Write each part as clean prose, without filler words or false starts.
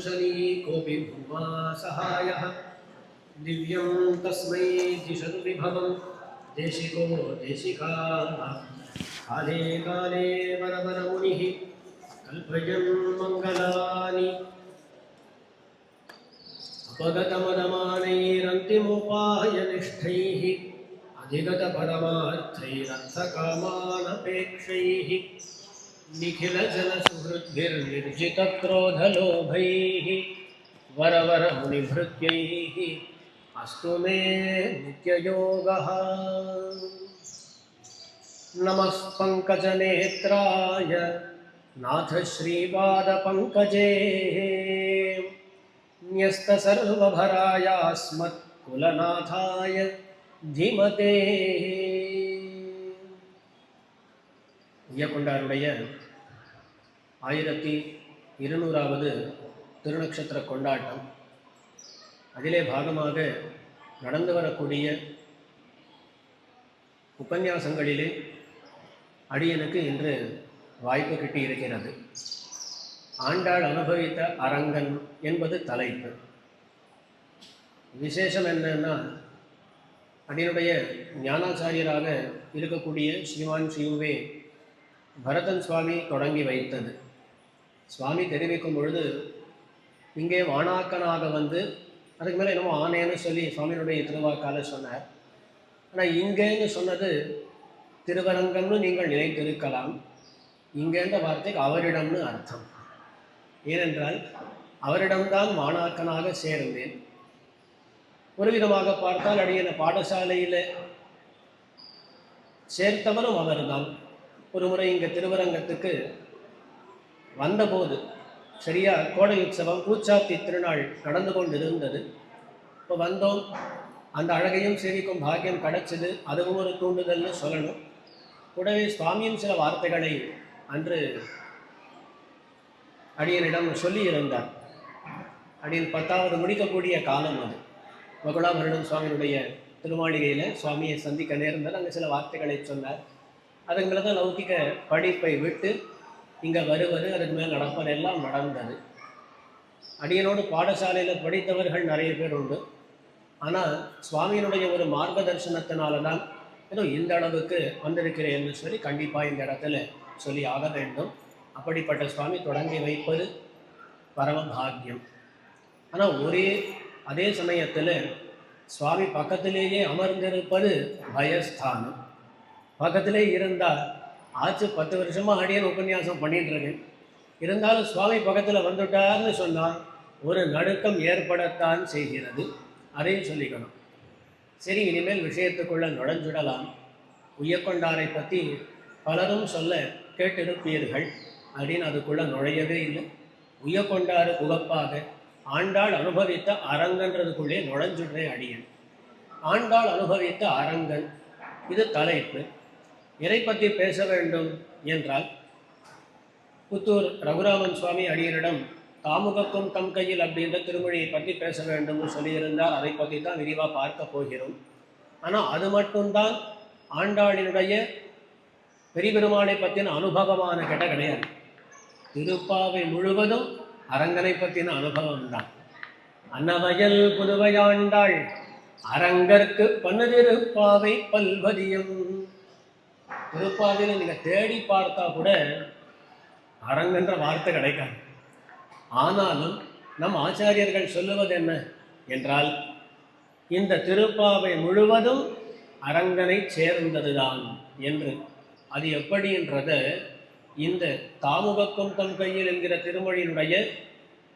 कोऽपि भुवा सहायः दिव्यं तस्मै दिशतु विभवं देशिको देशिकाः काले काले वरवरमुनिः कल्पयन् मङ्गलानि अपगतमदमानैरन्तिमोपायनिष्ठैः अधिगतपरमार्थैरर्थकामानपेक्षैः निखिलजनसुहृद्भिर्निर्जितक्रोधलोभैः वरवरमुनिभृत्यैः अस्तु मे नित्ययोगः। नमः पङ्कजनेत्राय नाथ श्रीपादपङ्कजे न्यस्तसर्वभरायास्मत्कुलनाथाय धीमते। ஐயக்கொண்டாருடைய 1200வது திருநக்ஷத்திர கொண்டாட்டம். அதிலே பாகமாக நடந்து வரக்கூடிய உபன்யாசங்களிலே அடியனுக்கு இன்று வாய்ப்பு கிட்டி இருக்கிறது. ஆண்டாள் அனுபவித்த அரங்கன் என்பது தலைப்பு. விசேஷம் என்னன்னா, அடியனுடைய ஞானாச்சாரியராக இருக்கக்கூடிய ஸ்ரீமான் ஸ்ரீயுவே பரதன் சுவாமி தொடங்கி வைத்தது. சுவாமி தெரிவிக்கும் பொழுது இங்கே வானாக்கனாக வந்து, அதுக்கு மேலே என்னமோ ஆனேன்னு சொல்லி சுவாமியினுடைய திருவாக்கால சொன்னார். ஆனால் இங்கேன்னு சொன்னது திருவரங்கம்னு நீங்கள் நினைத்திருக்கலாம். இங்கேன்ற வார்த்தைக்கு அவரிடம்னு அர்த்தம். ஏனென்றால் அவரிடம்தான் வானாக்கனாக சேர்ந்தேன். ஒரு விதமாக பார்த்தால் அடியன பாடசாலையில் சேர்த்தவரும் அவர்தான். ஒரு முறை இங்கே திருவரங்கத்துக்கு வந்தபோது சரியா கோடை உற்சவம் பூச்சாத்தி திருநாள் நடந்து கொண்டிருந்தது. இப்போ வந்தோம், அந்த அழகையும் சேவிக்கும் பாக்கியம் கிடைச்சது. அதுவும் ஒரு தூண்டுதல்னு சொல்லணும். கூடவே சுவாமியும் சில வார்த்தைகளை அன்று அடியனிடம் சொல்லி இருந்தார். அடியன் 10வது முடிக்கக்கூடிய காலம் அது. மகுடாபரணம் சுவாமியினுடைய திருமாளிகையில் சுவாமியை சந்திக்க நேர்ந்தால் அங்கே சில வார்த்தைகளை சொன்னார். அதுக்கு மேலே தான் லௌகிக படிப்பை விட்டு இங்கே வருவது, அதுக்கு மேலே நடப்பது எல்லாம் நடந்தது. அடியனோடு பாடசாலையில் படித்தவர்கள் நிறைய பேர் உண்டு. ஆனால் சுவாமியினுடைய ஒரு மார்க்கதர்சனத்தினால தான் ஏதோ இந்த அளவுக்கு வந்திருக்கிறேன்னு சொல்லி கண்டிப்பாக இந்த இடத்துல சொல்லி ஆக வேண்டும். அப்படிப்பட்ட சுவாமி தொடங்கி வைப்பது பரமபாகியம். ஆனால் அதே சமயத்தில் சுவாமி பக்கத்திலேயே அமர்ந்திருப்பது பயஸ்தானம். பக்கத்திலே இருந்தால் ஆச்சு 10 வருஷமாக அடியன் உபன்யாசம் பண்ணிட்டு இருக்கேன். இருந்தாலும் சுவாமி பக்கத்தில் வந்துட்டார்னு சொன்னால் ஒரு நடுக்கம் ஏற்படத்தான் செய்கிறது. அதையும் சொல்லிக்கணும். சரி, இனிமேல் விஷயத்துக்குள்ளே நுழைஞ்சுடலாம். உய்யக்கொண்டாரை பற்றி பலரும் சொல்ல கேட்டிருப்பீர்கள். அப்படின்னு அதுக்குள்ளே நுழையவே இல்லை. உய்யக்கொண்டாரு உகப்பாக ஆண்டாள் அனுபவித்த அரங்கன்றதுக்குள்ளே நுழைஞ்சுடுறே அடியன். ஆண்டாள் அனுபவித்த அரங்கன் இது தலைப்பு. எதை பற்றி பேச வேண்டும் என்றால், புத்தூர் ரகுராமன் சுவாமி அடியனிடம் தாமுகக்கும் தம் கையில் அப்படின்ற திருமொழியை பற்றி பேச வேண்டும்னு சொல்லியிருந்தால் அதை பற்றி தான் விரிவாக பார்க்க போகிறோம். ஆனால் அது மட்டும்தான் ஆண்டாளினுடைய பெரிய பெருமாளை பற்றின அனுபவமான கிடையாது. திருப்பாவை முழுவதும் அரங்கனை பற்றின அனுபவம்தான். அன்னவயல் புதுவையாண்டாள் அரங்கற்கு பன்னதிருப்பாவை பல்வதியம். திருப்பாவையில் நீங்கள் தேடி பார்த்தா கூட அரங்கன்ற வார்த்தை கிடைக்காது. ஆனாலும் நம் ஆச்சாரியர்கள் சொல்லுவது என்ன என்றால், இந்த திருப்பாவை முழுவதும் அரங்கனை சேர்ந்ததுதான் என்று. அது எப்படின்றத இந்த தாமுகக்கும் தம் கையில் என்கிற திருமொழியினுடைய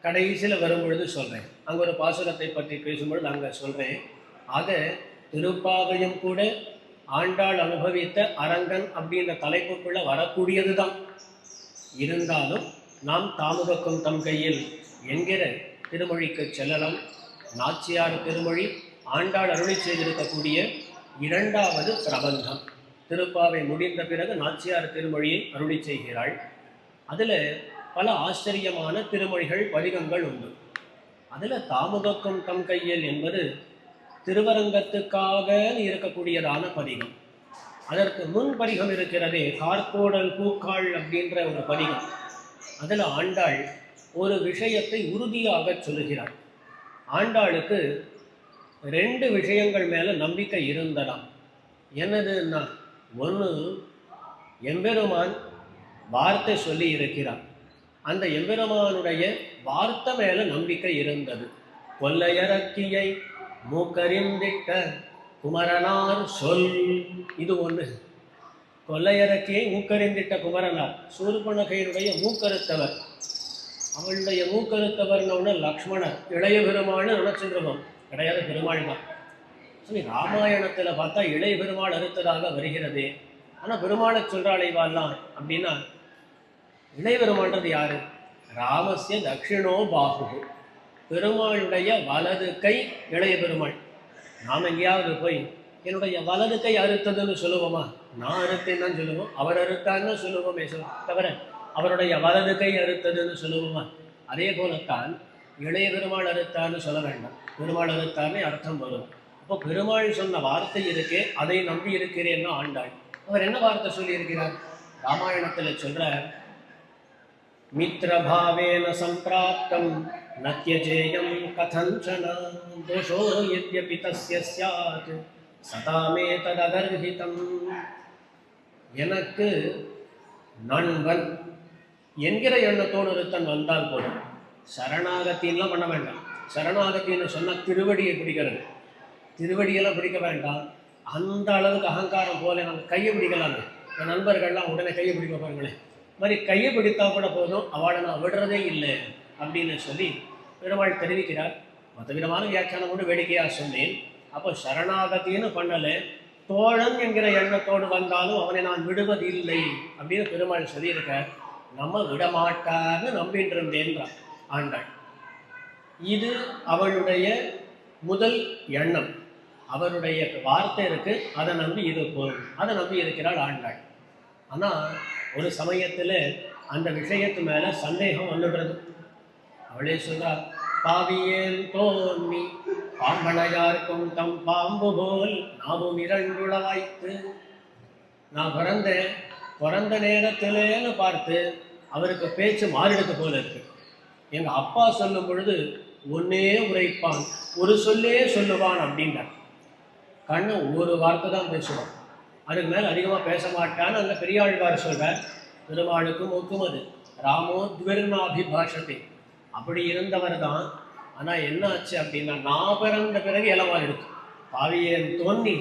கடைசியில் வரும்பொழுது சொல்கிறேன். அங்கே ஒரு பாசுரத்தை பற்றி பேசும்பொழுது அங்கே சொல்கிறேன். ஆக திருப்பாவையும் கூட ஆண்டாள் அனுபவித்த அரங்கன் அப்படின்ற தலைப்புக்குள்ளே வரக்கூடியது தான். இருந்தாலும் நாம் தாமுகக்கும் தம் கையில் என்கிற திருமொழிக்கு செல்லலாம். நாச்சியார் திருமொழி ஆண்டாள் அருளி செய்திருக்கக்கூடிய 2வது பிரபந்தம். திருப்பாவை முடிந்த பிறகு நாச்சியார் திருமொழியை அருளி செய்கிறாள். அதில் பல ஆச்சரியமான திருமொழிகள் பதிகங்கள் உண்டு. அதில் தாமுகக்கும் தம் கையில் என்பது திருவரங்கத்துக்காக இருக்கக்கூடியதான பதிகம். அதற்கு முன் பதிகம் இருக்கிறதே, கார்கோடல் பூக்காள் அப்படின்ற ஒரு பதிகம். அதில் ஆண்டாள் ஒரு விஷயத்தை உறுதியாக சொல்லுகிறார். ஆண்டாளுக்கு 2 விஷயங்கள் மேலே நம்பிக்கை இருந்ததாம். என்னதுன்னா, ஒன்று, எம்பெருமான் வார்த்தை சொல்லி இருக்கிறார், அந்த எம்பெருமானுடைய வார்த்தை மேலே நம்பிக்கை இருந்தது. கொல்லையரக்கியை மூக்கறிந்திட்ட குமரனார் சொல், இது ஒன்று. கொல்லையரக்கியை மூக்கறிந்திட்ட குமரனார், சூர்பனகையினுடைய மூக்கறுத்தவர். அவளுடைய மூக்கறுத்தவர்னு லக்ஷ்மணர், இளைய பெருமாள்னு நினைச்சிருக்கோம், கிடையாது, பெருமாள் தான். சரி, ராமாயணத்தில் பார்த்தா இளைய பெருமாள் அறுத்ததாக வருகிறது. ஆனால் பெருமாளை சொல்கிறாள் இவாள்லாம் அப்படின்னா, இளைய பெருமாள்ன்றது யாரு? ராமஸ்ய தட்சிணோ பாகு, பெருமாளுடைய வலது கை இளைய பெருமாள். நாம் எங்கேயாவது போய் என்னுடைய வலது கை அறுத்ததுன்னு சொல்லுவோமா? நான் அறுத்தேன்னு தான் சொல்லுவோம், அவர் அறுத்தான்னு சொல்லுவோமே தவிர அவருடைய வலது கை அறுத்ததுன்னு சொல்லுவோமா? அதே போலத்தான் இளைய பெருமாள் அறுத்தான்னு சொல்ல வேண்டாம், பெருமாள் அறுத்தான்னு அர்த்தம் வரும். அப்போ பெருமாள் சொன்ன வார்த்தை இருக்கே, அதை நம்பி இருக்கிறேன்னு ஆண்டாள். அவர் என்ன வார்த்தை சொல்லியிருக்கிறார்? ராமாயணத்தில் சொல்ற, மித்ரபாவேன சம்பிராப்தம் நத்யஜேயம் கதஞ்சன தோஷோ யத்யபி தஸ்ய ஸ்யாத் சதாமே ததகர்ஹிதம். எனக்கு நண்பன் என்கிற எண்ணத்தோடு ஒருத்தன் வந்தால் போதும், சரணாகத்தின்லாம் பண்ண வேண்டாம். சரணாகத்தின்னு சொன்னால் திருவடியை பிடிக்கிறது, திருவடியெல்லாம் பிடிக்க வேண்டாம். அந்த அளவுக்கு அகங்காரம் போல நாங்கள் கையை பிடிக்கலாங்க. என் நண்பர்கள்லாம் உடனே கையை பிடிக்க பாருங்களேன், மாதிரி கையை பிடித்தா கூட போதும், அவளை நான் விடுறதே இல்லை அப்படின்னு சொல்லி பெருமாள் தெரிவிக்கிறார். மற்ற விதமான வியாக்கியானமோடு வேடிக்கையாக சொன்னேன். அப்போ சரணாகத்தின்னு பண்ணலை, தோழன் என்கிற எண்ணத்தோடு வந்தாலும் அவனை நான் விடுவதில்லை அப்படின்னு பெருமாள் சொல்லியிருக்கார். நம்ம விடமாட்டார்னு நம்பிட்டு இருந்தேன்றான் ஆண்டாள். இது அவளுடைய முதல் எண்ணம். அவருடைய வார்த்தை இருக்கு, அதை நம்பி இருக்கும், அதை நம்பி இருக்கிறாள் ஆண்டாள். ஆனால் ஒரு சமயத்தில் அந்த விஷயத்து மேலே சந்தேகம் வந்துடுறது. அவளே சொல்றார், பாவியேன் தோன்னி பாம்பனையாருக்கும் தம் பாம்பு போல் நாமும் இரண்டுளவாய்த்து. நான் பிறந்த நேரத்திலேன்னு பார்த்து அவருக்கு பேச்சு மாறிடுது போல இருக்கு. எங்கள் அப்பா சொல்லும் பொழுது ஒன்னே உரைப்பான், ஒரு சொல்லே சொல்லுவான் அப்படின்றார். கண்ணு ஒரு வார்த்தை தான் பேசுவான், அதுக்கு மேலே அதிகமாக பேச மாட்டான்னு அந்த பெரியாழ்வார் சொல்கிறார். பெருமாளுக்கும் ஒக்கும் அது ராமோ துவர்ணாபிபாஷத்தை, அப்படி இருந்தவர் தான். ஆனால் என்ன ஆச்சு அப்படின்னா, நான் பிறந்த பிறகு இளவாக இருக்கு. பாவியேன் தோன்னி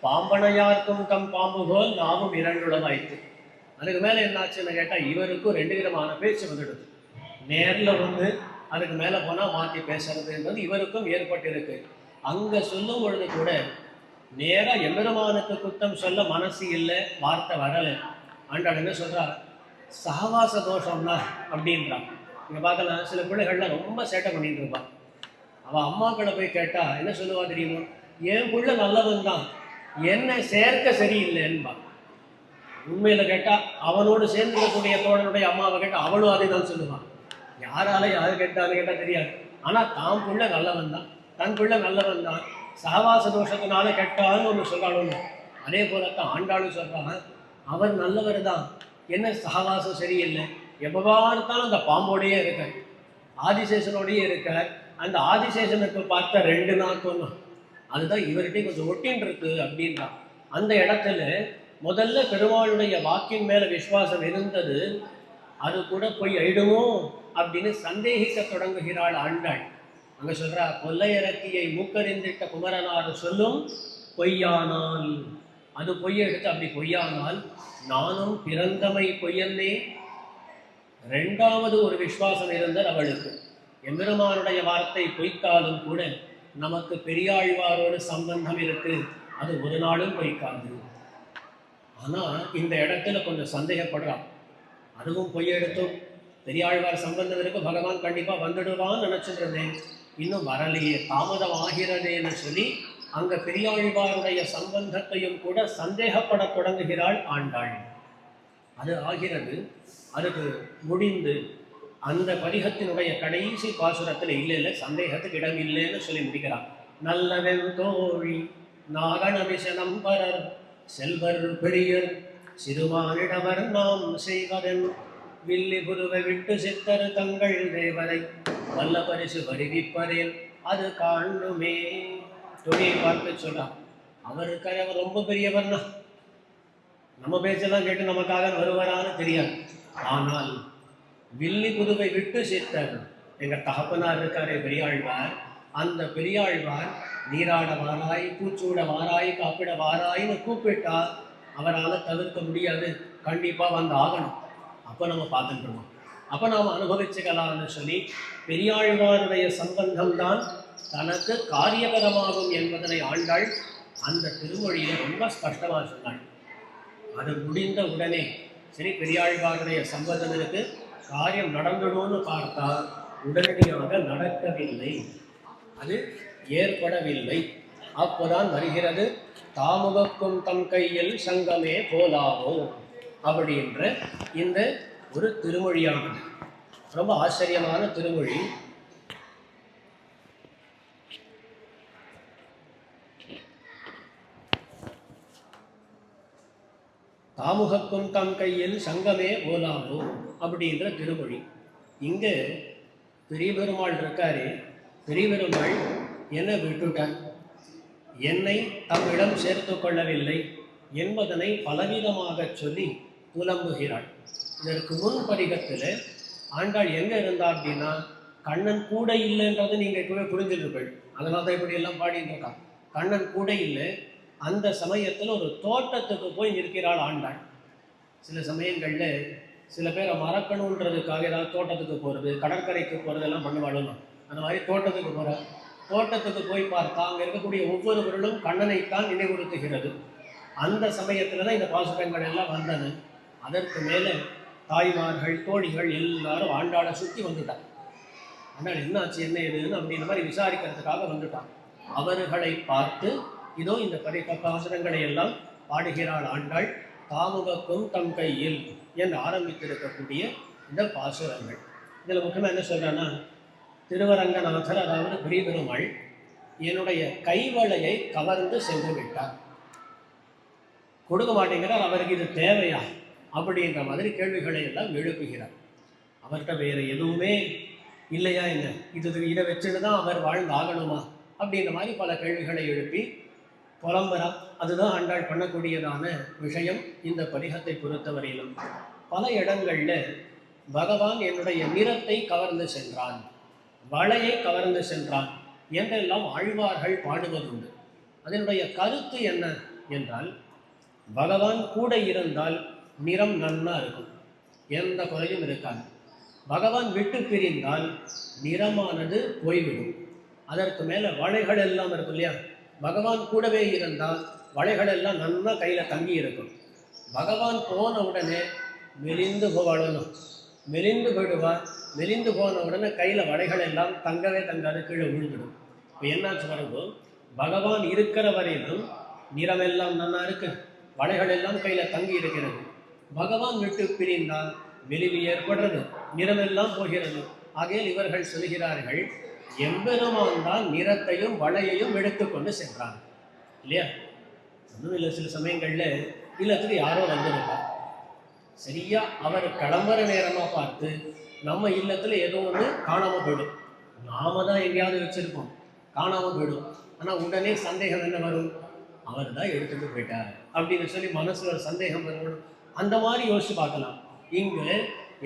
பாம்பனையாருக்கும் தம் பாம்பு போல் நாமும் இரண்டுளவாய்த்து. அதுக்கு மேலே என்ன ஆச்சுன்னு கேட்டால், இவருக்கும் 2 விதமான பேச்சு வந்துடுது. நேரில் வந்து அதுக்கு மேலே போனால் மாற்றி பேசுறதுன்றது இவருக்கும் ஏற்பட்டிருக்கு. அங்கே சொல்லும் பொழுது கூட நேராக எம்பெருமானுக்கு குத்தம் சொல்ல மனசு இல்லை, வார்த்தை வரலை. ஆண்டாள் என்ன சொல்கிறா, சகவாச தோஷம்னா அப்படின்றான். இங்கே பார்க்கலாம், சில பிள்ளைகள்லாம் ரொம்ப சேட்டை பண்ணிட்டு இருப்பான். அவள் அம்மாக்களை போய் கேட்டால் என்ன சொல்லுவா தெரியுமோ, என் பிள்ளை நல்லவன் தான், என்னை சேர்க்க சரியில்லைன்பா. உண்மையில் கேட்டால் அவனோடு சேர்ந்துக்கக்கூடிய தோழனுடைய அம்மாவை கேட்டால் அவளும் அதை தான் சொல்லுவான். யாரு கேட்டாலும் கேட்டால் தெரியாது. ஆனால் தான் பிள்ளை நல்லவன் தான், தன் பிள்ளை நல்லவன் தான், சகவாச தோஷத்தினால கெட்டான்னு ஒன்று சொல்கிறாள். அதே போலத்தான் ஆண்டாளும் சொல்கிறான், அவர் நல்லவர் தான், என்ன சகவாசம் சரியில்லை, எப்பவார்த்தாலும் அந்த பாம்போடையே இருக்கார், ஆதிசேஷனோடையே இருக்கார். அந்த ஆதிசேஷனுக்கு பார்த்த 2 நாக்கு ஒன்று, அதுதான் இவர்கிட்ட கொஞ்சம் ஒட்டின்னு இருக்கு அப்படின்றான். அந்த இடத்துல முதல்ல பெருமாளுடைய வாக்கின் மேலே விசுவாசம் இருந்தது, அது கூட போய் ஆயிடுமோ அப்படின்னு சந்தேகிக்க தொடங்குகிறாள் ஆண்டாள். அங்கே சொல்கிறா, கொல்லையரக்கியை மூக்கறிந்திட்ட குமரனார் சொல்லும் பொய்யானால், அது பொய்யை எடுத்து அப்படி பொய்யானால் நானும் பிறந்தமை பொய்யன்னே. 2வது ஒரு விசுவாசம் இருந்தது அவளுக்கு. எம்பெருமானுடைய வார்த்தை பொய்த்தாலும் கூட நமக்கு பெரியாழ்வாரோடு சம்பந்தம் இருக்கு, அது ஒரு நாளும் பொய்க்காது. ஆனால் இந்த இடத்துல கொஞ்சம் சந்தேகப்படுறான். அதுவும் பொய்யெடுத்தும் பெரியாழ்வார் சம்பந்தம் இருக்கு, பகவான் கண்டிப்பாக வந்துடுவான்னு நினச்சிட்டு இருந்தேன், இன்னும் வரலையே, தாமதம் ஆகிறதேன்னு சொல்லி அங்கே பெரியாழ்வாருடைய சம்பந்தத்தையும் கூட சந்தேகப்பட தொடங்குகிறாள் ஆண்டாள். அது ஆகிறது. அதுக்கு முடிந்து அந்த பதிகத்தினுடைய கடைசி பாசுரத்தில் இல்லை சந்தேகத்துக்கு இடம் இல்லைன்னு சொல்லி முடிக்கிறான். நல்லவன் தோழி நாகணவிசனம் பரர் செல்வர் பெரியர் சிறுமானிடவர் நாம் செய்வதன் வில்லி குருவை விட்டு சித்தரு தங்கள் தேவரை வல்ல பரிசு வருவிப்பதேன் அது காணுமே. தொழிலை பார்த்து சொல்லலாம், அவருக்கு அவர் ரொம்ப பெரியவர்னா நம்ம பேச்செல்லாம் கேட்டு நமக்காக வருவாரான்னு தெரியாது. ஆனால் வில்லி குருவை விட்டு சித்தர் எங்க தகப்பனார் இருக்காரே பெரியாழ்வார், அந்த பெரியாழ்வார் நீராட வாராய், பூச்சூட வாராய், காப்பிட வாராய்னு கூப்பிட்டால் அவரால் தவிர்க்க முடியாது, கண்டிப்பா வந்து ஆகணும். அப்போ நம்ம பார்த்துட்டுருவோம், அப்போ நாம் அனுபவிச்சுக்கலாம்னு சொல்லி பெரியாழ்வாருடைய சம்பந்தம் தான் தனக்கு காரியகரமாகும் என்பதனை ஆண்டாள் அந்த திருமொழியில ரொம்ப ஸ்பஷ்டமாக சொன்னாள். அது முடிந்த உடனே சரி பெரியாழ்வாருடைய சம்பந்தம் இருக்கு, காரியம் நடந்துடும்னு பார்த்தா உடனடியாக நடக்கவில்லை, அது ஏற்படவில்லை. அப்போதான் வருகிறது தாமுகக்கும் தம் கையில் சங்கமே போலாவோ அப்படின்ற இந்த ஒரு திருமொழியானது. ரொம்ப ஆச்சரியமான திருமொழி. தாமுகக்கும் தம் கையில் சங்கமே போலாவோ அப்படின்ற திருமொழி. இங்கே பெரிய பெருமாள் இருக்காரு, பெரிய பெருமாள் என்னை விட்டுட்டார், என்னை தம்மிடம் சேர்த்து கொள்ளவில்லை என்பதனை பலவிதமாக சொல்லி புலம்புகிறாள். இதற்கு முன் பதிகத்தில் ஆண்டாள் எங்கே இருந்தா அப்படின்னா கண்ணன் கூட இல்லைன்றது நீங்கள் இப்பவே புரிஞ்சிருப்பீர்கள். அதனால தான் இப்படி எல்லாம் பாடிட்டு இருக்கான். கண்ணன் கூட இல்லை, அந்த சமயத்தில் ஒரு தோட்டத்துக்கு போய் நிற்கிறாள் ஆண்டாள். சில சமயங்களில் சில பேரை மறக்கணுன்றதுக்காக ஏதாவது தோட்டத்துக்கு போகிறது, கடற்கரைக்கு போகிறதெல்லாம் பண்ணுவாளும். அந்த மாதிரி தோட்டத்துக்கு போகிற, தோட்டத்துக்கு போய் பார்த்தா அங்கே இருக்கக்கூடிய ஒவ்வொரு பொருளும் கண்ணனைத்தான் நினைவுறுத்துகிறது. அந்த சமயத்தில் தான் இந்த பாசுரங்கள் எல்லாம் வந்தன. அதற்கு மேலே தாய்மார்கள் தோழிகள் எல்லாரும் ஆண்டாளை சுற்றி வந்துட்டான். ஆண்டாள் என்னாச்சு என்ன ஏதுன்னு அப்படின்ற மாதிரி விசாரிக்கிறதுக்காக வந்துட்டான். அவர்களை பார்த்து இதோ இந்த பாசுரங்களை எல்லாம் பாடுகிறாள் ஆண்டாள். தாமுகக்கும் தம் கையில் என்று ஆரம்பித்திருக்கக்கூடிய இந்த பாசுரங்கள். இதில் முக்கியமாக என்ன சொல்கிறேன்னா, திருவரங்கநாதர் அதாவது பெரிய பெருமாள் என்னுடைய கைவளையை கவர்ந்து சென்று விட்டார், கொடுக்க மாட்டேங்கிறார், அவருக்கு இது தேவையா அப்படின்ற மாதிரி கேள்விகளை எல்லாம் எழுப்புகிறார். அவர்கிட்ட வேறு எதுவுமே இல்லையா என்ன, இதை வச்சுட்டு தான் அவர் வாழ்ந்தாகணுமா அப்படின்ற மாதிரி பல கேள்விகளை எழுப்பி புலம்பரா. அதுதான் ஆண்டாள் பண்ணக்கூடியதான விஷயம். இந்த பதிகத்தை பொறுத்தவரையிலும் பல இடங்களில் பகவான் என்னுடைய நிறத்தை கவர்ந்து சென்றான், வளையை கவர்ந்து சென்றான் என்றெல்லாம் ஆழ்வார்கள் பாடுவதுண்டு. அதனுடைய கருத்து என்ன என்றால், பகவான் கூட இருந்தால் நிறம் நன்னா இருக்கும், எந்த குறையும் இருக்காது. பகவான் விட்டு பிரிந்தால் நிறமானது போய்விடும். அதற்கு மேலே வளைகள் எல்லாம் இருக்கும் இல்லையா, பகவான் கூடவே இருந்தால் வளைகள் எல்லாம் நன்னா கையில் தங்கி இருக்கும். பகவான் போன உடனே மெலிந்து போவாளணும், மெலிந்து போயிடுவார். மெலிந்து போன உடனே கையில் வளைகள் எல்லாம் தங்கவே தங்காது, கீழே விழுந்துடும். இப்போ என்னாச்சு வரப்போ, பகவான் இருக்கிற வரையிலும் நிறமெல்லாம் நன்னா இருக்கு, வளைகள் எல்லாம் கையில் தங்கி இருக்கிறது. பகவான் விட்டு பிரிந்தால் மெலிவு ஏற்படுறது, நிறமெல்லாம் போகிறது. ஆகையால் இவர்கள் சொல்கிறார்கள், எம்பெருமான் தான் நிறத்தையும் வளையையும் எடுத்துக்கொண்டு சென்றான் இல்லையா. ஒன்றும் இல்லை, சில சமயங்களில் இல்லத்துக்கு யாரோ வந்திருப்பார், சரியா அவர் கிளம்புற நேரமாக பார்த்து நம்ம இல்லத்தில் ஏதோ ஒன்று காணாமல் போயிடும். நாம தான் எங்கேயாவது வச்சுருப்போம், காணாமல் போயிடும். ஆனால் உடனே சந்தேகம் என்ன வரும், அவர் தான் எடுத்துகிட்டு போயிட்டார் அப்படின்னு சொல்லி மனசில் ஒரு சந்தேகம் வரும். அந்த மாதிரி யோசிச்சு பார்க்கலாம். இங்கு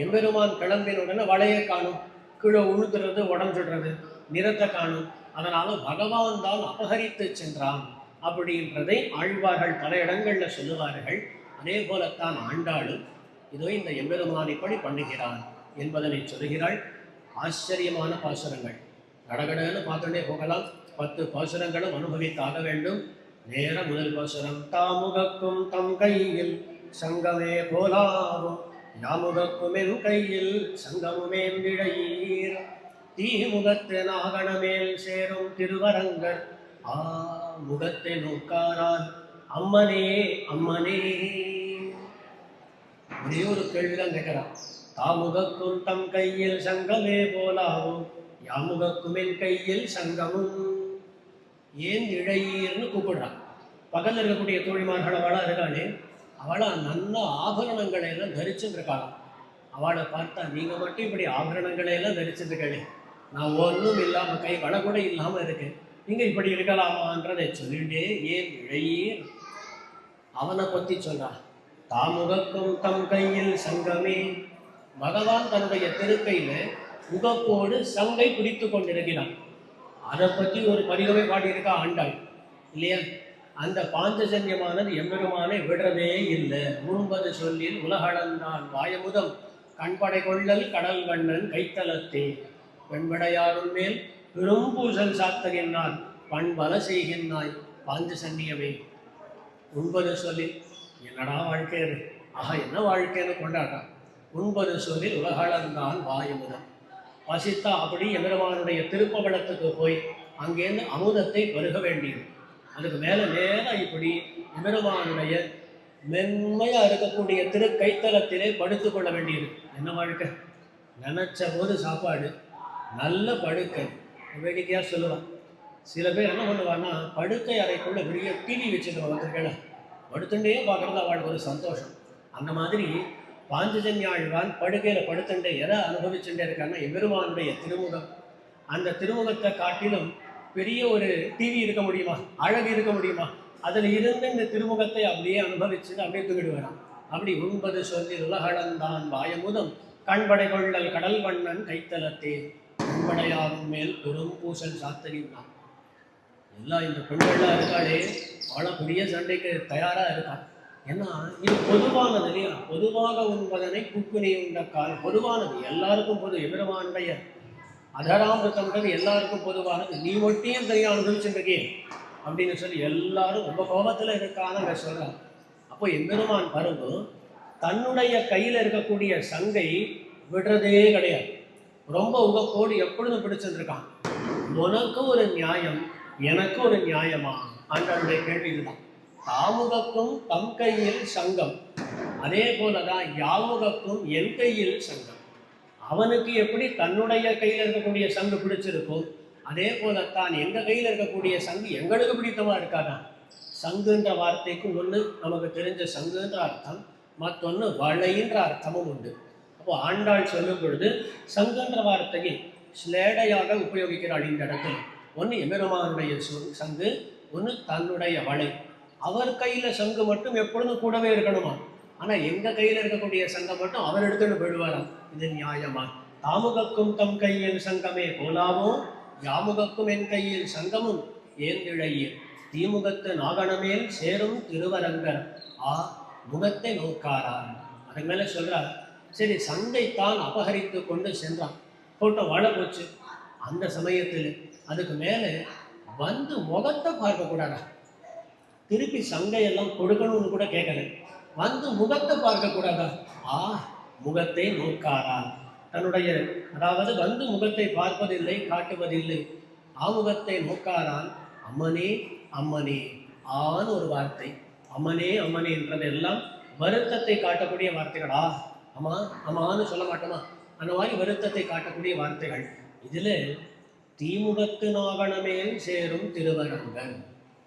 எம்பெருமான் கிளம்பின உடனே வளையை காணும், கீழே உழுதுறது, உடஞ்சிடுறது, நிறத்தை காணும். அதனால பகவான் தான் அபகரித்து சென்றான் அப்படின்றதை ஆழ்வார்கள் பல இடங்களில் சொல்லுவார்கள். அதே போலத்தான் ஆண்டாளும் இதோ இந்த எம்பெருமான் இப்படி பண்ணுகிறான் என்பதனை சொல்கிறாள். ஆச்சரியமான பாசுரங்கள், கடகடன்னு பார்த்துட்டே போகலாம். 10 பாசுரங்களும் அனுபவித்தாக வேண்டும். நேர முதல் பாசுரம், தாமுகக்கும் தம் கையில் சங்கமே போலாவும் யாமுகக்குமென் கையில் சங்கமுமேன் விழையீர் தீமுகத்து நாகணமேல் சேரும் திருவரங்கர் ஆ முகத்தை நோக்காரால் அம்மனே அம்மனே. ஒரே ஒரு கேள்விதான் கேட்கிறான். தாமுகக்கும் தம் கையில் சங்கமே போலாவும் யாமுகக்குமென் கையில் சங்கமும் ஏன் இழையீர்னு கூப்பிடுறான். பக்கத்தில் இருக்கக்கூடிய தோழிமார்கள் அவளா இருக்காளே, அவளா நல்ல ஆபரணங்களை எல்லாம் தரிச்சுட்டு இருக்காளாம். அவளை பார்த்தா, நீங்கள் மட்டும் இப்படி ஆபரணங்களை எல்லாம் தரிச்சிருக்கே, நான் ஒன்றும் இல்லாமல் கை வள கூட இல்லாமல் இருக்கேன், நீங்கள் இப்படி இருக்கலாமான்றதை சொல்லிட்டே ஏன் இழையீர். அவனை பற்றி சொல்றான். தாமுகக்கும் தம் கையில் சங்கமே. பகவான் தன்னுடைய திருக்கையில முகப்போடு சங்கை பிடித்து கொண்டிருக்கிறான். அதை பற்றி ஒரு பதிகமே பாடியிருக்கா ஆண்டாள் இல்லையா? அந்த பாஞ்சஜன்யமானது எம்பெருமானை விடுறதே இல்லை. முன்பது சொல்லில் உலகளந்தான் வாயமுதம் கண்படை கொள்ளல் கடல் வண்ணன் கைத்தலத்தே வெண்படையாரும் மேல் பெரும் பூசல் சாத்துகின்றான் பண்பல செய்கின்றாய் பாஞ்சசன்னியமே. உண்பது சொல்லில் என்னடா வாழ்க்கை அது, ஆஹா என்ன வாழ்க்கைன்னு கொண்டாடுறான். உண்பது சொல்லில் உலகளந்தான் வாயமுதம். பசித்தா அப்படி எம்பெருமானுடைய திருப்பவளத்துக்கு போய் அங்கேருந்து அமுதத்தை பருக வேண்டியது. அதுக்கு மேலே நேரம் இப்படி எம்பெருமானுடைய மென்மையாக இருக்கக்கூடிய திருக்கைத்தலத்திலே படுத்து கொள்ள வேண்டியது. என்ன வாழ்க்கை, நினச்ச போது சாப்பாடு, நல்ல படுக்கை. வேடிக்கையாக சொல்லுவான். சில பேர் என்ன பண்ணுவான்னா, படுக்கை அறைக்குள்ள பெரிய டிவி வச்சுட்டு வந்துருக்கேன், படுத்துட்டே பார்க்குறது அவளுக்கு ஒரு சந்தோஷம். அந்த மாதிரி பாஞ்சஜன்யாழ்வான் படுக்கையில் படுத்துட்டே எதை அனுபவிச்சுட்டே இருக்கான்னா எம்பெருமானுடைய திருமுகம். அந்த திருமுகத்தை காட்டிலும் பெரிய ஒரு டிவி இருக்க முடியுமா, அழகு இருக்க முடியுமா? அதில் இருந்து இந்த திருமுகத்தை அப்படியே அனுபவிச்சுட்டு அப்படியே தூக்கிடுவாராம். அப்படி உண்பது சொல்லி உலகளந்தான் வாயமுதம் கண்படை கொள்ளல் கடல் வண்ணன் கைத்தலத்தே பெண்படையாரும் மேல் பெரும் பூசல் சாத்தறிந்தான். எல்லாம் இந்த பெண்கள்லாம் இருக்காளே, அவ்வளோ பெரிய சண்டைக்கு தயாராக இருக்கான். ஏன்னா இது பொதுவானது இல்லையா? பொதுவாக உண்பதனை குக்குனி உண்ட கால் பொதுவானது, எல்லாருக்கும் பொது. எம்பெருமானுடைய அதராமிருத்தம்ன்றது எல்லாருக்கும் பொதுவானது. நீ ஒட்டியும் சரியாக அனுபவிச்சுருக்கே அப்படின்னு சொல்லி எல்லாரும் ரொம்ப கோபத்தில் இருக்கான்னு அங்கே சொல்கிறாங்க. அப்போ எம்பெருமான் பருவு தன்னுடைய கையில் இருக்கக்கூடிய சங்கை விடுறதே கிடையாது. ரொம்ப உகப்போடு எப்பொழுதும் பிடிச்சிருக்கான். உனக்கு ஒரு நியாயம், எனக்கு ஒரு நியாயமா ஆண்டாளுடைய கேள்வி இதுதான். தாமுகக்கும் தம் கையில் சங்கம், அதே போலதான் யாமுகக்கும் என் கையில் சங்கம். அவனுக்கு எப்படி தன்னுடைய கையில் இருக்கக்கூடிய சங்கு பிடிச்சிருக்கும், அதே போலத்தான் எங்கள் கையில் இருக்கக்கூடிய சங்கு எங்களுக்கு பிடித்தமாக இருக்காதான். சங்குன்ற வார்த்தைக்கு ஒன்று நமக்கு தெரிஞ்ச சங்குன்ற அர்த்தம், மற்றொன்று வளைன்ற அர்த்தமும் உண்டு. அப்போ ஆண்டாள் சொல்லும் பொழுது சங்குன்ற வார்த்தையை ஸ்லேடையாக உபயோகிக்கிறாள் இந்த இடத்துல. ஒன்று எம்பெருமானுடைய சங்கு, ஒன்று தன்னுடைய வளை. அவர் கையில் சங்கு மட்டும் எப்பொழுதும் கூடவே இருக்கணுமா, ஆனால் எங்கள் கையில் இருக்கக்கூடிய சங்கம் மட்டும் அவர் எடுத்துன்னு போயிடுவாராம். இது நியாயமா? தாமுகக்கும் தம் கையில் சங்கமே போலாமோ யாமுகக்கும் என் கையில் சங்கமும் ஏந்திழையீர் தீமுகத்து நாகணமேல் சேரும் திருவரங்கர் ஆ முகத்தை நோக்காரார். அதன் மேலே சொல்கிறார், சரி சங்கைத்தான் அபகரித்து கொண்டு சென்றான், போட்டோ வாழ போச்சு. அந்த சமயத்தில் அதுக்கு மேலே வந்து முகத்தை பார்க்கக்கூடாதா? திருப்பி சங்கையெல்லாம் கொடுக்கணும்னு கூட கேட்கல, வந்து முகத்தை பார்க்கக்கூடாதா? முகத்தை நோக்காரான். தன்னுடைய அதாவது வந்து முகத்தை பார்ப்பதில்லை, காட்டுவதில்லை. ஆமுகத்தை நோக்காரான். அம்மனே அம்மனே ஆன்னு ஒரு வார்த்தை. அம்மனே அம்மனே என்றதெல்லாம் வருத்தத்தை காட்டக்கூடிய வார்த்தைகள். அம்மா அம்மான்னு சொல்ல மாட்டோமா, அந்த மாதிரி வருத்தத்தை காட்டக்கூடிய வார்த்தைகள். இதில் தீமுகத்து நாகணமேல் சேரும் திருவரங்கன்,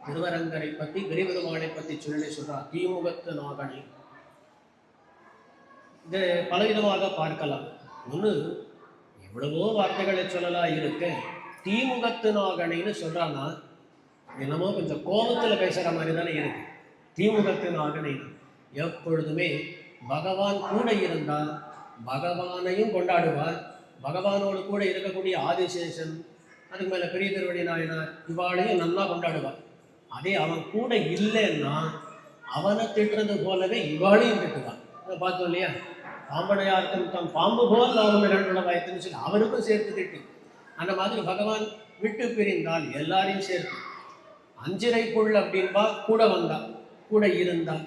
திருவரங்கனை பற்றி கிரிபெருமானை பற்றி சொல்லி சொல்றார். தீமுகத்து நாகனை இது பலவிதமாக பார்க்கலாம். ஒன்று, எவ்வளவோ வார்த்தைகளை சொல்லலாம் இருக்கு. தீமுகத்து நாகனைன்னு சொல்றான்னா என்னமோ கொஞ்சம் கோபத்தில் பேசுகிற மாதிரி தானே இருக்கு. தீமுகத்து நாகனை எப்பொழுதுமே பகவான் கூட இருந்தால் பகவானையும் கொண்டாடுவார். பகவானோடு கூட இருக்கக்கூடிய ஆதிசேஷன், அதுக்கு மேலே பெரிய திருவடி நாயனார், இவாளையும் நல்லா கொண்டாடுவார். அதே அவன் கூட இல்லைன்னா அவனை திட்டுறது போலவே இவாளையும் திட்டுவான். அதை பார்த்தோம் இல்லையா? பாம்பனையார்க்கும் தம் பாம்பு போல் லாபம் இரண்டோட வயத்துன்னு சொல்லி அவருக்கும் சேர்த்து திட்டு. அந்த மாதிரி பகவான் விட்டு பிரிந்தால் எல்லாரையும் சேர்த்து. அஞ்சிரைக்குள் அப்படின்பா கூட வந்தான், கூட இருந்தான்.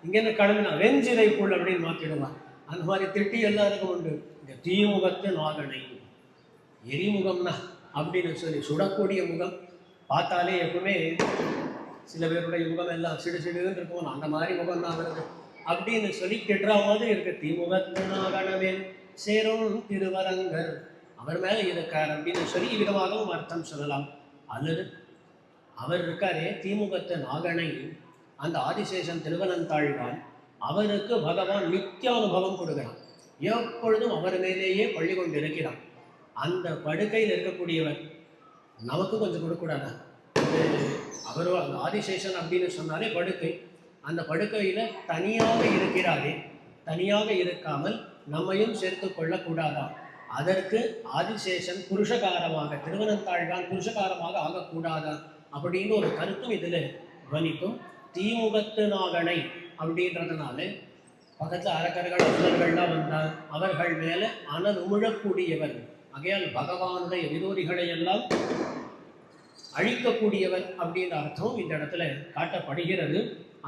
இங்கேருந்து கிளம்பினா வெஞ்சிரைக்குள் அப்படின்னு மாற்றிடுவான். அந்த மாதிரி திட்டி எல்லாருக்கும் உண்டு. இந்த தீமுகத்து நாகனை, எரிமுகம்னா அப்படின்னு சொல்லி சுடக்கூடிய முகம் பார்த்தாலே எப்பவுமே சில பேருடைய முகம் எல்லாம் சிடு சிடுன்னு இருக்கும். அந்த மாதிரி முகம் தான் வருது அப்படின்னு சொல்லி கெட்டுற மாதிரி இருக்கு. தீமுகத்து நாகனவேல் சேரும் திருவரங்கர், அவர் மேலே இருக்கார் அப்படின்னு சொல்லி விதமாகவும் அர்த்தம் சொல்லலாம். அல்லது அவர் இருக்காரே தீமுகத்து நாகனை, அந்த ஆதிசேஷன் திருவனந்தாழ்வான், அவருக்கு பகவான் நித்தியானுபவம் கொடுக்கிறான். எப்பொழுதும் அவர் மேலேயே பள்ளி கொண்டு இருக்கிறார். அந்த படுக்கையில் இருக்கக்கூடியவர் நமக்கு கொஞ்சம் கொடுக்கூடாதா? அவர் அந்த ஆதிசேஷன் அப்படின்னு சொன்னாலே படுக்கை. அந்த படுக்கையில தனியாக இருக்கிறாரே, தனியாக இருக்காமல் நம்மையும் சேர்த்து கொள்ளக்கூடாதா? அதற்கு ஆதிசேஷன் புருஷகாரமாக, திருவனந்தாழ்வான் புருஷகாரமாக ஆகக்கூடாதா அப்படின்னு ஒரு கருத்தும் இதுல வலிக்கும். தீமுகத்து நாகனை அப்படின்றதுனால பக்கத்துல அரக்கர்கள் அசுரர்கள்லாம் வந்தால் அவர்கள் மேல அனல் உமிழக்கூடியவர். ஆகையால் பகவானுடைய விரோதிகளை எல்லாம் அழிக்கக்கூடியவர் அப்படின்ற அர்த்தம் இந்த இடத்துல காட்டப்படுகிறது.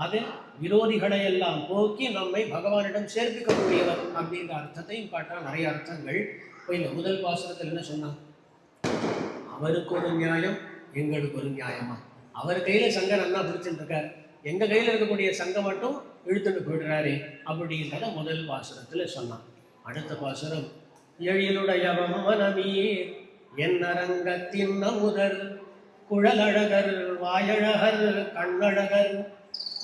அது விரோதிகளை எல்லாம் போக்கி நம்மை பகவானிடம் சேர்ப்பிக்கக்கூடியவர் அப்படின்ற அர்த்தத்தையும் காட்ட நிறைய அர்த்தங்கள். இப்போ இந்த முதல் பாசுரத்தில் என்ன சொன்னான்? அவருக்கு ஒரு நியாயம், எங்களுக்கு ஒரு நியாயமா? அவர் கையில சங்கம் நல்லா பிடிச்சிட்டு இருக்கார், எங்க கையில இருக்கக்கூடிய சங்கம் மட்டும் இழுத்துட்டு போயிடுறாரு அப்படின்றத முதல் பாசுரத்துல சொன்னான். அடுத்த பாசுரம், எழிலுடையவம் மனமீர் என் அரங்கத்தின் நமுதர் குழலழகர் வாயழகர் கண்ணழகர்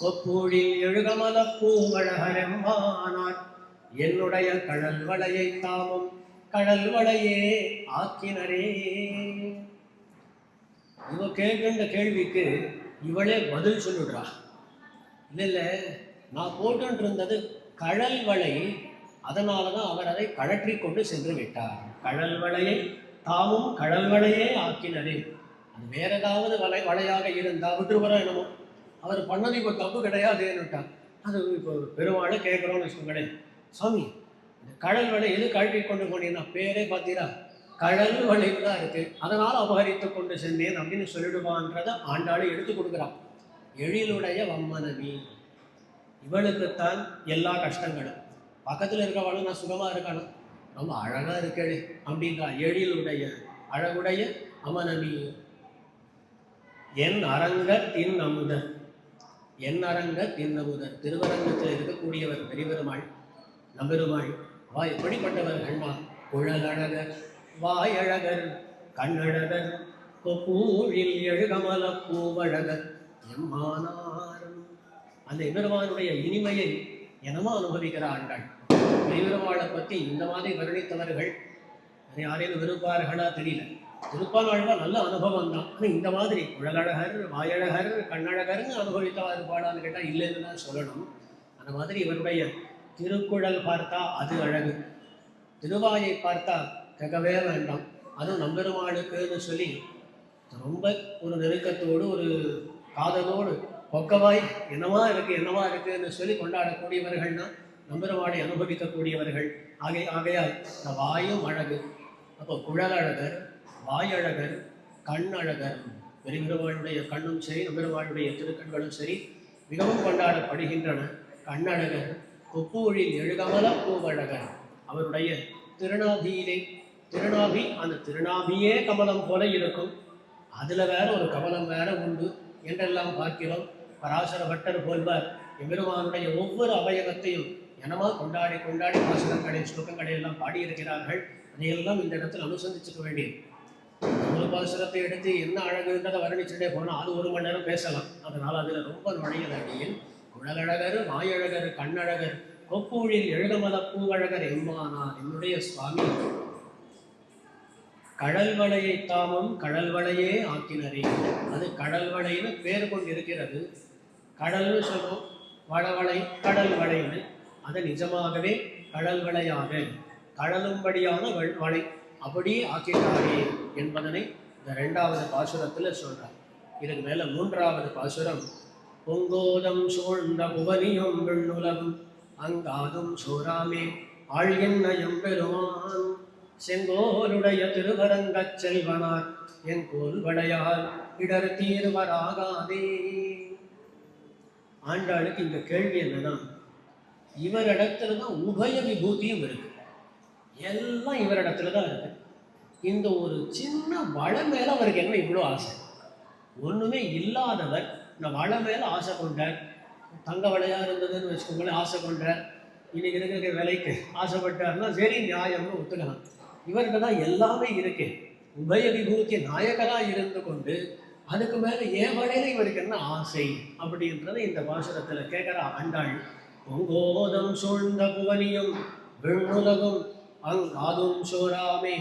கொப்பூழில் எழுகமல பூவழகர் எம்மானார் என்னுடைய கடல் வளையை தாமும் கடல் வளையே ஆக்கினரே. இவ கேட்கின்ற கேள்விக்கு இவளே பதில் சொல்லிடுறா. இல்ல நான் போட்டு இருந்தது கடல் வளை, அதனாலதான் அவர் அதை கழற்றி கொண்டு சென்று விட்டார். கடல் வளையை தாமும் கடல் வளையே ஆக்கினரே. அது வேற ஏதாவது வளையாக இருந்தா விட்டுருவரோ என்னமோ, அவர் பண்ணது இப்போ தப்பு கிடையாதுன்னுட்டார். அது இப்போ பெருமாளை கேட்குறோம்னு வச்சுக்கோங்களேன், சாமி இந்த கடல் வளை எது கழட்டி கொண்டு போனீங்கன்னா பேரே பார்த்தீரா கடல் வளைவு தான் இருக்கு, அதனால் அபகரித்து கொண்டு சென்றேன் அப்படின்னு சொல்லிடுவான்றதை ஆண்டாளை எடுத்து கொடுக்குறான். எழிலுடைய வம்மனவி, இவளுக்குத்தான் எல்லா கஷ்டங்களும். பக்கத்தில் இருக்கவாளும் நான் சுகமாக இருக்கானும், ரொம்ப அழகாக இருக்கே அப்படின்றா. எழிலுடைய அழகுடைய அமனவி என் அரங்க தின் அமுதர், என் அரங்க தின் அமுதர். திருவரங்கத்தில் இருக்கக்கூடியவர் பெரியபெருமாள் நம்பெருமாள். வா எப்படிப்பட்டவர்கள்னா குழலழகர் வாயழகர் கண்ணழகர் பூழில் எழுகமல பூவழகர் எம்மானார். அந்த எம்பெருமானுடைய இனிமையை எனமா அனுபவிக்கிற ஆண்டாள். பெரியபெருமாளை பற்றி இந்த மாதிரி வர்ணித்தவர்கள் யாரையும் விருப்பார்களா தெரியல. திருப்பாலாழ்வார் நல்ல அனுபவம் தான், ஆனால் இந்த மாதிரி குழலழகர் வாயழகர் கண்ணழகர்னு அனுபவித்தவா இருப்பாளான்னு கேட்டால் இல்லைன்னு தான் சொல்லணும். அந்த மாதிரி இவருடைய திருக்குழல் பார்த்தா அது அழகு, திருவாயை பார்த்தா கேட்கவே வேண்டாம். அதுவும் நம்பெருமாளுக்குன்னு சொல்லி ரொம்ப ஒரு நெருக்கத்தோடு ஒரு காதலோடு பொக்கவாய் என்னவா இருக்குன்னு சொல்லி கொண்டாடக்கூடியவர்கள்னா நம்பெருமாளை அனுபவிக்கக்கூடியவர்கள். ஆகையால் இந்த வாயும் அழகு. அப்போ குழலழகர் வாயழகர் கண்ணழகர், பெரும்பெருமாளுடைய கண்ணும் சரி நம்பெருமாளுடைய திருக்கண்களும் சரி மிகவும் கொண்டாடப்படுகின்றன. கண்ணழகர் கொப்பூழில் எழுகமல பூவழகர், அவருடைய திருநாபியிலே, திருநாபி அந்த திருநாபியே கமலம் போல இருக்கும், அதுல வேற ஒரு கமலம் வேற உண்டு என்றெல்லாம் பார்க்கிறோம். பராசர பட்டர் போல்வார் எம்பெருமானுடைய ஒவ்வொரு அவயவத்தையும் எனமா கொண்டாடி கொண்டாடி பாசனங்களை ஸ்லோகங்களை எல்லாம் பாடியிருக்கிறார்கள். அதையெல்லாம் இந்த இடத்தில் அனுசந்திச்சுக்க வேண்டியது. ஒரு பாசுரத்தை எடுத்து என்ன அழகுன்றதை வர்ணிச்சுட்டே போனால் அது 1 மணி நேரம் பேசலாம். அதனால் அதில் ரொம்ப நுழைய வேண்டியில் குழலழகர் வாயழகர் கண்ணழகர் கொப்பூழில் எழுகமல பூவழகர் எம்மானார் என்னுடைய சுவாமி கடல் வளையை தாமும் கடல் வளையே ஆக்கினரே. அது கடல் வளைன்னு பேர் கொண்டு இருக்கிறது. கடல்னு சொல்றோம், வளவளை கடல் வளைன்னு. அது நிஜமாகவே கடல் வளையாக கடலும்படியான வளை அப்படியே ஆக்கிட்டாரே என்பதனை இந்த 2வது பாசுரத்தில் சொல்றார். இதுக்கு மேல 3வது பாசுரம், பொங்கோதம் சூழ்ந்த புவனியும் வெண்ணுலகும் அங்காதும் சோராமே ஆழ்கின்ற எம்பெருமான் செங்கோலுடைய திருவரங்கச் செல்வனார் என் கோல் வளையால் இடர் தீர்வராகாதே. ஆண்டாளுக்கு இந்த கேள்வி என்னன்னா, இவரிடத்துல தான் உபய விபூதியும் இருக்கு, எல்லாம் இவரிடத்துல தான் இருக்கு. இந்த ஒரு சின்ன வள மேல அவருக்கு என்ன இவ்வளோ ஆசை? ஒண்ணுமே இல்லாதவர் இந்த வள மேல ஆசை கொண்டார். தங்க வளையா இருந்ததுன்னு வச்சுக்கோங்களேன், ஆசை கொண்டார். இன்னைக்கு இருக்கிற விலைக்கு ஆசைப்பட்டார்னா சரி, நியாயம்னு ஒத்துக்கலாம். இவர்கிட்ட தான் எல்லாமே இருக்கு. உபய விபூதி நாயகரா இருந்து கொண்டு அதுக்கு மேல ஏன் வளையில இவருக்கு என்ன ஆசை அப்படின்றத இந்த பாசுரத்துல கேட்கிற ஆண்டாள். பொங்கோதம் சூழ்ந்த புவனியும் விண்ணுலகும் ஆதும் சோராமே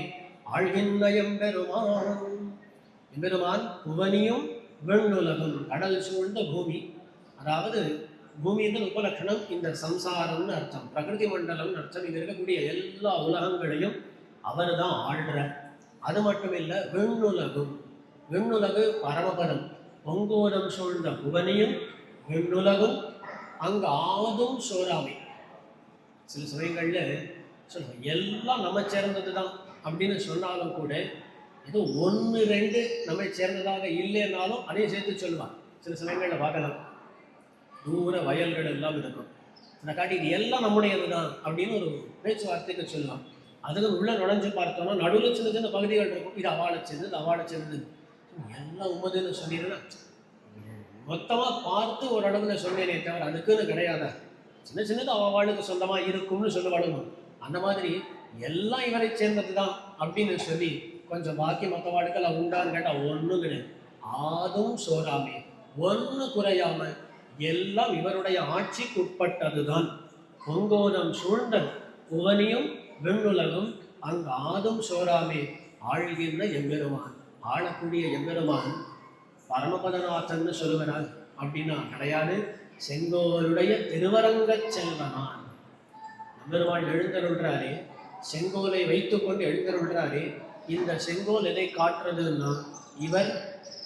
ஆழ்கின்ற எம்பெருமான். எம்பெருமான் புவனியும் விண்ணுலகும், கடல் சூழ்ந்த பூமி. அதாவது பூமியின் உபலட்சணம் இந்த சம்சாரம்னு அர்த்தம், பிரகிருதி மண்டலம்னு அர்த்தம். இங்க இருக்கக்கூடிய எல்லா உலகங்களையும் அவர் தான் ஆள்றார். அது மட்டும் இல்லை, விண்ணுலகும், விண்ணுலகு பரமபதம், பொங்கோரம் சூழ்ந்த புவனியும் விண்ணுலகும் அங்கு ஆதும் சோராமை. சில சமயங்கள்ல சொல்லுவோம் எல்லாம் நம்ம சேர்ந்தது தான் அப்படின்னு சொன்னாலும் கூட ஏதோ ஒன்று ரெண்டு நம்மை சேர்ந்ததாக இல்லைன்னாலும் அதையும் சேர்த்து சொல்லுவான். சில சமயங்களில் பார்க்கலாம், தூர வயல்கள் எல்லாம் இருக்கும், அதை காட்டி இது எல்லாம் நம்முடையது தான் அப்படின்னு ஒரு பேச்சுவார்த்தைக்கு சொல்லுவான். அதுக்கு உள்ள நுழைஞ்சு பார்த்தோம்னா நடுவில் சின்ன சின்ன பகுதிகள் இருக்கும், இது அவாளை சேர்ந்தது அவாளை சேர்ந்தது எல்லாம் உமதுன்னு சொன்னீங்கன்னா மொத்தமாக பார்த்து ஒரு அளவுல சொன்னேனே தவிர அதுக்குன்னு கிடையாதா, சின்ன சின்னது அவளுக்கு சொந்தமாக இருக்கும்னு சொல்லுவாளுங்க. அந்த மாதிரி எல்லாம் இவரை சேர்ந்தது தான் அப்படின்னு சொல்லி கொஞ்சம் பாக்கி மற்ற வாழ்க்கையில் உண்டான்னு கேட்டால் ஒன்றும் கிடையாது. ஆதும் சோராமே, ஒன்று குறையாம எல்லாம் இவருடைய ஆட்சிக்கு உட்பட்டது தான். பொங்கோரம் சூழ்ந்த புவனியும் விண்ணுலகும் அங்கு ஆதும் சோராமே ஆழ்கின்ற எம்பெருமான். ஆளக்கூடிய எம்பெருமான் பரமபதநாதன்னு சொல்லுகிறார் அப்படின்னா கிடையாது, செங்கோலுடைய திருவரங்க செல்வனான். எம்பெருமான் எழுந்தருள்றாரே, செங்கோலை வைத்துக்கொண்டு எழுந்தருள்றாரே. இந்த செங்கோல் எதை காட்டுறதுன்னா இவர்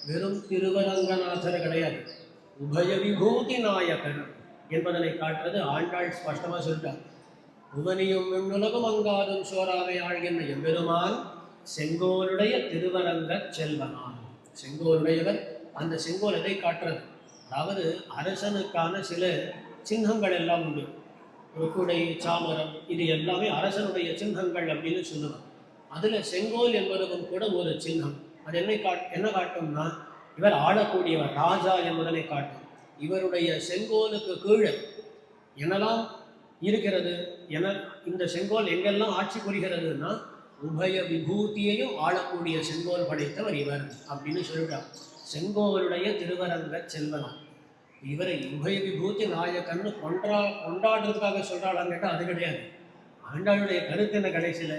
வெறும் திருவரங்கநாதர் கிடையாது, உபய விபூதி நாயகர் என்பதனை காட்டுறது. ஆண்டாள் ஸ்பஷ்டமாக சொல்லிட்டார், புவனியும் விண்ணுலகும் அங்காதும் சோராமை ஆழ்கின்ற எம்பெருமான் செங்கோலுடைய திருவரங்க செல்வனான். செங்கோலுடையவர். அந்த செங்கோல் எதை காட்டுறது? அதாவது அரசனுக்கான சில சின்னங்கள் எல்லாம் உண்டு, ஒரு குடை, சாமரம், இது எல்லாமே அரசனுடைய சின்னங்கள் அப்படின்னு சொல்லுவாங்க. அதில் செங்கோல் என்பதும் கூட ஒரு சின்னம். அது என்ன காட்டும்னா இவர் ஆளக்கூடியவர் ராஜா என்பதனை காட்டும். இவருடைய செங்கோலுக்கு கீழே என்னெல்லாம் இருக்கிறது என இந்த செங்கோல் எங்கெல்லாம் ஆட்சி புரிகிறதுனா உபய விபூதியையும் ஆளக்கூடிய செங்கோல் படைத்தவர் இவர் அப்படின்னு சொல்லிட்டார். செங்கோலுடைய திருவரங்க செல்வனம். இவரை உபய விபூதி நாயகன்னு கொண்டாடுறதுக்காக சொல்றாளான்னு கேட்டால் அது கிடையாது. ஆண்டாளுடைய கருத்து என்ன கடைசியில்,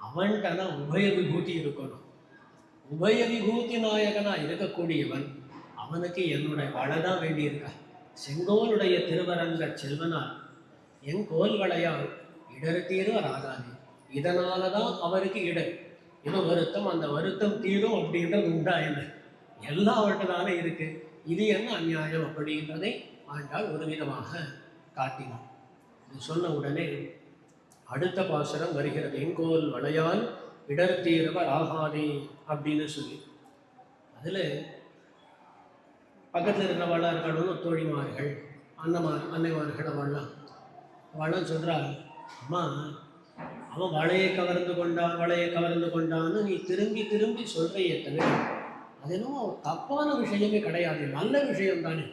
அவன்கிட்ட உபய விபூதி இருக்கணும். உபய விபூதி நாயகனா இருக்கக்கூடியவன், அவனுக்கு என்னுடைய வளைதான் வேண்டியிருக்கா. செங்கோலுடைய திருவரங்க செல்வனால் என் கோல் வளையால் இடர் தீரும் ஆகாது. இதனால தான் அவருக்கு இடர். இது வருத்தம், அந்த வருத்தம் தீரும் அப்படின்றது உண்டா என்ன? எல்லாம் அவர்கிட்ட தானே இருக்கு. இது என்ன அநியாயம் அப்படின்றதை ஆண்டாள் ஒரு விதமாக காட்டினார். இது சொன்ன உடனே அடுத்த பாசுரம் வருகிறது, எங்கோல் வளையால் இடர் தீரவர் ஆகாதே அப்படின்னு சொல்லி. அதில் பக்கத்தில் இருக்கிறவளாக இருக்கணும் தோழிமார்கள், அன்னைமார்கள் அவள்லாம் சொல்கிறாள், அம்மா அவன் வளையை கவர்ந்து கொண்டான்னு நீ திரும்பி திரும்பி சொல்கிறையே தவிர அது என்னமோ தப்பான விஷயமே கிடையாது, நல்ல விஷயம் தானே.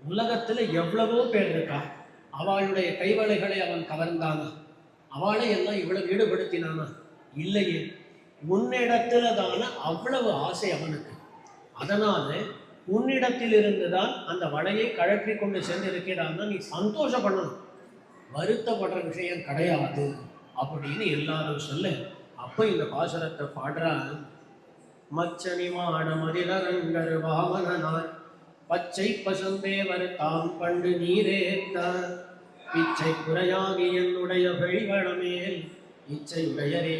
உலகத்தில் எவ்வளவோ பேர் இருக்கா, அவளுடைய கைவளைகளை அவன் கவர்ந்தானா, அவளை எல்லாம் இவ்வளவு ஈடுபடுத்தினானா? இல்லையே. உன்னிடத்துல தானே அவ்வளவு ஆசை அவனுக்கு. அதனால உன்னிடத்தில் இருந்துதான் அந்த வளையை கழற்றி கொண்டு சென்றிருக்கிறான்னா நீ சந்தோஷப்படணும், வருத்தப்படுற விஷயம் கிடையாது அப்படின்னு எல்லாரும் சொல்ல. அப்போ இந்த பாசுரத்தை பாடுறான், மச்சனி மாட மதிலரங்கர் வாமனார் பச்சை பசுந்தேவர் தாம் பண்டு நீரேத்தார் பிச்சை குறையாகி என்னுடைய வழிவளமேல் இச்சையுடையரே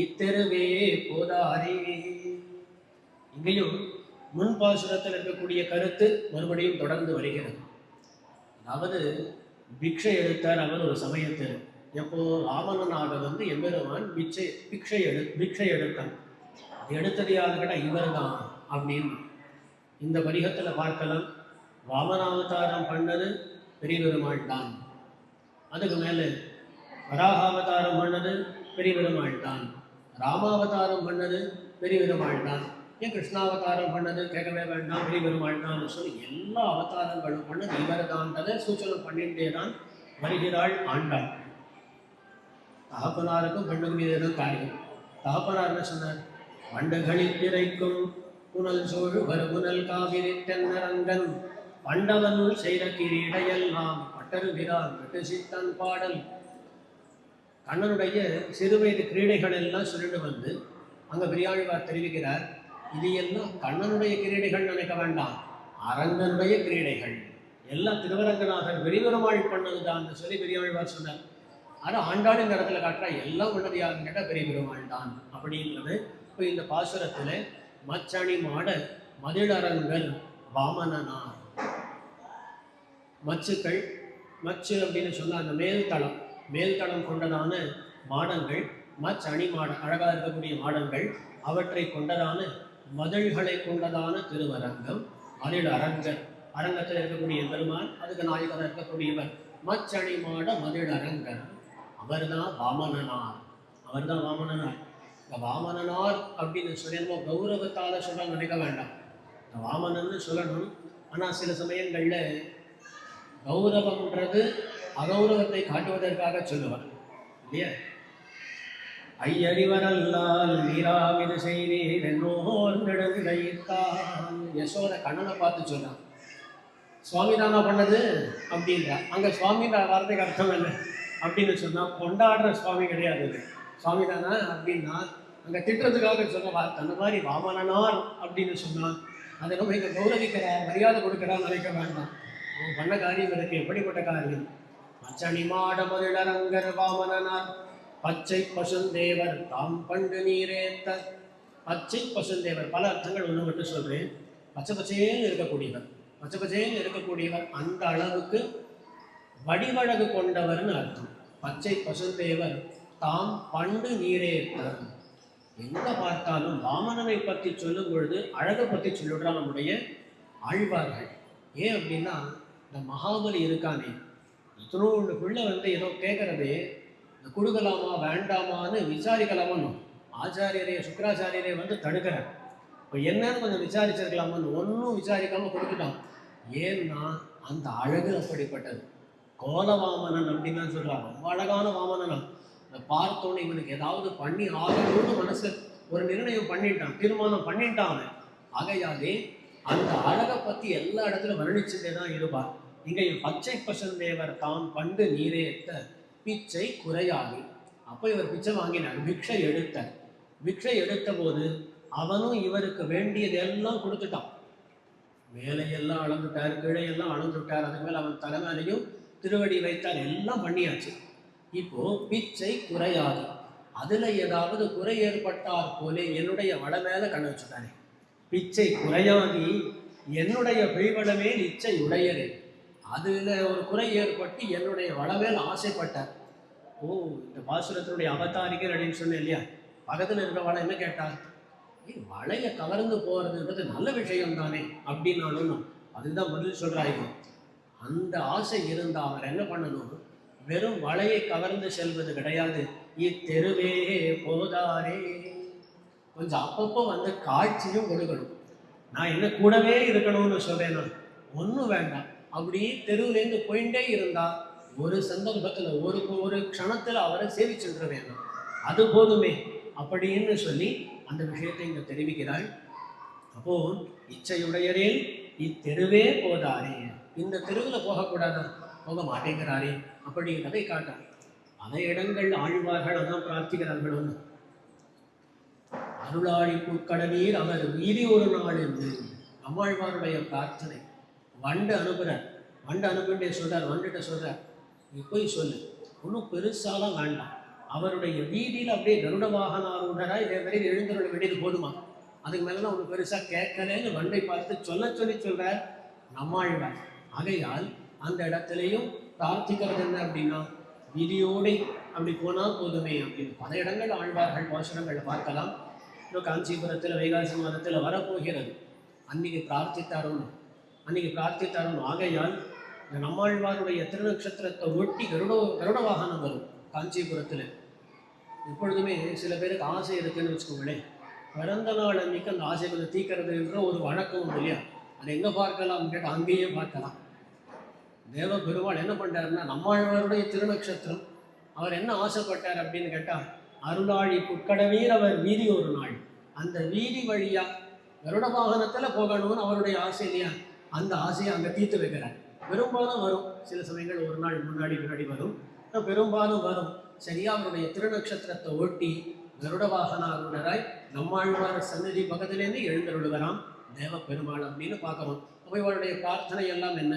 இத்தெருவே போதாரே. இங்கேயும் முன் பாசுரத்தில் இருக்கக்கூடிய கருத்து மறுபடியும் தொடர்ந்து வருகிறது. அதாவது பிக்ஷை எடுத்தார் அவர் ஒரு சமயத்தில். எப்போ ராமனாக எம்பெருமான் பிக்ஷை எடுத்தான். அது எடுத்தது யாரு கேட்டால் இவர் தான் அப்படின்னு இந்த பதிகத்தில் பார்க்கலாம். வாமனாவதாரம் பண்ணது பெரிய பெருமாள் தான். அதுக்கு மேலே வராகாவதாரம் பண்ணது பெரிய பெருமாள் தான். ராமாவதாரம் பண்ணது பெரிய பெருமாள் தான். ஏன் கிருஷ்ணாவதாரம் பண்ணது கேட்கவே வேண்டாம், பெரிய பெருமாள் தான் சொல்லி எல்லா அவதாரங்களும் பண்ணது இவர் தான்றதை சூச்சனம் பண்ணிட்டே தான் வருகிறாள் ஆண்டாள். தகப்பனாருக்கும் பெண்ணுக்கும் மீதுதான் காரியம். தகப்பனார் என்ன சொன்னார், வண்டுகளில் திரைக்கும் புனல் சோழு வருபுனல் காவிரி தென்னரங்கன் பண்டவனுள் செய்த கிரீடையெல்லாம் பட்டருகிறான் விட்டு சித்தன் பாடல் கண்ணனுடைய சிறுவயது கிரீடைகள் எல்லாம் சொல்லிட்டு வந்து அங்கே பெரியாழ்வார் தெரிவிக்கிறார், இது எல்லாம் கண்ணனுடைய கிரீடைகள் நினைக்க வேண்டாம், அரங்கனுடைய கிரீடைகள் எல்லாம் திருவரங்கநாதர் பெரியபெருமாள் பண்ணதுதான் சொல்லி பெரியாழ்வார் சொன்னார். ஆனால் ஆண்டாள் இந்த இடத்துல காட்டுறா எல்லாம் உள்ளது யாருன்னு கேட்டால் பெரிய பெருமாள் தான் அப்படின்றது. இப்போ இந்த பாசுரத்தில் மச்சணி மாட மதிலரங்கல் வாமனனார், மச்சுக்கள், மச்சு அப்படின்னு சொன்னால் அந்த மேல்தளம் கொண்டதான மாடங்கள், மச்சணி மாடம் அழகாக இருக்கக்கூடிய மாடங்கள், அவற்றை கொண்டதான மதில்களை கொண்டதான திருவரங்கம், மதில் அரங்கர், அரங்கத்தில் இருக்கக்கூடிய பெருமான், அதுக்கு நாயகராக இருக்கக்கூடியவர் மச்சணி மாட மதில் அரங்கர், அவர்தான் வாமனனார். இந்த வாமனனார் அப்படின்னு சொல்லணும் கௌரவத்தால சொல்ல நினைக்க வேண்டாம், இந்த வாமனன்னு சொல்லணும். ஆனால் சில சமயங்களில் கௌரவம்ன்றது அகௌரவத்தை காட்டுவதற்காக சொல்லுவார் இல்லையா? ஐயறிவரல்லால் நீராவிது செய்தீர் என்னோர் நெடுநிலைத்தான். யசோத கண்ணனை பார்த்து சொன்னான், சுவாமி தானா பண்ணது அப்படின்றா. அங்கே சுவாமி வார்த்தைக்கு அர்த்தம் என்ன அப்படின்னு சொன்னால் கொண்டாடுற சுவாமி கிடையாது, சுவாமி தானா அப்படின்னா அங்கே திட்டுறதுக்காக சொன்ன வார்த்தை. அந்த மாதிரி வாமனனார் அப்படின்னு சொன்னால் அதை நம்ம இங்கே கௌரவிக்கிற மரியாதை கொடுக்கிறான்னு நினைக்க வேண்டாம். அவன் பண்ண காரியம் இருக்கு, எப்படிப்பட்ட காரியம்? மச்சணி மாட மதிலரங்கர் வாமனனார் பச்சை பசுந்தேவர் தாம் பண்டு நீரேத்த. பச்சை பசுந்தேவர் பல அர்த்தங்கள் ஒன்று மட்டும் சொல்கிறேன். பச்சை பச்சையேன்னு இருக்கக்கூடியவர் அந்த அளவுக்கு வடிவழகு கொண்டவர்னு அர்த்தம். பச்சை பசுந்தேவர் தாம் பண்டு நீரேத்த. எங்கே பார்த்தாலும் வாமனனை பற்றி சொல்லும் பொழுது அழகை பற்றி சொல்லிடுறான் நம்முடைய ஆழ்வார்கள். ஏன் அப்படின்னா இந்த மகாபலி இருக்கானே, இத்தனோண்டு பிள்ளை ஏதோ கேட்கறதே, இந்த கொடுக்கலாமா வேண்டாமான்னு விசாரிக்கலாமான்னு ஆச்சாரியரே சுக்கராச்சாரியரே தடுக்கிறார். இப்போ என்னன்னு கொஞ்சம் விசாரிச்சிருக்கலாமான்னு ஒன்றும் விசாரிக்காமல் கொடுத்துட்டான். ஏன்னா அந்த அழகு அப்படிப்பட்டது. கோலவாமனன் அப்படின்னு சொல்கிறாங்க, ரொம்ப அழகான வாமனனா. இந்த பார்த்தோன்னு இவனுக்கு ஏதாவது பண்ணி ஆகணும்னு மனசு ஒரு நிர்ணயம் பண்ணிட்டான், தீர்மானம் பண்ணிட்டான். ஆகையாலே அந்த அழகை பற்றி எல்லா இடத்துலையும் வர்ணிச்சுட்டே தான் இருப்பார். இங்கே பச்சை பசுந்தேவர் தான் பண்டு நீரேத்த பிச்சை குறையாகி. அப்போ இவர் பிச்சை வாங்கினார், பிக்ஷை எடுத்த போது அவனும் இவருக்கு வேண்டியது எல்லாம் கொடுத்துட்டான். மேலையெல்லாம் அளந்துட்டார், கீழையெல்லாம் அளந்துட்டார், அதுக்கு மேலே அவன் தலைமையிலையும் திருவடி வைத்தார், எல்லாம் பண்ணியாச்சு. இப்போ பிச்சை குறையாது, அதுல ஏதாவது குறை ஏற்பட்டார் போலே என்னுடைய வட மேல கண்ண வச்சுட்டானே. பிச்சை குறையாகி என்னுடைய பிழிவளமே இச்சை உடையது, அதுல ஒரு குறை ஏற்பட்டு என்னுடைய வளமேல் ஆசைப்பட்டார். ஓ, இந்த பாசுரத்தினுடைய அவதாரிகர் அப்படின்னு சொன்னேன் இல்லையா? பக்கத்தில் இருக்கிற வளை என்ன கேட்டார், வளைய கவர்ந்து போறதுன்றது நல்ல விஷயம் தானே அப்படின்னாலும் அதுதான் பதில் சொல்றாங்க. அந்த ஆசை இருந்தா அவர் என்ன பண்ணணும், வெறும் வளையை கவர்ந்து செல்வது கிடையாது, இத்தெருவே போதாரே, கொஞ்சம் அப்பப்போ காட்சியும் கொடுக்கணும். நான் என்ன கூடவே இருக்கணும்னு சொல்றேன், நான் ஒன்றும் வேண்டாம், அப்படியே தெருவுலேருந்து போயிட்டே இருந்தா ஒரு சந்தர்ப்பத்தில் ஒரு க்ஷணத்தில் அவரை சேவிச்சுட்டு வேணும், அது போதுமே அப்படின்னு சொல்லி அந்த விஷயத்தை இங்கே தெரிவிக்கிறாள். அப்போ இச்சையுடையரே இத்தெருவே போதாரே, இந்த தெருவில் போகக்கூடாதா, போக மாட்டேங்கிறாரே அப்படிங்கிறதை காட்டார். பல இடங்கள் ஆழ்வார்கள் அதான் பிரார்த்திக்கிறார்கள். ஒன்று, அருளாழி புற்கடலீர் அவர் மீறி ஒரு நாள் என்று நம்மாழ்வாருடைய பிரார்த்தனை. வண்டு அனுப்பிட்டே சொல்றார், வந்துட்ட சொல்றார், நீ போய் சொல்லு, ஒன்றும் பெருசாலாம் வேண்டாம், அவருடைய வீதியில் அப்படியே கருட வாகனாருடரா இதே மாதிரி எழுந்துள்ள வேண்டியது போதுமா, அதுக்கு மேலாம் ஒன்று பெருசாக கேட்கலன்னு வண்டை பார்த்து சொல்லி சொல்றார் நம்மாழ்வார். ஆகையால் அந்த இடத்துலையும் பிரார்த்திக்கிறது என்ன அப்படின்னா, வீதியோடு அப்படி போனால் போதுமே அப்படின்னு பல இடங்கள் ஆழ்வார்கள் பாசுரங்களை பார்க்கலாம். இன்னும் காஞ்சிபுரத்தில் வைகாசி மாதத்தில் வரப்போகிறது, அன்னைக்கு பிரார்த்தித்தாரோன்னு. ஆகையால் இந்த நம்மாழ்வாருடைய திருநக்ஷத்திரத்தை ஒட்டி கருட வாகனம் வரும் காஞ்சிபுரத்தில். எப்பொழுதுமே சில பேருக்கு ஆசை இருக்குன்னு வச்சுக்கோங்களேன், பிறந்த நாள் அன்னைக்கு அந்த ஆசைகளை தீக்கிறதுன்ற ஒரு வழக்கம் உண்டு இல்லையா? அதை எங்கே பார்க்கலாம் கேட்டால் அங்கேயே பார்க்கலாம். தேவ பெருமாள் என்ன பண்ணுறாருன்னா, நம்மாழ்வாருடைய திருநக்ஷத்திரம், அவர் என்ன ஆசைப்பட்டார் அப்படின்னு கேட்டால், அருளாழி புற்கடவீர் அவர் வீதி ஒரு நாள், அந்த வீதி வழியா கருட வாகனத்தில் போகணும்னு அவருடைய ஆசை இல்லையா? அந்த ஆசையை அங்கே தீர்த்து வைக்கிறார். பெரும்பாலும் வரும், சில சமயங்கள் ஒரு நாள் முன்னாடி வரும், பெரும்பாலும் வரும். சரியா அவருடைய திருநக்ஷத்திரத்தை ஒட்டி கருட வாகனாருடராய் நம்மாழ்வார் சன்னதி பக்கத்திலேருந்து எழுந்தருளுகிறான் தேவ பெருமாள் அப்படின்னு பார்க்குறோம். அப்போ இவருடைய பிரார்த்தனை எல்லாம் என்ன?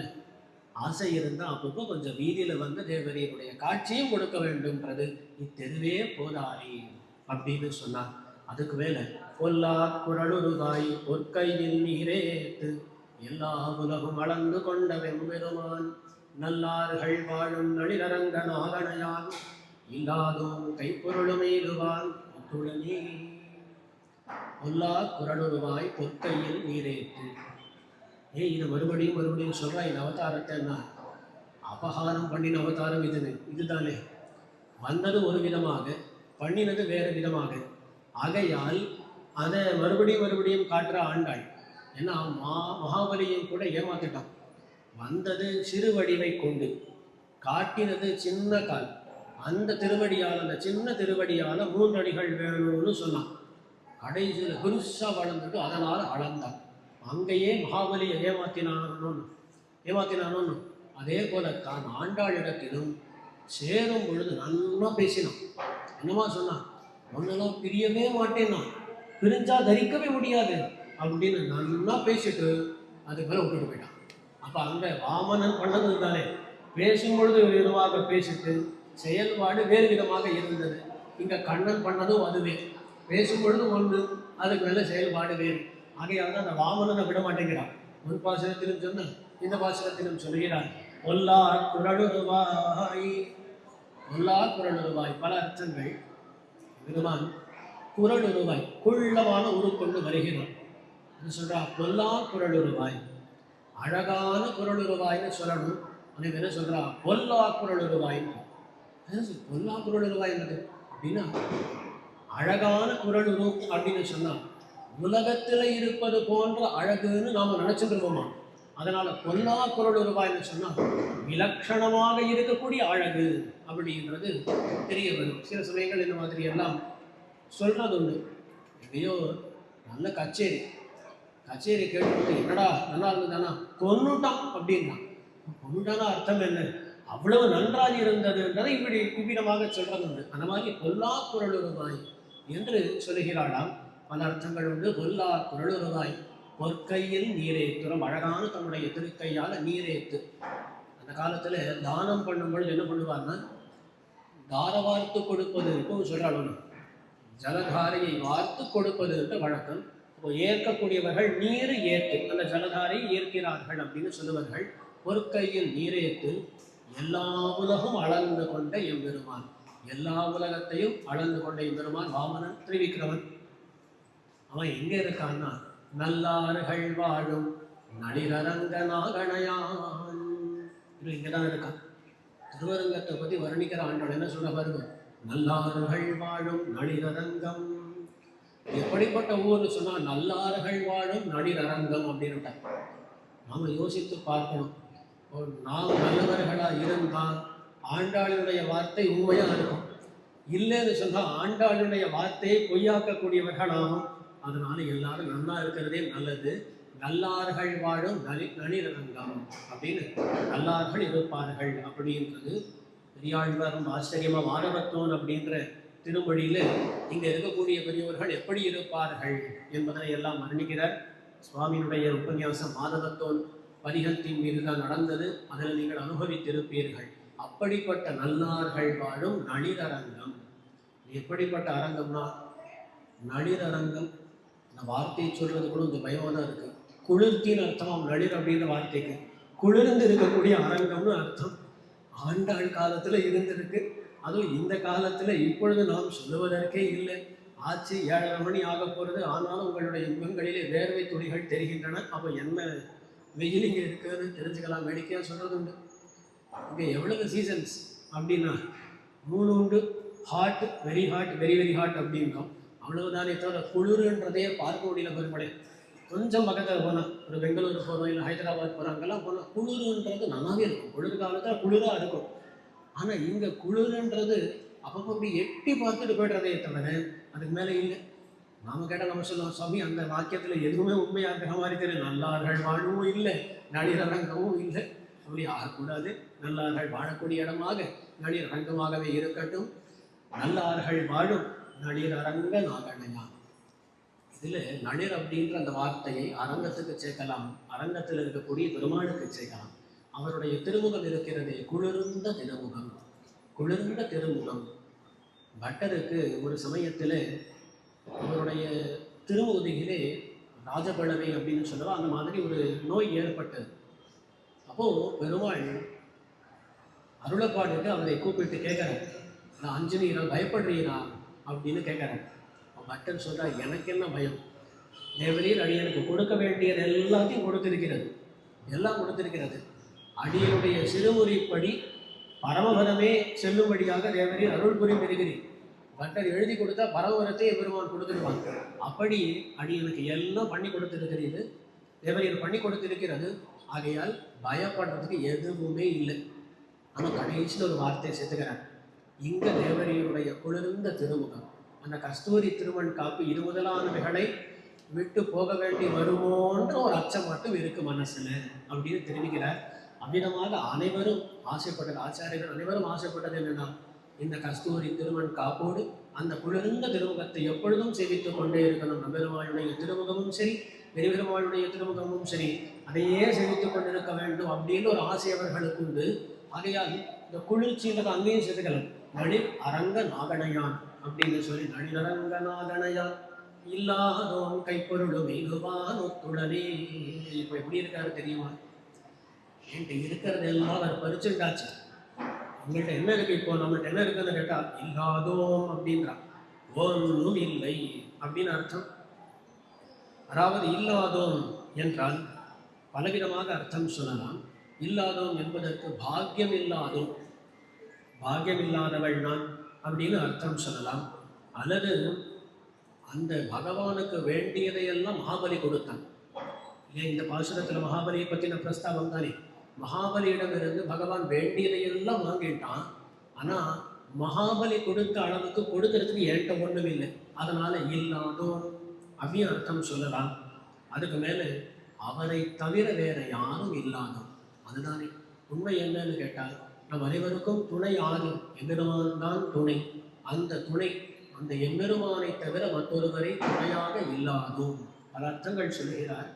ஆசை இருந்தால் அப்பப்போ கொஞ்சம் வீதியில் வந்து தேவரையுடைய காட்சியும் கொடுக்க வேண்டும்ன்றது. இத்தெருவே போதாரி அப்படின்னு சொன்னார். அதுக்கு மேலே பொல்லா குரலுருவாய் பொற்கையில் நீரேத்து எல்லா உலகும் அளந்து கொண்ட வெம்பெருமான் நல்லார்கள் வாழும் நளிரரங்க நாகனையான் இல்லாதோம் கைப்பொருளுமெய்துவான் ஒத்துழனே. பொல்லா குரலுருவாய் பொற்கையில் நீரேத்து. இது மறுபடியும் மறுபடியும் சொல்றா. இந்த அவதாரத்தை நான் அபகாரம் பண்ணின அவதாரம் இதுதானே. வந்தது ஒரு விதமாக, பண்ணினது வேறு விதமாக. ஆகையால் அதை மறுபடியும் மறுபடியும் காட்டுற ஆண்டாள். ஏன்னா மகாபலியும் கூட ஏமாத்திட்டான். வந்தது சிறு வடிவை கொண்டு, காட்டினது சின்ன கால். அந்த திருவடியால், அந்த சின்ன திருவடியால் 3 அடிகள் வேணும்னு சொன்னான். கடைசியில் பெருசா வளர்ந்துட்டு அதனால் அளந்தான். அங்கேயே மகாபலியை ஏமாத்தினானோன்னு அதே போலத்தான் ஆண்டாளிடத்திலும் சேரும் பொழுது நல்லா பேசினான். என்னமா சொன்னான்? ஒன்னெல்லாம் பிரியவே மாட்டேன்னா, பிரிஞ்சா தரிக்கவே முடியாது அப்படின்னு நல்லா பேசிட்டு அதுக்கு மேலே விட்டுட்டு போயிட்டான். அப்போ அங்கே வாமனன் பண்ணது தானே, பேசும்பொழுது விதமாக பேசிட்டு செயல்பாடு வேறு விதமாக இருந்தது. இங்கே கண்ணன் பண்ணதும் அதுவே, பேசும்பொழுது ஒன்று, அதுக்கு மேலே செயல்பாடு வேறு. ஆகையால் தான் அந்த வாமனனை விட மாட்டேங்கிறான். முன் பாசனத்திலும் சொன்ன இந்த பாசனத்திலும் சொல்கிறான். பொல்லா குரலுருவாய். பொல்லா குரலுருவாய் பல அர்த்தங்கள். பெருமான் குரலுருவாய் குள்ளமான உருக்கொண்டு வருகிறான். சொல்றா பொல்லா குரலுருவாய், அழகான குரலுருவாய்னு சொல்லணும். உனக்கு என்ன சொல்றா? பொல்லா குரலுருவாய்ன்னு. பொல்லா குரலுருவாய் என்னது அப்படின்னா, அழகான குரலுரு அப்படின்னு சொன்னா உலகத்துல இருப்பது போன்ற அழகுன்னு நாம நினைச்சுட்டு இருக்கோமா. அதனால பொல்லா குரலுருவாய்னு சொன்னா விலட்சணமாக இருக்கக்கூடிய அழகு அப்படின்றது தெரிய வரும். சில சமயங்கள் இந்த மாதிரி எல்லாம் சொல்றது உண்டு. எங்கேயோ நல்ல கச்சேரி கேட்டு என்னடா நல்லா இருந்ததுதானா, கொன்னுட்டான் அப்படின்னா. கொன்னுட்டானா அர்த்தம் என்ன? அவ்வளவு நன்றாக இருந்ததுன்றதை இவ்விடமாக சொல்றது உண்டு. அந்த மாதிரி பொல்லா குரலுருவாய் என்று சொல்லுகிறாளாம். பல அர்த்தங்கள் உண்டு. பொல்லா குரலுருவாய் பொற்கையில் நீரேத்துறம். அழகான தன்னுடைய திருக்கையால் நீரேத்து. அந்த காலத்தில் தானம் பண்ணும்பொழுது என்ன பண்ணுவார்னா, தார வார்த்து கொடுப்பது இப்போ சொல்கிறாள். ஜலதாரையை வார்த்து கொடுப்பது என்று வழக்கம். இப்போ ஏற்கக்கூடியவர்கள் நீர் ஏற்று அந்த ஜலதாரை ஏற்கிறார்கள் அப்படின்னு சொல்லுவார்கள். பொற்கையில் நீரேத்து எல்லா உலகம் அளந்து கொண்ட எம்பெருமான். எல்லா உலகத்தையும் அளந்து கொண்ட எம்பெருமான் வாமனன் திரிவிக்ரமன். அவன் எங்கே இருக்கான்னா, நல்லார்கள் வாழும் நளிரரங்க நாகனையான். இங்கதான் இருக்கான். திருவரங்கத்தை பற்றி வர்ணிக்கிற ஆண்டோட என்ன சொல்ல பாருங்க. நல்லார்கள் வாழும் நளிரரங்கம். எப்படிப்பட்ட ஊர்னு சொன்னால் நல்லார்கள் வாழும் நளிரரங்கம் அப்படின்னுட்டார். நாம் யோசித்து பார்க்கணும். நாம் நல்லவர்களாக இருந்தால் ஆண்டாளுடைய வார்த்தை உண்மையாக இருக்கும். இல்லைன்னு சொன்னால் ஆண்டாளுடைய வார்த்தையை பொய்யாக்கக்கூடியவர்களாகும். அதனால எல்லாரும் நல்லா இருக்கிறதே நல்லது. நல்லார்கள் வாழும் நளிரரங்கம் அப்படின்னு நல்லார்கள் இருப்பார்கள் அப்படின்றது பெரியாழ்வார் ரொம்ப ஆச்சரியமாக மாதவத்தோன் அப்படின்ற திருமொழியில் இங்கே இருக்கக்கூடிய பெரியவர்கள் எப்படி இருப்பார்கள் என்பதனை எல்லாம் வர்ணிக்கிறார். சுவாமியினுடைய உபன்யாசம் மாதவத்தோன் பதிகத்தின் மீது தான் நடந்தது. அதில் நீங்கள் அனுபவித்திருப்பீர்கள். அப்படிப்பட்ட நல்லார்கள் வாழும் நளிரரங்கம். எப்படிப்பட்ட அரங்கம்னா, நளிரரங்கம் அந்த வார்த்தையை சொல்றது கூட கொஞ்சம் பயமாக தான் இருக்கு. குளிர்த்தின்னு அர்த்தம் நளிர் அப்படின்ற வார்த்தைக்கு. குளிர்ந்து இருக்கக்கூடிய அரங்கம்னு அர்த்தம். ஆண்டாள் காலத்தில் இருந்திருக்கு. அதுவும் இந்த காலத்தில் இப்பொழுது நாம் சொல்லுவதற்கே இல்லை. ஆச்சு 7:30 மணி ஆக போகிறது. ஆனாலும் உங்களுடைய முகங்களிலே வேர்வை துளிகள் தெரிகின்றன. அப்போ என்ன வெயில் இங்கே இருக்குதுன்னு தெரிஞ்சுக்கலாம். வேடிக்கையாக சொல்கிறது உண்டு. இங்கே எவ்வளவு சீசன்ஸ் அப்படின்னா 3 உண்டு. Hot, very hot, very very hot அப்படின்றோம். அவ்வளவுதானே தவிர குளிர்ன்றதையே பார்க்க முடியல. பெருமடை கொஞ்சம் பக்கத்தில் போனால், ஒரு பெங்களூர் போகிறோம் இல்லை ஹைதராபாத் போகிறோம், அங்கெல்லாம் போனால் குளிர்ன்றது நல்லாவே இருக்கும். குளிர் காலத்தில் குளிராக இருக்கும். ஆனால் இங்கே குளிர்ன்றது அப்பப்போ அப்படி எட்டி பார்த்துட்டு போய்டுறதே தவிர அதுக்கு மேலே இல்லை. நாம் கேட்டால் நம்ம சொல்லுவோம், சுவாமி அந்த வாக்கியத்தில் எதுவுமே உண்மையாக இருக்கிற மாதிரி தெரியும். நல்லார்கள் வாழவும் இல்லை, நளிரரங்கமும் இல்லை. அப்படி ஆகக்கூடாது. நல்லார்கள் வாழக்கூடிய இடமாக நளிரங்கமாகவே இருக்கட்டும். நல்லார்கள் வாழும் நளிர் அரங்க நாகணையான். இதுல நளிர் அப்படின்ற அந்த வார்த்தையை அரங்கத்துக்கு சேர்க்கலாம், அரங்கத்தில் இருக்கக்கூடிய பெருமாளுக்கு சேர்க்கலாம். அவருடைய திருமுகம் இருக்கிறதே குளிர்ந்த திருமுகம், குளிர்ந்த திருமுகம். பட்டருக்கு ஒரு சமயத்தில் அவருடைய திருமுதியிலே ராஜபலவை அப்படின்னு சொல்லுவா, அந்த மாதிரி ஒரு நோய் ஏற்பட்டது. அப்போ பெருமாள் அருளப்பாடுக்கு அவரை கூப்பிட்டு கேட்குறார், நான் அஞ்சனீரா பயப்படுறீரா அப்படின்னு கேட்குறேன். பட்டன் சொல்றா, எனக்கு என்ன பயம், தேவரீர் அடியனுக்கு கொடுக்க வேண்டியது எல்லாத்தையும் கொடுத்திருக்கிறது, எல்லாம் கொடுத்திருக்கிறது. அடியனுடைய சிறுமுறைப்படி பரமபதமே செல்லும்படியாக தேவரீர் அருள் புரிந்திருக்கிறீர். பட்டர் எழுதி கொடுத்தா பரமபதத்தை பெருமான் கொடுத்துருவாங்க. அப்படி அடியனுக்கு எல்லாம் பண்ணி கொடுத்திருக்கிறது, தேவரீர் பண்ணி கொடுத்திருக்கிறது. ஆகையால் பயப்படுறதுக்கு எதுவுமே இல்லை. ஆனால் கடைசியில் ஒரு வார்த்தையை சேர்த்துக்கிறார், இங்க தேவரீருடைய குளிர்ந்த திருமுகம், அந்த கஸ்தூரி திருமண் காப்பு இது முதலானவைகளை விட்டு போக வேண்டி வருமோன்ற ஒரு அச்சம் மட்டும் இருக்கு மனசுல அப்படின்னு தெரிவிக்கிறார். அவ்விதமாக அனைவரும் ஆசைப்பட்டது, ஆச்சாரியர்கள் அனைவரும் ஆசைப்பட்டது என்னன்னா, இந்த கஸ்தூரி திருமண் காப்போடு அந்த குளிர்ந்த திருமுகத்தை எப்பொழுதும் சேவித்துக் கொண்டே இருக்கணும். நம்பெருமாளுடைய திருமுகமும் சரி, பெருபெருமாளுடைய திருமுகமும் சரி, அதையே சேவித்துக் கொண்டிருக்க வேண்டும் அப்படின்னு ஒரு ஆசை அவர்களுக்கு உண்டு. ஆகையால் இந்த குளிர்ச்சின்றது அங்கேயும் சேர்த்துக்கலாம். நளிர் அரங்க நாகணையான் அப்படின்னு சொல்லி, நளிரங்க நாகணையான் இல்லாதோன் கைப்பொருளும் இதுவான் ஒத்துடனே. இப்போ எப்படி இருக்காரு தெரியுமா? என்கிட்ட இருக்கிறது எல்லாம் அவர் பறிச்சுட்டாச்சு. உங்கள்கிட்ட என்ன இருக்கு, இப்போ நம்மகிட்ட என்ன இருக்குன்னு கேட்டா இல்லாதோம் அப்படின்றான். ஒன்றும் இல்லை அப்படின்னு அர்த்தம். அதாவது இல்லாதோம் என்றால் பலவிதமாக அர்த்தம் சொல்லலாம். இல்லாதோம் என்பதற்கு பாக்கியம் இல்லாதோம், பாக்கியம் இல்லாதவள் நான் அப்படின்னு அர்த்தம் சொல்லலாம். அல்லது அந்த பகவானுக்கு வேண்டியதையெல்லாம் மகாபலி கொடுத்தான். ஏன் இந்த பாசுரத்தில் மகாபலியை பற்றின பிரஸ்தாபம் தானே. மகாபலியிடமிருந்து பகவான் வேண்டியதையெல்லாம் வாங்கிட்டான். ஆனால் மகாபலி கொடுத்த அளவுக்கு கொடுக்கறதுக்கு ஏற்ற ஒன்றும் இல்லை. அதனால இல்லாதோம் அப்படின்னு அர்த்தம் சொல்லலாம். அதுக்கு மேலே அவரை தவிர வேற யாரும் இல்லாதோம். அதுதானே உண்மை. என்னன்னு கேட்டால் நம் அனைவருக்கும் துணை ஆறு எம்பெருமான் தான் துணை. அந்த துணை அந்த எம்பெருமானை தவிர மற்றொருவரை துணையாக இல்லாதோம். பல அர்த்தங்கள் சொல்லுகிறார்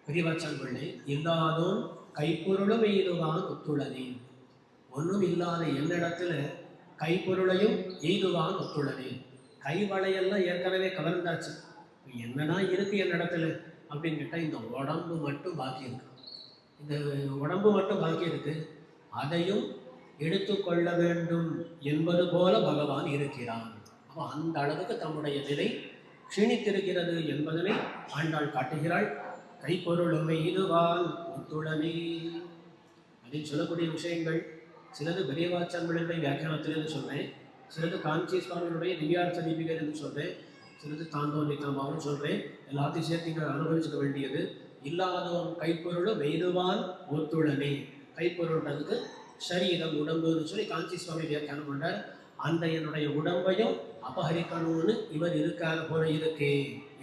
பெரியவாச்சான் பிள்ளை. இல்லாதோன் கைப்பொருளும் எய்துவான் ஒத்துள்ளனே. ஒன்றும் இல்லாத என்னிடத்துல கைப்பொருளையும் எய்துவான் ஒத்துள்ளனே. கைவளையெல்லாம் ஏற்கனவே கவர்ந்தாச்சு, என்னன்னா இருக்கு என்னிடத்துல அப்படின்னு கேட்டால் இந்த உடம்பு மட்டும் பாக்கி இருக்கு. இந்த உடம்பு மட்டும் பாக்கி இருக்கு, அதையும் எடுத்துக்கொள்ள வேண்டும் என்பது போல பகவான் இருக்கிறான். அப்போ அந்த அளவுக்கு தம்முடைய நிலை க்ஷீணித்திருக்கிறது என்பதனை ஆண்டாள் காட்டுகிறாள். கைப்பொருளுமை இதுவான் ஒத்துழமே அப்படின்னு சொல்லக்கூடிய விஷயங்கள் சிலது பெரியவாச்சான்களுடைய வியாக்கியானத்திலிருந்து சொல்றேன், சிலது காஞ்சி சுவாமியினுடைய திவ்யார்த்த தீபிகை என்று சொல்றேன், சிலது தாந்தோனி தாமாவும் சொல்றேன். எல்லாத்தையும் சேர்த்து நீங்கள் அனுபவிச்சுக்க வேண்டியது. இல்லாதவன் கைப்பொருளும் மெய்துவான் ஒத்துழமே. கைப்பொருள்ன்றதுக்கு சரீரம் உடம்புன்னு சொல்லி காஞ்சி சுவாமி வியாக்கியானம் பண்றார். அந்த என்னுடைய உடம்பையும் அபகரிக்கணும்னு இவர் இருக்காத போல இருக்கே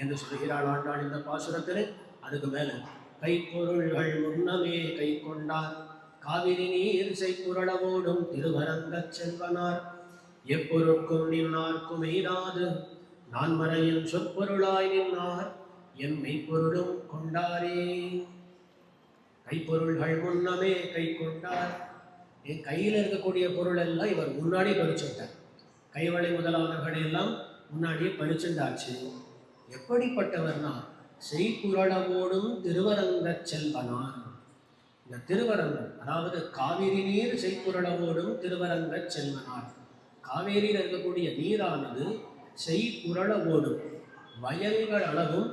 என்று சொல்கிறாள் ஆண்டாள் இந்த பாசுரத்தில். அதுக்கு மேல கைப்பொருள்கள் முன்னமே கை கொண்டார், காவிரி நீர் செய்புரளவோடும் திருவரங்க செல்வனார், எப்பொருட்கும் நின்னார்க்கும் எய்தாது நான் மறையின் சொற்பொருளாய் நின்னார், என் மெய்ப்பொருளும் கொண்டாரே. கைப்பொருள்கள் முன்னமே கை கொண்டார். என் கையில் இருக்கக்கூடிய பொருள் எல்லாம் இவர் முன்னாடி பறிச்சுட்டார். கைவளை முதலானவர்கள் எல்லாம் முன்னாடியே பறிச்சுண்டாச்சு. எப்படிப்பட்டவர்னா செய்குரளவோடும் திருவரங்க செல்வனான். இந்த திருவரங்கம் அதாவது காவிரி நீர் செய்குரளவோடும் திருவரங்க செல்வனான். காவேரியில் இருக்கக்கூடிய நீரானது செய்குரளவோடும் வயல்கள் அளவும்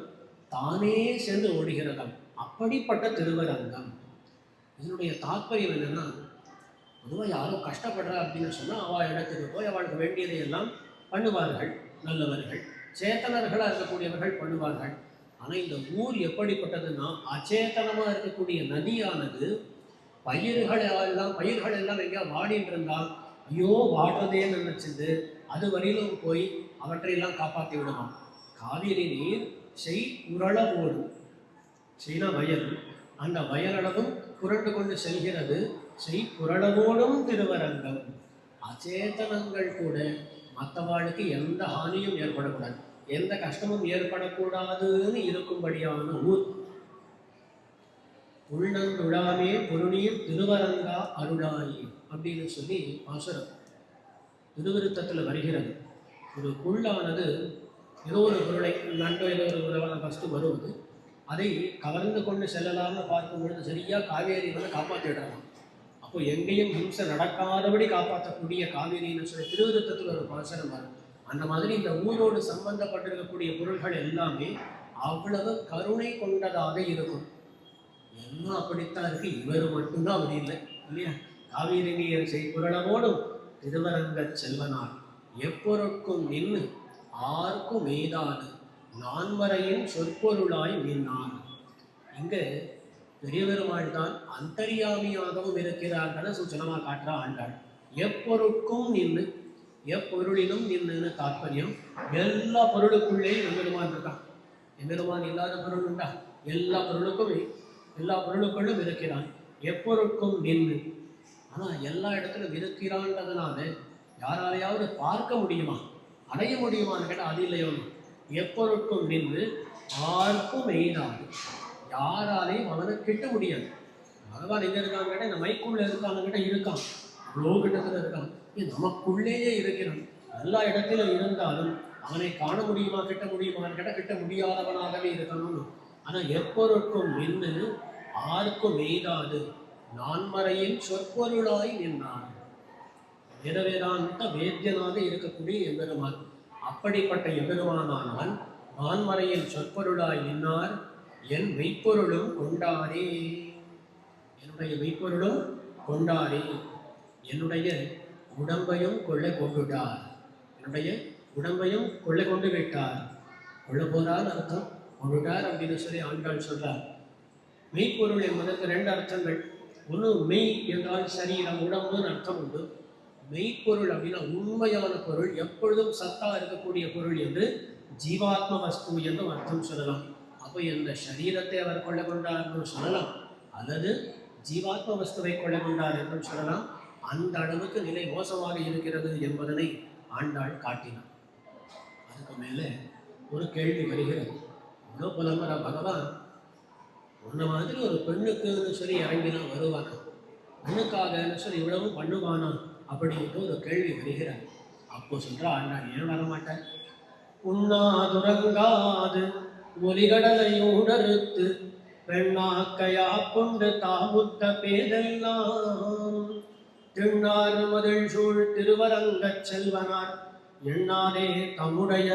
தானே சென்று ஓடுகிறதாம். அப்படிப்பட்ட திருவரங்கம். இதனுடைய தாற்பயம் என்னன்னா, பொதுவாக யாரும் கஷ்டப்படுறா அப்படின்னு சொன்னால் அவள் இடத்துக்கு போய் அவளுக்கு வேண்டியதை எல்லாம் பண்ணுவார்கள், நல்லவர்கள் சேத்தனர்களாக இருக்கக்கூடியவர்கள் பண்ணுவார்கள். ஆனால் இந்த ஊர் எப்படிப்பட்டதுன்னா, அச்சேதனமாக இருக்கக்கூடிய நதியானது பயிர்கள் எல்லாம் எங்கேயா வாடின்னு இருந்தால் ஐயோ வாடுறதே நினைச்சது அது வரையிலும் போய் அவற்றையெல்லாம் காப்பாற்றி விடுவான். காவிரி நீர் செய் உரளவோடு, சீன வயல், அந்த வயலளவும் புரண்டு கொண்டு செல்கிறது. செய் புரளவோடும் திருவரங்கம். அச்சேதனங்கள் கூட மற்றவாளுக்கு எந்த ஹானியும் ஏற்படக்கூடாது, எந்த கஷ்டமும் ஏற்படக்கூடாதுன்னு இருக்கும்படியான ஊர். உள்ளந்துழாமே பொருநீர் திருவரங்கா அருளாயி அப்படின்னு சொல்லி பாசுரம் திருவிருத்தத்தில் வருகிறது. ஒரு புல்லானது ஏதோ ஒரு பொருளை நண்டோ ஏதோ ஒரு உறவான ஃபஸ்ட்டு வருவது, அதை கவர்ந்து கொண்டு செல்லலாம்னு பார்க்கும் பொழுது சரியாக காவேரி வந்து காப்பாற்றிடுறாங்க. அப்போ எங்கேயும் ஹிம்சை நடக்காதபடி காப்பாற்றக்கூடிய காவேரின்னு சொல்லி திருவிருத்தத்தில் ஒரு பாசனம் வரும். அந்த மாதிரி இந்த ஊரோடு சம்பந்தப்பட்டிருக்கக்கூடிய பொருள்கள் எல்லாமே அவ்வளவு கருணை கொண்டதாக இருக்கும். எல்லாம் அப்படித்தான் இருக்கு, இவர் மட்டும்தான் அப்படி இல்லை இல்லையா? காவேரி நீர் செய்புரளவோடும் திருவரங்க செல்வனார் எப்பொருட்கும் நின்று ஆர்க்கும் எய்தாது நான்மறையின் சொற்பொருளாய் நின்றான். இங்க பெரிய பெருமாள் தான் அந்தரியாமியாகவும் இருக்கிறார்கள் சூச்சனமாக காட்டுறா ஆண்டாள். எப்பொருட்கும் நின்று, எப்பொருளிலும் நின்றுன்னு தாற்பயம். எல்லா பொருளுக்குள்ளேயும் எம்பெருமான் இருக்கான். எம்பெருமான் இல்லாத பொருள் உண்டா? எல்லா பொருளுக்குள்ளும் இருக்கிறான். எப்பொருட்கும் நின்று, ஆனால் எல்லா இடத்துலையும் இருக்கிறான்றதுனால யாராலையாவது பார்க்க முடியுமா, அடைய முடியுமான்னு கேட்டால் அது இல்லையோ. எப்பொருட்கும் நின்று ஆர்க்கும் எய்தாது, யாராலையும் அவனை கிட்ட முடியாது. பகவான் எங்கே இருக்கான்னு கேட்டால் இந்த மைக்குள்ளே இருக்கான்னு கேட்டால் இருக்கான், அவ்வளோ கிட்டத்தில் இருக்கான். நமக்குள்ளேயே இருக்கிறான். எல்லா இடத்திலும் இருந்தாலும் அவனை காண முடியுமா, கிட்ட முடியுமான்னு கேட்டால் கிட்ட முடியாதவனாகவே இருக்கணும்னு. ஆனால் எப்பொருட்கும் நின்று ஆர்க்கும் எய்தாது நான்மறையில் சொற்பொருளாய் நின்றான். வேதவேதாந்த வேத்தியனாக இருக்கக்கூடிய எம்பெருமான். அப்படிப்பட்ட எம்பெருமானானால் நான்மறையில் சொற்பொருளாய் நின்னார். என் மெய்ப்பொருளும் கொண்டாரே, என்னுடைய மெய்ப்பொருளும் கொண்டாரே. என்னுடைய உடம்பையும் கொள்ளை கொண்டுட்டார், என்னுடைய உடம்பையும் கொள்ளை கொண்டு விட்டார். கொள்ள போறார் அர்த்தம், கொண்டுட்டார் அப்படின்னு சொல்லி ஆண்டாள் சொல்றார். மெய்ப்பொருள் என்பதற்கு ரெண்டு அர்த்தங்கள். ஒன்று மெய் என்றால் சரீரம், உடம்புன்னு அர்த்தம் உண்டு. மெய்ப்பொருள் அப்படின்னா உண்மையான பொருள், எப்பொழுதும் சத்தா இருக்கக்கூடிய பொருள் என்று ஜீவாத்ம வஸ்து என்றும் அர்த்தம் சொல்லலாம். அப்போ இந்த சரீரத்தை அவர் கொள்ள கொண்டார் என்றும் சொல்லலாம், அல்லது ஜீவாத்ம வஸ்துவை கொள்ள கொண்டார் என்றும் சொல்லலாம். அந்த அளவுக்கு நிலை மோசமாக இருக்கிறது என்பதனை ஆண்டாள் காட்டினார். அதுக்கு மேலே ஒரு கேள்வி வருகிறது. இவ்வளோ புலம்புற பகவான் உன்ன மாதிரி ஒரு பெண்ணுக்குன்னு சொல்லி இறங்கினா வருவானா, பெண்ணுக்காகன்னு சொல்லி இவ்வளவும் பண்ணுவானா அப்படின்ட்டு ஒரு கேள்வி வருகிறார். அப்போ சொல்றா ஆண்டாள், ஏன் வரமாட்டேன்? உண்ணாதுறங்காது ஒலிகடலை உணர்த்து பெண்ணாக்கையா கொண்டு தாமுத்த பேதெல்லாம் திண்ணாறு மதில் சூழ் திருவரங்க செல்வனார் எண்ணாதே தம்முடைய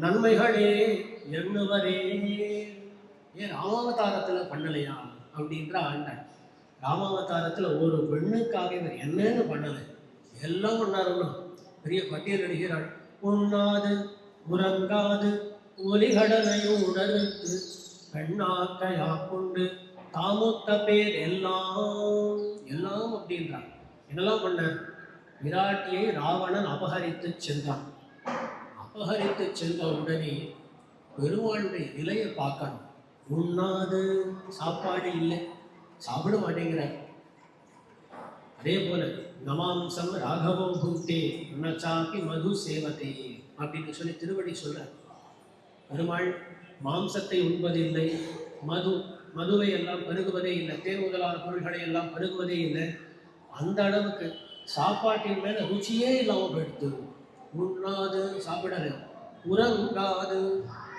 நன்மைகளே எண்ணுவரே. ஏன் ராமாவதாரத்தில் பண்ணலையா அப்படின்ற ஆண்டாள். ராமாவதாரத்தில் ஒரு பெண்ணுக்காக இவர் என்னன்னு பண்ணலை, எல்லாம் பண்ணாருன்னு பெரிய பட்டியல் அடிக்கிறாள். உண்ணாது உறங்காது ஒலிகடலையும் உணர்த்து பெண்ணாக்கையா கொண்டு தாமுத்த பேர் எல்லாம் அப்படின்றான். என்னெல்லாம் பண்ண? விராட்டியை ராவணன் அபகரித்து சென்றான். அபகரித்து சென்ற உடனே பெருமாளுடைய நிலையை பார்க்கணும். உண்ணாது, சாப்பாடு இல்லை, சாப்பிட மாட்டேங்கிறார். அதே போல நமாம்சம் ராகவோ பூத்தே நச்சாப்பி மது சேவதே அப்படின்னு சொல்லி திருவடி சொல்றார். பெருமாள் மாம்சத்தை உண்பதில்லை, மதுவை எல்லாம் பருகுவதே இல்லை, தேன் முதலான பொருள்களை எல்லாம் பருகுவதே இல்லை. அந்த அளவுக்கு சாப்பாட்டின் மேல ருச்சியே இல்லாமல் போயிடுத்து. உண்ணாது, சாப்பிடல. உறங்காது,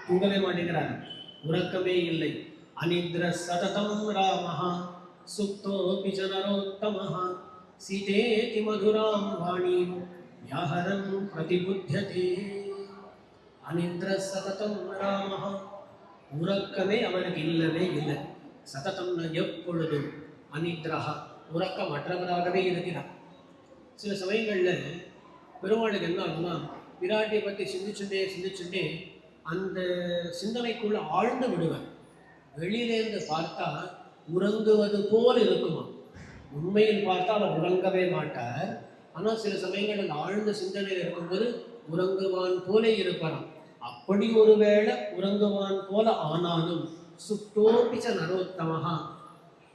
தூங்கவே மாட்டேங்கிறார், உறக்கமே இல்லை. அனித்ர சததம் ராமஹா சுப்தோபி ஜனரோத்தமஹா சீதேதி மதுராம் வாணீம் யாஹரம் பிரதிபுத்தியதே. அனித்ர சததம் ராமஹா, உறக்கமே அவனுக்கு இல்லவே இல்லை. சததம்னா எப்பொழுதும், அனித்ரஹா உறக்கமற்றவராகவே இருக்கிறார். சில சமயங்களில் பெருமாளுக்கு என்ன ஆகும்னா, விராட்டியை பற்றி சிந்திச்சுட்டே அந்த சிந்தனைக்குள்ள ஆழ்ந்து விடுவார். வெளியிலேருந்து பார்த்தா உறங்குவது போல் இருக்குமா, உண்மையில் பார்த்தால் அவர் உறங்கவே மாட்டார். ஆனால் சில சமயங்கள் அந்த ஆழ்ந்த சிந்தனையில் இருக்கும்போது உறங்குவான் போலே இருப்பாராம். அப்படி ஒருவேளை உறங்குவான் போல ஆனாலும் சுப்தோபிச்ச நரோத்தமஹா,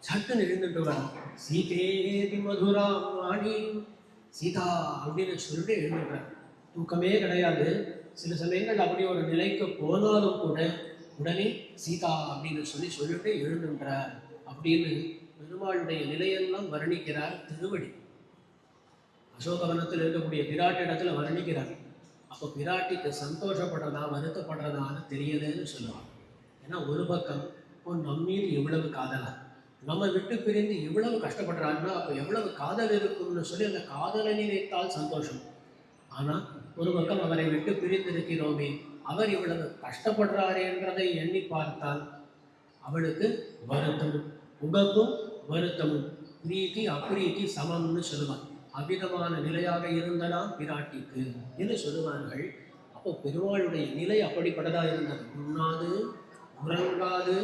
சட்டுன்னு எழுந்துட்டு வரான். சீதேதி மதுராம் வாணி, சீதா அப்படின்னு சொல்லிட்டு எழுந்துடுறார். தூக்கமே கிடையாது. சில சமயங்கள் அப்படி ஒரு நிலைக்கு போனாலும் கூட உடனே சீதா அப்படின்னு சொல்லிட்டு எழுதுன்றார் அப்படின்னு பெருமாளுடைய நிலையெல்லாம் வர்ணிக்கிறார் திருவடி. அசோகவனத்தில் இருக்கக்கூடிய பிராட்டி இடத்துல வர்ணிக்கிறார். அப்போ பிராட்டிக்கு சந்தோஷப்படுறதா வருத்தப்படுறதான்னு தெரியலன்னு சொல்லுவாங்க. ஏன்னா ஒரு பக்கம் இப்போ நம்மீது எவ்வளவு காதலா, நம்ம விட்டு பிரிந்து இவ்வளவு கஷ்டப்படுறாருன்னா அப்போ எவ்வளவு காதல் இருக்கும்னு சொல்லி அந்த காதலை நினைத்தால் சந்தோஷம். ஆனால் ஒரு பக்கம் அவரை விட்டு பிரிந்திருக்கிறோமே, அவர் இவ்வளவு கஷ்டப்படுறாரே என்றதை எண்ணி பார்த்தால் அவளுக்கு வருத்தமும் உகப்பும் வருத்தமும் பிரீத்தி அப்ரீத்தி சமம்னு சொல்லுவான். அவ்விதமான நிலையாக இருந்தலாம் பிராட்டிக்கு என்று சொல்லுவார்கள். அப்போ பெருமாளுடைய நிலை அப்படிப்பட்டதா இருந்தது. உண்ணாது உறங்காது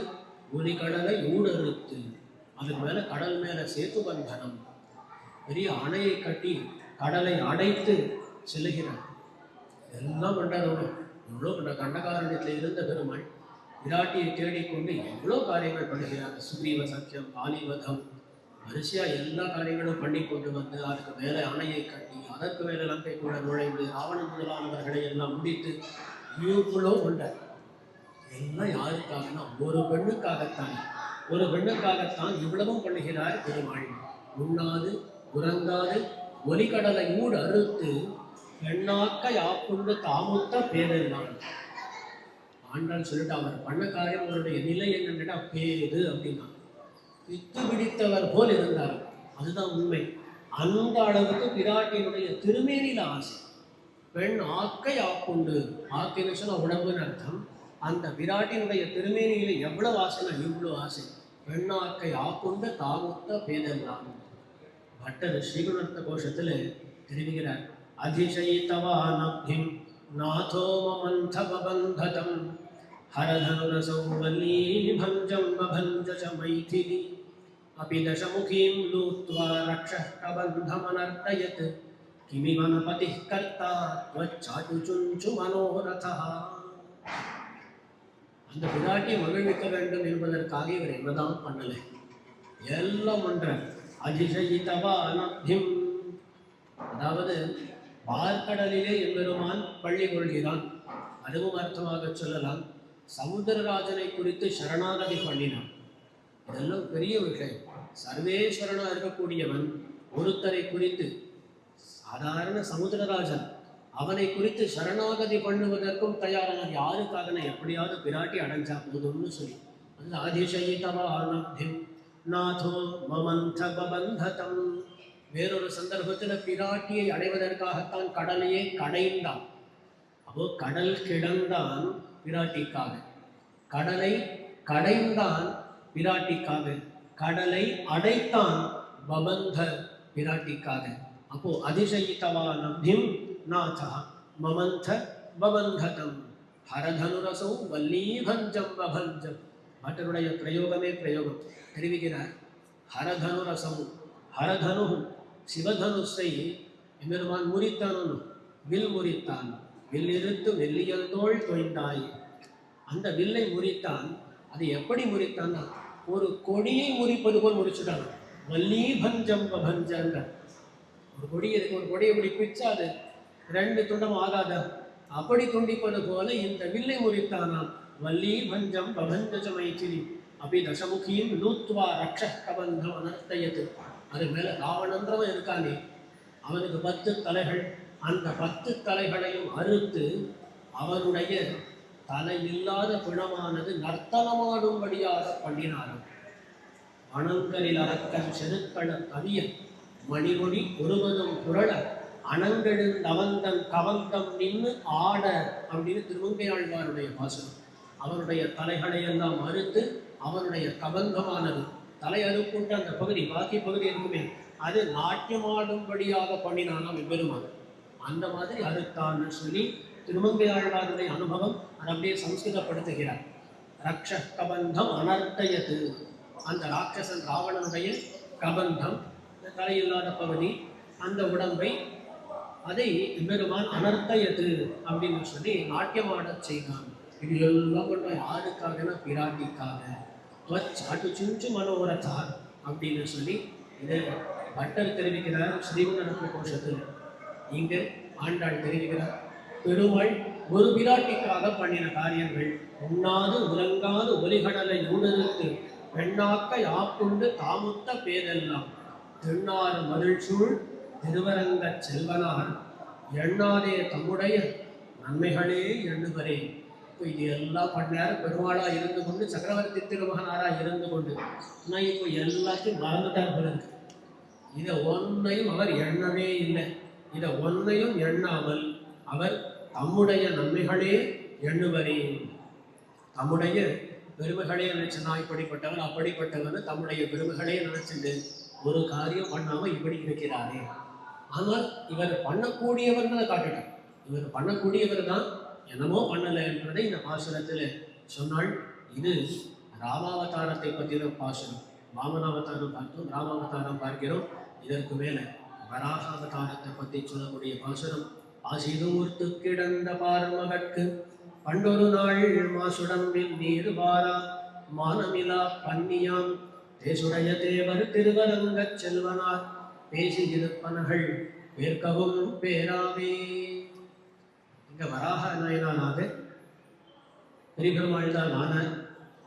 ஒலி கடலை ஊடறுத்து, அதுக்கு மேல கடல் மேல சேத்து பந்தனம், பெரிய அணையை கட்டி கடலை அடைத்து செல்லுகிறார். எல்லாம் பண்றாரு. எவ்வளோ பண்ற கண்டகாரண்யத்தில் இருந்த பெருமாள் விராட்டியை தேடிக்கொண்டு எவ்வளோ காரியங்கள் பண்ணுகிறார். சுக்ரீவ சக்கியம், ஆலிவதம், வரிசையா எல்லா காரியங்களும் பண்ணி கொண்டு வந்து அதுக்கு மேலே அணையை கட்டி அதற்கு மேலே லங்கை கூட நுழைந்து ராவணன் முதலானவர்களை எல்லாம் முடித்து இவ்வளோ கொண்டார். எல்லாம் யாருக்காகனா ஒரு பெண்ணுக்காகத்தான். ஒரு பெண்ணுக்காகத்தான் இவ்வளவும் பண்ணுகிறார் பெருமாள். உண்ணாது உறங்காது ஒலிகடலை ஊடு அறுத்து பெண்ணாக்க யாப்புண்டு தாமுத்த பேரெல்லாம். ஆண்டாள் சொல்லிட்டு அவர் பண்ண காரியம் அவருடைய நிலை என்னன்னா பேரு அப்படின்னா வித்து பிடித்தவர் போல் இருந்தார். அதுதான் உண்மை. அந்த அளவுக்கு பிராட்டியினுடைய திருமேனில ஆசை. பெண் ஆக்கை ஆப்புண்டு, ஆக்கைன்னு சொன்ன உடம்புன்னு அர்த்தம். அந்த பிராட்டியினுடைய திருமேனியில எவ்வளவு ஆசைனா இவ்வளவு ஆசை. பெண்ணாக்கை ஆப்புண்டு தாமுத்த பேதெல்லாம். பட்டர் ஸ்ரீகுணர்த்த கோஷத்துல தெரிவிக்கிறார். அதிசயித்தவானப்திம் நாதோ மமந்த பபந்ததம் ஹரதனுரசௌ வல்லீபஞ்சம் பபஞ்ச ச மைதிலி அபி தசமுகீம் லூத்வா ரக்ஷः கபந்தமனர்த்தயத் கிமிவ ந பதிः கர்த்தா த்வச்சாட்டுசுஞ்சு மனோரதः. அந்த பிராட்டியை மகிழ்விக்க வேண்டும் என்பதற்காக இவர் என்னதான் பண்ணலை, எல்லாம் பண்றார். அதிசயித்தவானப்திம், அதாவது பார்க்கடலிலே எம்பெருமான் பள்ளி கொள்கிறான். அதுவும் அர்த்தமாக சொல்லலாம். சமுத்திரராஜனை குறித்து சரணாகதி பண்ணினான். இதெல்லாம் பெரிய விஷயம். சர்வேஸ்வரனா இருக்கக்கூடியவன் ஒருத்தரை குறித்து, சாதாரண சமுத்திரராஜன், அவனை குறித்து சரணாகதி பண்ணுவதற்கும் தயாரான யாருக்காக எப்படியாவது பிராட்டி அடைஞ்சா போதும்னு சொல்லி அந்த அதிசயித்தவானப்திம் நாதோ மமந்த பபந்ததம். வேறொரு சந்தர்ப்பத்தில் பிராட்டியை அடைவதற்காகத்தான் கடலையே கடைந்தான். அப்போ கடல் கிடந்தான் பிராட்டிக்காக, கடலை கடைந்தான் பிராட்டிக்காக, கடலை அடைத்தான் பபந்த பிராட்டிக்காக. அப்போ அதிசயித்தவானப்திம் நாதா மமந்த பபந்ததம் ஹரதனுரசௌ வல்லீபஞ்சம் பபஞ்சம். மற்றனுடைய பிரயோகமே பிரயோகம் தெரிவிக்கிறார். ஹரதனுரசம், ஹரதனு சிவதனுசை எம்பெருமான் முறித்தான். வில் முறித்தான். வில்லிருத்து வெள்ளியல் தோள் தொய்ந்தாய். அந்த வில்லை முறித்தான். அது எப்படி முறித்தான்? ஒரு கொடியை முறிப்பது போல் முறிச்சுட்டான். வல்லீபஞ்சம் பபஞ்சங்க. ஒரு கொடி இருக்கு, ஒரு கொடியை இப்படி பிச்சா அது ரெண்டு துண்டம் ஆகாத, அப்படி துண்டிப்பது போல இந்த வில்லை முறித்தானாம். வல்லீபஞ்சம் பபஞ்ச மைதிலி அபி தசமுகீம் லூத்வா ரக்ஷः கபந்தம் அனர்த்தயத். அது மேல ராவணன்றவன் இருக்கானே, அவனுக்கு 10 தலைகள். அந்த 10 தலைகளையும் அறுத்து அவனுடைய தலையில்லாத பிணமானது நர்த்தனமாடும்படியாக பண்ணினார்கள். அணங்கரில் அரக்கன் செருக்கள கவிய மணிமொழி ஒருவதும் புரள அணங்கெழுந்தவந்தன் கவந்தம் நின்று ஆட அப்படின்னு திருமங்கையாழ்வாருடைய பாசனம். அவனுடைய தலைகளை எல்லாம் அறுத்து அவனுடைய கபந்தமானது, தலை அறுப்புன்ற அந்த பகுதி, பாக்கி பகுதி இருக்குமே, அது நாட்டியமாடும்படியாக பண்ணினானாம் எம்பெருமான். அந்த மாதிரி அறுத்தான்னு சொல்லி திருமங்கையாழ்வாருடைய அனுபவம் அதை அப்படியே சம்ஸ்கிருதப்படுத்துகிறார். ரக்ஷ கபந்தம் அனர்த்தயத்து. அந்த ராட்சசன் ராவணனுடைய கபந்தம், தலையில்லாத பகுதி, அந்த உடம்பை அதை எம்பெருமான் அனர்த்தயத்து அப்படின்னு சொல்லி நாட்டியமாடச் செய்தான். இது எல்லாம் கொண்ட யாருக்காகனா பிராட்டிக்காக. த்வச்சாட்டுசுஞ்சு மனோரதா அப்படின்னு சொல்லி இதை பட்டர் தெரிவிக்கிறார் ஸ்ரீகுணரத்ன கோஷத்தில். இங்கே ஆண்டாள் தெரிவிக்கிறார். பெருமாள் ஒரு பிராட்டிக்காக பண்ணின காரியங்கள். உண்ணாது உறங்காது ஒலிகடலை ஊடறுத்து பெண்ணாக்க யாப்புண்டு தாமுத்த பேரெல்லாம் தென்னாறு மகிழ்ச்சூழ் திருவரங்கச் செல்வனார் எண்ணாதே தம்முடைய நன்மைகளே எண்ணுவரே. இப்போ இது எல்லாம் பண்ணார் பெருமாளா இருந்து கொண்டு, சக்கரவர்த்தி திருமகனாரா இருந்து கொண்டு. ஆனால் இப்போ எல்லாத்தையும் மறந்துட்டார் பிறகு. இதை ஒன்றையும் அவர் எண்ணவே இல்லை. இதை ஒன்றையும் எண்ணாமல் அவர் தம்முடைய நன்மைகளே எண்ணுவரே. தம்முடைய பெருமைகளே நினைச்சுனா இப்படிப்பட்டவர் அப்படிப்பட்டவர் தம்முடைய பெருமைகளே நினைச்சுட்டு ஒரு காரியம் பண்ணாம இப்படி இருக்கிறாரே. ஆனால் இவர் பண்ணக்கூடியவர் தான் காட்டுட்டார். இவர் பண்ணக்கூடியவர் தான் என்னமோ பண்ணலை என்பதை இந்த பாசுரத்தில் சொன்னாள். இது ராமாவதாரத்தை பற்றின பாசுரம். வாமனாவதாரம் பார்த்தோம், ராமாவதாரம் பார்க்கிறோம். இதற்கு மேலே வராகாவதாரத்தை பற்றி சொல்லக்கூடிய பாசுரம். ஆசிதூர்த்து கிடந்த பார்மகற்கு பண்டொரு நாள் மாசுடம்பில் நீர் வாரா மானமிலா பன்னியாம் தேசுடைய தேவர் திருவரங்கச் செல்வனார் பேசியிருப்பனகள் பேர்க்கவும் பேராவே. இங்க வராக நாயனானாக பெரியபெருமாள் தான் ஆனார்.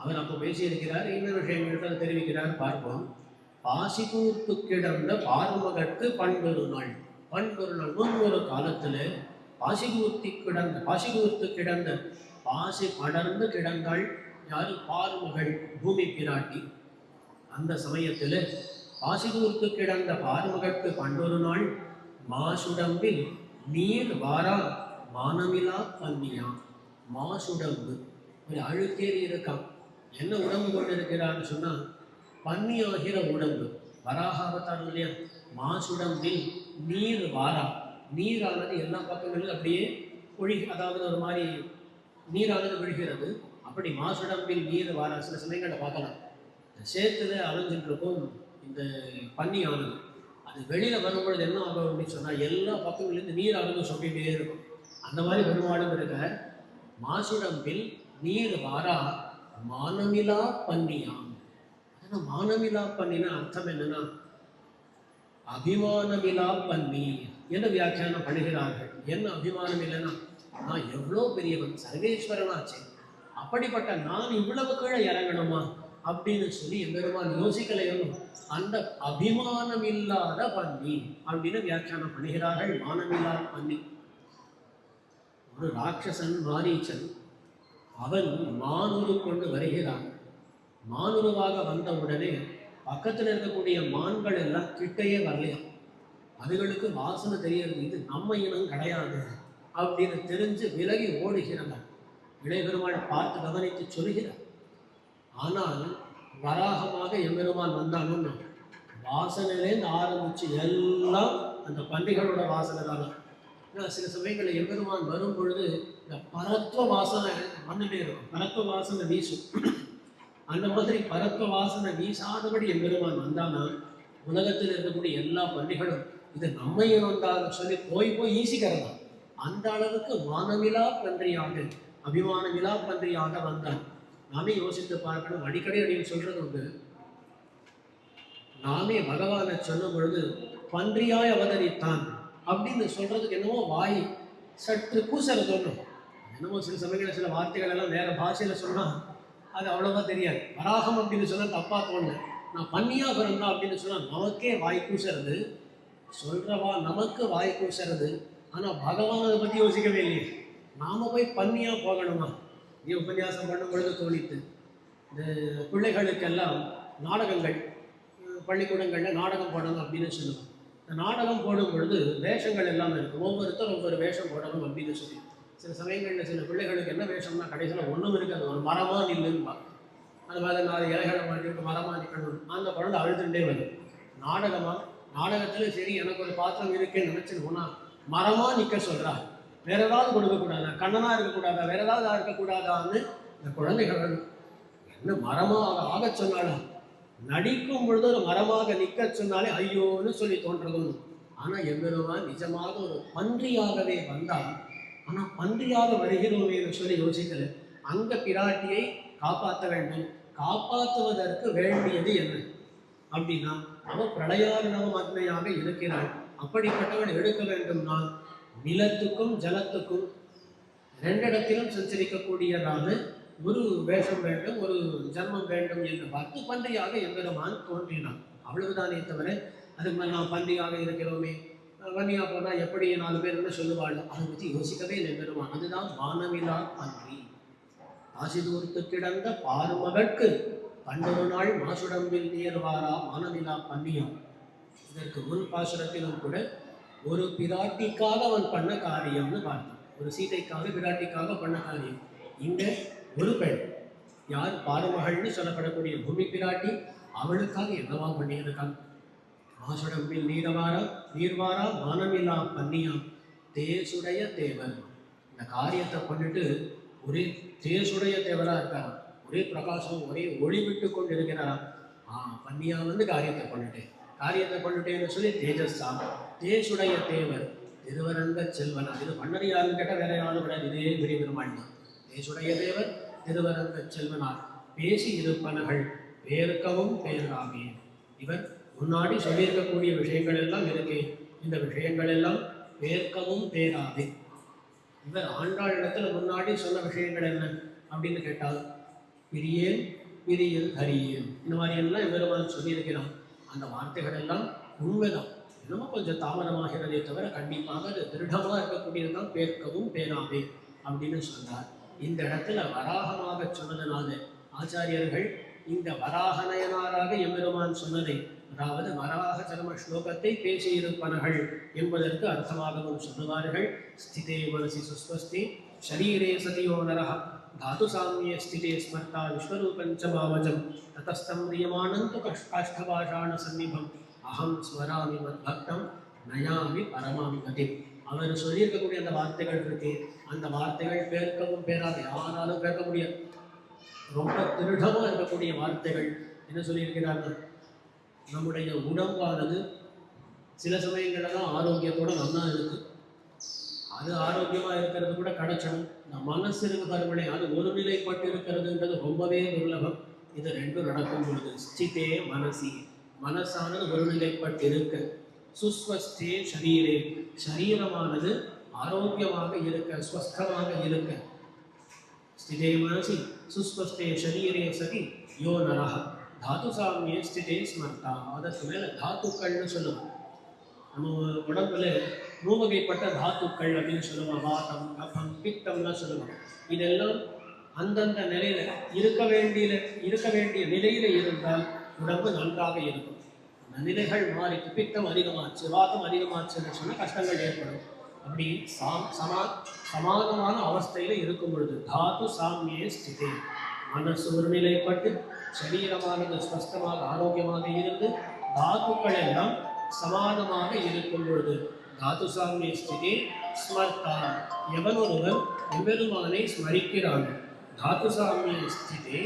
அவர் அப்போ பேசியிருக்கிறார். இன்னொரு விஷயங்கள் தெரிவிக்கிறார், பார்ப்போம். பாசிதூர்த்து கிடந்த பார்மகற்கு பண்டொரு நாள். பண்டொரு நாள் முன்னொரு காலத்துல பாசிதூர்த்து கிடந்த பாசி படர்ந்து கிடந்தாள் யாரு? பார்மகள் பூமி பிராட்டி. அந்த சமயத்துல பாசிதூர்த்து கிடந்த பார்மகற்கு பண்டொரு நாள் மாசுடம்பில் நீர் வாரா மானமிலா பன்னியா. மாசுடம்பு ஒரு அழுக்கேறி இருக்கான். என்ன உடம்பு கொண்டு இருக்கிறான்னு சொன்னா பன்னி ஆகிற உடம்பு. வராகாவதாரம் இல்லையா? மாசுடம்பில் நீர் வாரா. நீரானது எல்லா பக்கங்களிலும் அப்படியே அதாவது ஒரு மாதிரி நீரானது விழுகிறது. அப்படி மாசுடம்பில் நீர் வாரா. சில சமயங்களை பார்க்கலாம், சேத்துல அலைஞ்சிட்டு இருக்கும் இந்த பன்னியானது. அது வெளியில வரும்பொழுது என்ன ஆகும் அப்படின்னு சொன்னா எல்லா பக்கங்களிலிருந்து நீரானது சொல்லிட்டே இருக்கும். அந்த மாதிரி பெருமாளும் இருக்க. மாசுடம்பில் நீர் வாரா மானமிலா பன்னியாம். ஆனா மானமிலா பன்னினா அர்த்தம் என்னன்னா அபிமானமிலா பன்னி என்று வியாக்கியானம் பண்ணுகிறார்கள். என்ன அபிமானம் இல்லைன்னா நான் எவ்வளோ பெரியவன், சர்வேஸ்வரனாச்சே, அப்படிப்பட்ட நான் இவ்வளவு கீழே இறங்கணுமா அப்படின்னு சொல்லி எம்பெருமான் யோசிக்கலையும். அந்த அபிமானம் இல்லாத பன்னி அப்படின்னு வியாக்கியானம் பண்ணுகிறார்கள். மானமில்லா பன்னி. ஒரு ராட்சசன் மாரீச்சன், அவன் மானுரு கொண்டு வருகிறான். மானுருவாக வந்த உடனே பக்கத்தில் இருக்கக்கூடிய மான்கள் எல்லாம் கிட்டையே வரலையா. அதுகளுக்கு வாசனை தெரியறது, இது நம்ம இனம் கிடையாது அப்படின்னு தெரிஞ்சு விலகி ஓடுகிறாங்க. இளையபெருமாள் பார்த்து கவனித்து சொல்கிறார். ஆனால் வராகமாக எம்பெருமான் வந்தானுன்னு வாசனையிலேருந்து ஆரம்பிச்சு எல்லாம் அந்த பன்றிகளோட வாசனை தானே. சில சமயங்களில் எம்பெருமான் வரும் பொழுது இந்த பரத்வ வாசனை மண்ணிலே இருக்கும், பரத்வ வாசனை வீசும். அந்த மாதிரி பரத்வ வாசனை வீசாதபடி எம்பெருமான் வந்தானா உலகத்தில் இருக்கக்கூடிய எல்லா பன்றிகளும் இது நம்ம இனம்தான் சொல்லி போய் ஈசிக்கிறதா. அந்த அளவுக்கு மானமிலா பன்றியாக, அபிமானமிலா பன்றியாக வந்தான். நாமே யோசித்து பார்க்கணும். அடிக்கடி அப்படின்னு சொல்றது உண்டு. நாமே பகவானை சொல்லும் பொழுது பன்றியாய் அவதரித்தான் அப்படின்னு சொல்றதுக்கு என்னமோ வாய் சற்று கூசல தோணும். என்னமோ சில சமயங்களில் சில வார்த்தைகள் எல்லாம் வேற பாஷையில சொன்னா அது அவ்வளவா தெரியாது. வராகம் அப்படின்னு சொன்னா தப்பா தோணு. நான் பன்னியா பிறந்தா அப்படின்னு சொன்னா நமக்கே வாய் கூசுறது, சொல்றவா நமக்கு வாய் கூசுறது. ஆனா பகவான் அதை பத்தி யோசிக்கவே இல்லையே. நாம போய் பன்னியா போகணுமா? நீ உபன்யாசம் பண்ணும் பொழுது தோணித்து இந்த பிள்ளைகளுக்கெல்லாம் நாடகங்கள் பள்ளிக்கூடங்களில் நாடகம் போடணும் அப்படின்னு சொல்லுவோம். இந்த நாடகம் போடும் பொழுது வேஷங்கள் எல்லாம் இருக்கும். ஒவ்வொருத்தர் ஒவ்வொரு வேஷம் போடணும் அப்படின்னு சொல்லி சில சமயங்களில் சில பிள்ளைகளுக்கு என்ன வேஷம்னா கடைசியில் ஒன்றும் இருக்காது, ஒரு மரமாக நில்லுன்னு. அந்த மாதிரி 4 இலைகளை மாட்டிட்டு மரமாக நிற்கணும். அந்த குழந்தை அழுதுண்டே வரும். நாடகத்தில் சரி எனக்கு ஒரு பாத்திரம் இருக்குன்னு நினச்சின்னு போனால் மரமாக நிற்க சொல்கிறா. வேற ஏதாவது கொடுக்கக்கூடாதா, கண்ணனாக இருக்கக்கூடாதா, வேற ஏதாவது இருக்கக்கூடாதான்னு இந்த குழந்தைகள் என்ன மரமாக ஆக சொன்னாலும் நடிக்கும் பொழுது ஒரு மரமாக நிற்க சொன்னாலே ஐயோன்னு சொல்லி தோன்றதும். ஆனால் எம்பெருமான் நிஜமாக ஒரு பன்றியாகவே வந்தால், ஆனால் பன்றியாக வருகிறோமே சொல்லி யோசிக்கல. அந்த பிராட்டியை காப்பாற்ற வேண்டும். காப்பாற்றுவதற்கு வேண்டியது என்ன அப்படின்னா அவள் பிரளயாரணவ மத்மையாக இருக்கிறாள். அப்படிப்பட்டவள் எடுக்க வேண்டும்னா நிலத்துக்கும் ஜலத்துக்கும் ரெண்டிடத்திலும் சஞ்சரிக்கக்கூடியதான ஒரு வேஷம் வேண்டும், ஒரு ஜன்மம் வேண்டும் என்று பார்த்து பன்றியாக எம்பெருமான் தோன்றினான். அவ்வளவுதானே தவிர அதுக்கு மேலே நாம் பன்றியாக இருக்கிறோமே, பன்றியா போனால் எப்படி 4 பேர் என்ன சொல்லுவாள், அதை பற்றி யோசிக்கவே இல்லை எம்பெருமான். அதுதான் வானவிலா பன்றி. ஆசிதூர்த்து கிடந்த பார்மகற்கு பண்டொரு நாள் மாசுடம்பில் நீர்வாரா வானவிலா பன்னியாம். இதற்கு முன் பாசுரத்திலும் கூட ஒரு பிராட்டிக்காக அவன் பண்ண காரியம்னு பார்த்தோம். ஒரு சீதைக்காக பிராட்டிக்காக பண்ண காரியம். இங்க ஒரு பெண், யார் பாருமகள்னு சொல்லப்படக்கூடிய பூமி பிராட்டி, அவளுக்காக என்னவா பண்ணியிருக்கான். மாசுடம்பில் நீர்வாரா வானமில்லா பன்னியாம் தேசுடைய தேவன். இந்த காரியத்தை பண்ணிட்டு ஒரே தேசுடைய தேவரா இருக்காராம், ஒரே பிரகாசம், ஒரே ஒளி விட்டு கொண்டு இருக்கிறாராம். பன்னியா வந்து காரியத்தை பண்ணிட்டேன்னு சொல்லி தேஜஸ்ஸா தேசுடைய தேவர் திருவரங்க செல்வனா. இது பண்ணது யாருன்னு கேட்டால் வேற யாரும் கிடையாது, இதே பெரிய பெருமாள் தான். தேசுடைய தேவர் திருவரங்க செல்வனார் பேசி இருப்பனகள் பேர்க்கவும் பேராமே. இவர் முன்னாடி சொல்லியிருக்கக்கூடிய விஷயங்கள் எல்லாம் இருக்கு, இந்த விஷயங்கள் எல்லாம் பேர்க்கவும் பேராமே. இவர் ஆண்டாள் இடத்துல முன்னாடி சொன்ன விஷயங்கள் என்ன அப்படின்னு கேட்டால் பிரியேன் பிரியல் ஹரியேன், இந்த மாதிரி எல்லாம் இவருமான் சொல்லியிருக்கிறான். அந்த வார்த்தைகள் எல்லாம் உண்மைதான், என்னமோ கொஞ்சம் தாமதமாகிறதே தவிர கண்டிப்பாக அது திருடமாக இருக்கக்கூடியதுதான் பேர்க்கவும் பேராமே அப்படின்னு சொன்னார். இந்த இடத்துல வராகமாக சொன்னதுனால ஆச்சாரியர்கள் இந்த வராகநயனாராக எம்பெருமான் சொன்னதை, அதாவது வராக சர்ம ஸ்லோகத்தை பேசியிருப்பனர்கள் என்பதற்கு அர்த்தமாகவும் சொல்லுவார்கள். ஸ்திதே மனசி சுஸ்வஸ்தி ஷரீரே சதியோ நரஹ தாது சாமியே ஸ்திதே ஸ்மர்த்தா விஸ்வரூபஞ்ச மாவஜம் ததஸ்தம் பிரியமானந்து காஷ்டபாஷாண சந்நிபம் அகம் ஸ்வராமி மத்பக்தம் நயாமி பரமாமி கதி. அவர் சொல்லியிருக்கக்கூடிய அந்த வார்த்தைகள் இருக்கு, அந்த வார்த்தைகள் பேர்க்கவும் பேராது, யாராலும் பேர்க்க முடியாது. ரொம்ப திருடமாக இருக்கக்கூடிய வார்த்தைகள். என்ன சொல்லியிருக்கிறார்கள், நம்முடைய உடம்பானது சில சமயங்கள்லாம் ஆரோக்கியத்தோட நல்லா இருக்கு, அது ஆரோக்கியமாக இருக்கிறது கூட கிடைச்சணும். இந்த மனசு இருக்கு பாருங்களே, அது ஒரு நிலைப்பட்டு இருக்கிறதுன்றது ரொம்பவே துர்லபம். இது ரெண்டும் நடக்கும் பொழுது ஸ்திதே மனசி, மனசானது ஒரு நிலைப்பட்டு இருக்கு. சுஸ்வஸ்தே ஷரீரே, சரீரமானது ஆரோக்கியமாக இருக்க, ஸ்வஸ்தமாக இருக்க. ஸ்திதே மனசி சுஸ்வஸ்தே ஷரீரே சதி யோ நரஹ தாத்து சாமியே ஸ்திதே ஸ்மர்த்தா. அதற்கு மேலே தாத்துக்கள்னு சொல்லுவோம். நம்ம உடம்புல மூவகைப்பட்ட தாத்துக்கள் அப்படின்னு சொல்லுவோம். வாதம் கபம் பித்தம்லாம் சொல்லுவோம். இதெல்லாம் அந்தந்த நிலையில இருக்க வேண்டிய நிலையில இருந்தால் உடம்பு நன்றாக இருக்கும். அந்த நிலைகள் மாறி பித்தம் அதிகமாச்சு, வாதம் அதிகமாச்சுன்னு சொன்னால் கஷ்டங்கள் ஏற்படும். அப்படி சமாதமான அவஸ்தையில இருக்கும் பொழுது தாத்து சாமியே ஸ்திதே, மனசு ஒரு நிலைப்பட்டு சரீரமானது ஸ்பஷ்டமாக ஆரோக்கியமாக இருந்து தாத்துக்கள் எல்லாம் சமாதமாக இருக்கும் பொழுது தாத்து சாமியே ஸ்திதே ஸ்மர்த்தா, எவன் ஒருவன் எம்பெருமானை ஸ்மரிக்கிறான். தாத்து சாமியே ஸ்திதே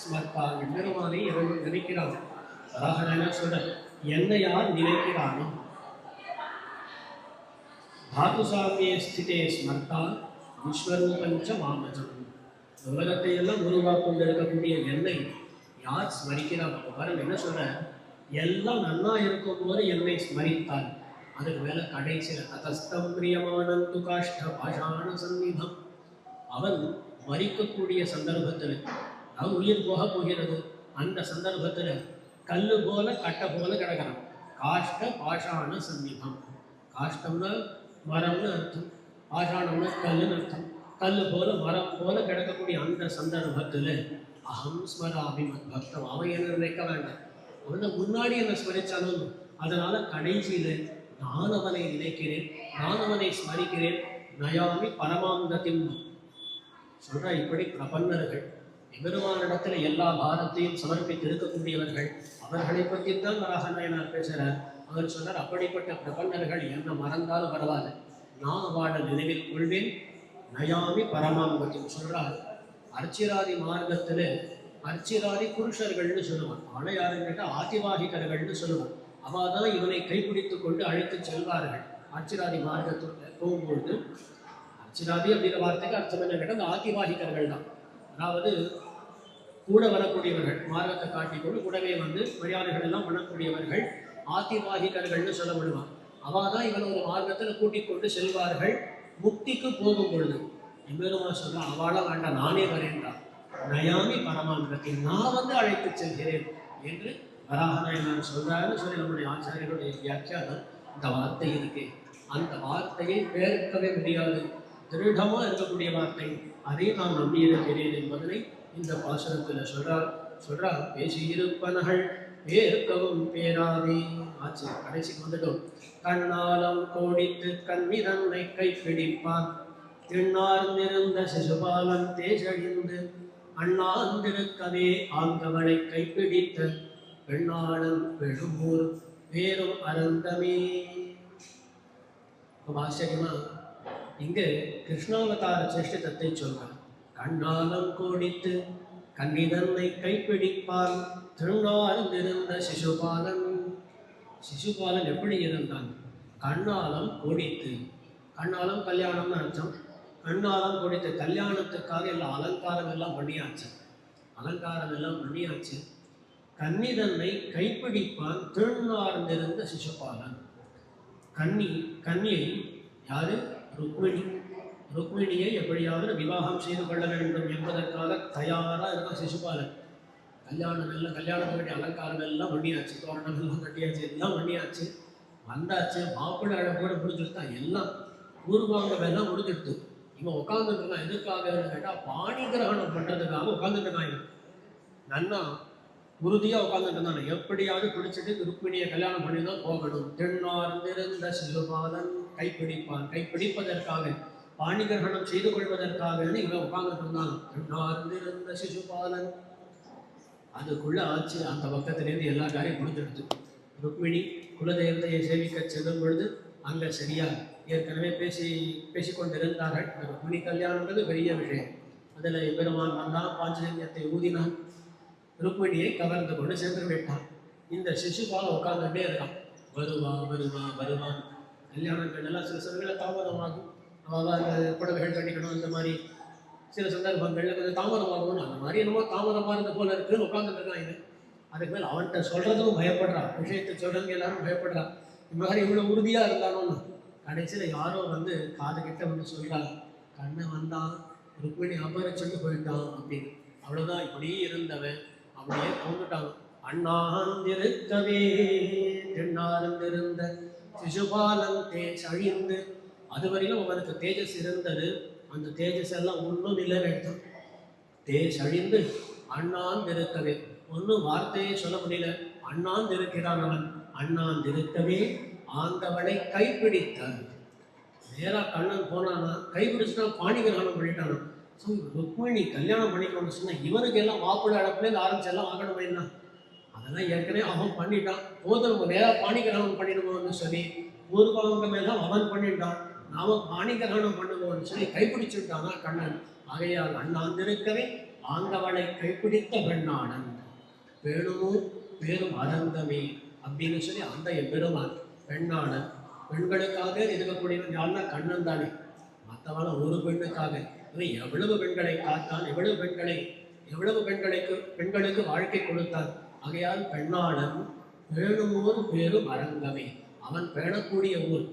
ஸ்மர்த்தா, எம்பெருமானை எவன் நினைக்கிறான். வராகன சொல்ற, என்னை யார் நினைக்கிறானோ. தாத்து சாமியே ஸ்திதே ஸ்மர்த்தா விஸ்வரூபஞ்ச மாமஜம். உலகத்தை எல்லாம் உருவாக்கொண்டு இருக்கக்கூடிய என்னை யார் ஸ்மரிக்கிறான். பாருங்க என்ன சொல்ற, எல்லாம் நன்னா இருக்கும் போது என்னை ஸ்மரித்தால், அதுக்கு மேல கடைசியில் ததஸ்தம் பிரியமானந்து காஷ்ட பாஷாண சந்நிதம். அவன் மறிக்கக்கூடிய சந்தர்ப்பத்தில், அவன் உயிர் போக போகிறது, அந்த சந்தர்ப்பத்தில் கல்லு போல கட்டை போல கிடக்கிறான். காஷ்ட பாஷாண சந்நிதம். காஷ்டம்னா மரம்னு அர்த்தம், பாஷாணம்னா கல்லுன்னு அர்த்தம். கல்லு போல மரம் போல கிடக்கக்கூடிய அந்த சந்தர்ப்பத்தில் அகம் ஸ்மராமி மத்பக்தம், அவன் என்ன நினைக்க வேண்டாம், அவனை முன்னாடி என்ன ஸ்மரிச்சாலும். அதனால கடைசியில் நான் அவனை நினைக்கிறேன், நான் அவனை ஸ்மரிக்கிறேன். நயாமி பரமாங்கத்தின் சொல்ற. இப்படி பிரபன்னர்கள் எம்பெருமானிடத்துல எல்லா பாரத்தையும் சமர்ப்பித்து இருக்கக்கூடியவர்கள், அவர்களை பற்றித்தான் வராகநாயனார் பேசுகிறார். அவர் சொன்னார், அப்படிப்பட்ட பிரபன்னர்கள் என்ன மறந்தாலும் பரவாயில்ல, நான் அவளை நினைவில் கொள்வேன். நயாமி பரமாங்கத்தின் சொல்றார். அர்ச்சிராதி மார்க்கத்தில் அர்ச்சிராதி புருஷர்கள்னு சொல்லுவான். அவளை யாருன்னு கேட்டால் ஆதிவாகிகர்கள்னு சொல்லுவான். அவள் தான் இவனை கைப்பிடித்து கொண்டு அழைத்து செல்வார்கள். அர்ச்சிராதி மார்க்கத்துக்கு போகும்பொழுது, அர்ச்சிராதி அப்படிங்கிற வார்த்தைக்கு அர்த்தம் என்ன கேட்டால் அந்த ஆதிவாகிகர்கள் தான். அதாவது கூட வரக்கூடியவர்கள், மார்க்கத்தை காட்டிக்கொண்டு கூடவே வந்து மரியாதைகள் எல்லாம் பண்ணக்கூடியவர்கள் ஆதிவாகிகர்கள்னு சொல்லப்படுவான். அவள் தான் இவன் ஒரு மார்க்கத்தில் கூட்டிக் கொண்டு செல்வார்கள் முக்திக்கு போகும் பொழுது. எம்பெருமா சொல்றான், அவளா வேண்டாம், நானே வரேன்றான். நயாமி பரமாந்தத்தை, நான் வந்து அழைத்து செல்கிறேன் என்று வராகநாயனார் சொல்றாருன்னு சொல்லி நம்முடைய ஆச்சாரியருடைய வியாக்கியானம் இந்த வார்த்தை இருக்கு. அந்த வார்த்தையை பேர்க்கவே முடியாது, திருடமா இருக்கக்கூடிய வார்த்தை, அதை நான் நம்பியிருக்கிறேன் என்பதனை இந்த பாசுரத்தில் சொல்றார். பேசியிருப்பனகள் பேர்க்கவும் பேராதே. ஆச்சு, கடைசிக்கு வந்துட்டோம். கண்ணாலம் கோடித்து கண்ணிதன்னை கைப்பிடிப்பான், திண்ணார்ந்திருந்த சிசுபாலன் தேசழிந்து அண்ணாந்திருக்கவே ஆங்கவளை கைப்பிடித்த பெண்ணாளன் பெழுமூர் வேறும் அனந்தமே. ஆச்சரியமா இங்கு கிருஷ்ணாவதார சேஷ்டிதத்தை சொல்றார். கண்ணாலம் கோடித்து கண்ணிதன்னை கைப்பிடிப்பான், திருநார்ந்திருந்த சிசுபாலன். சிசுபாலன் எப்படி இருந்தான்? கண்ணாலம் கோடித்து, கண்ணாலம் கல்யாணம்னு அர்த்தம். கண்ணாலம் கோடித்து, கல்யாணத்துக்காக எல்லாம் அலங்காரம் எல்லாம் பண்ணியாச்சு, கன்னிதன்னை கைப்பிடிப்பான், திருநார்ந்திருந்த சிசுபாலன். கன்னியை யாரு? ருக்மிணியை எப்படியாவது விவாகம் செய்து கொள்ள வேண்டும் என்பதற்காக தயாராக இருக்க சிசுபாலன். கல்யாணத்துக்கு வேண்டிய அலங்காரம் எல்லாம் பண்ணியாச்சு, தோரணம் எல்லாம் கட்டியாச்சு, எல்லாம் பண்ணியாச்சு, வந்தாச்சு. மாப்பிள்ளை அழகோட முடிஞ்சுட்டான், எல்லாம் பூர்வாங்கம் எல்லாம் முடிஞ்சிடுது. இவன் உட்காந்துட்டு இருக்கான். எதுக்காக கேட்டால் பாணி கிரகணம் பண்ணுறதுக்காக உட்காந்துட்டு இருக்கான். நன்னா உறுதியாக உட்காந்துட்டு இருந்தான். எப்படியாவது பிடிச்சிட்டு ருக்மிணியை கல்யாணம் பண்ணி தான் போகணும். திருநார்ந்திருந்த சிசுபாலன் கைப்பிடிப்பான், கைப்பிடிப்பதற்காக, பாணி கிரகணம் செய்து கொள்வதற்காக இவன் உட்காந்துட்டு இருந்தான். திருநார்ந்திருந்த சிசுபாலன். அதுக்குள்ள ஆச்சு, அந்த பக்கத்திலேருந்து எல்லா காரையும் முடிஞ்சிடுது. ருக்மிணி குலதெய்வத்தையை சேவிக்க செல்லும் பொழுது அங்கே சரியா ஏற்கனவே பேசிக்கொண்டிருந்தார்கள். ருக்மிணி கல்யாணம்ன்றது பெரிய விஷயம். அதில் பெருமான் வந்தான், பாஞ்சஜன்யத்தை ஊதினான், ருக்மிணியை கவர்ந்து கொண்டு சென்று விட்டான். இந்த சிசுபாலன் உட்கார்ந்துட்டே இருக்கான். வருவான். கல்யாணங்கள் எல்லாம் சில சமயங்களில் தாமதமாகும். அவள் புடவைகள் கட்டிக்கணும், அந்த மாதிரி சில சந்தர்ப்பங்களில் கொஞ்சம் தாமதமாகும். அந்த மாதிரி என்னமோ தாமதமாக இருந்த போல இருக்குன்னு உட்காந்துட்டு இருக்கான். இது அதுக்கு மேலே அவன்கிட்ட சொல்கிறதும் பயப்படுறான், விஷயத்தை சொல்கிறவங்க எல்லாரும் பயப்படுறான். இந்த மாதிரி இவ்வளோ உறுதியாக இருந்தாலும் கடைசியில் யாரோ வந்து காது கிட்ட வந்து சொல்கிறாங்க, கண்ணன் வந்தான், ருக்மிணி அபரிச்சுட்டு போயிட்டான் அப்படின்னு. அவ்வளோதான், இப்படியே இருந்தவன் அப்படியே தோன்றுட்டாங்க. அண்ணாந்திருக்கவே தென்னார்ந்திருந்த சிசுபாலன் தேஜ் அழிந்து. அதுவரையிலும் அவனுக்கு தேஜஸ் இருந்தது, அந்த தேஜஸ் எல்லாம் ஒன்றும் இல்லைன்னு எடுத்தான். தேஜ் அழிந்து அண்ணாந்திருக்கவே, ஒன்றும் வார்த்தையே சொல்ல முடியல. அண்ணாந்திருக்கிறான் அவன். அண்ணாந்திருக்கவே ஆண்டவனை கைப்பிடித்தான். நேராக கண்ணன் போனானா, கைப்பிடிச்சுட்டான், பாணி கிரகணம் பண்ணிட்டானா. ஸோ ருக்மிணி கல்யாணம் பண்ணிக்கணும்னு சொன்னால் இவனுக்கு எல்லாம் மாப்பிள்ளை அடப்புலேருந்து ஆரம்பிச்சு எல்லாம் ஆகணும். என்ன அதெல்லாம் ஏற்கனவே அவன் பண்ணிட்டான். போது நம்ம நேராக பாணி கிரகணம் பண்ணிடுவோம்னு சொல்லி பூர்வாங்கம் எல்லாம் அவன் பண்ணிட்டான். நாம பாணி கிரகணம் பண்ணுவோம்னு சொல்லி கைப்பிடிச்சுட்டானா கண்ணன். ஆகையால் அண்ணாந்திருக்கவே ஆண்டவனை கைப்பிடித்த பெண்ணானன் வேணுமோ பேரும் அனந்தமே அப்படின்னு சொல்லி அந்த பெருமான் பெண்ணானன். பெண்களுக்காக இருக்கக்கூடியவன் யாருன்னா கண்ணன் தானே, மற்றவன ஒரு பெண்ணுக்காக. இவன் எவ்வளவு பெண்களை காத்தான், எவ்வளவு பெண்களுக்கு வாழ்க்கை கொடுத்தான். ஆகையால் பெண்ணாளன் வேணுமோர் பேரும் அரங்கமே. அவன் பேணக்கூடிய ஊர்,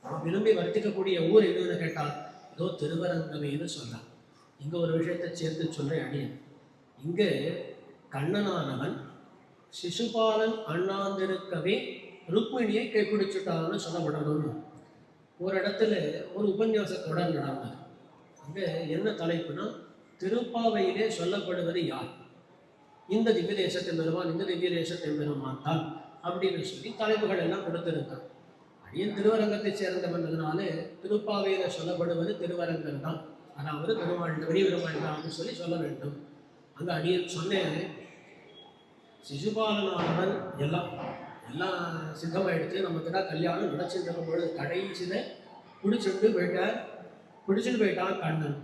அவன் விரும்பி வர்த்திக்கக்கூடிய ஊர் எதுன்னு கேட்டால் இதோ திருவரங்கமேன்னு சொல்றான். இங்க ஒரு விஷயத்தை சேர்த்து சொல்றேன் அடியன். இங்கு கண்ணனானவன் சிசுபாலன் அண்ணாந்திருக்கவே ருக்மிணியை கைப்பிடிச்சுட்டான்னு சொல்லப்படணும்னு ஒரு இடத்துல ஒரு உபன்யாச தொடர் நடந்தது. அங்கே என்ன தலைப்புனா, திருப்பாவையிலே சொல்லப்படுவது யார்? இந்த திவ்ய தேசத்தின் பெருமான், இந்த திவ்ய தேசத்தின் பெருமான் தான் அப்படின்னு சொல்லி தலைப்புகள் எல்லாம் கொடுத்திருக்கான். அடியன் திருவரங்கத்தை சேர்ந்தவன்றதுனால திருப்பாவையில சொல்லப்படுவது திருவரங்கன் தான், அதாவது பெருமாள் பெரிய பெருமாள் தான் சொல்லி சொல்ல வேண்டும். அங்கே அடியன் சொன்னேன், சிசுபாலனானவன் எல்லாம் சித்தமாயிடுச்சு, நமக்கு தான் கல்யாணம் நடச்சுட்டு பொழுது கடைசியில் பிடிச்சிட்டு போயிட்டான் கண்ணன்.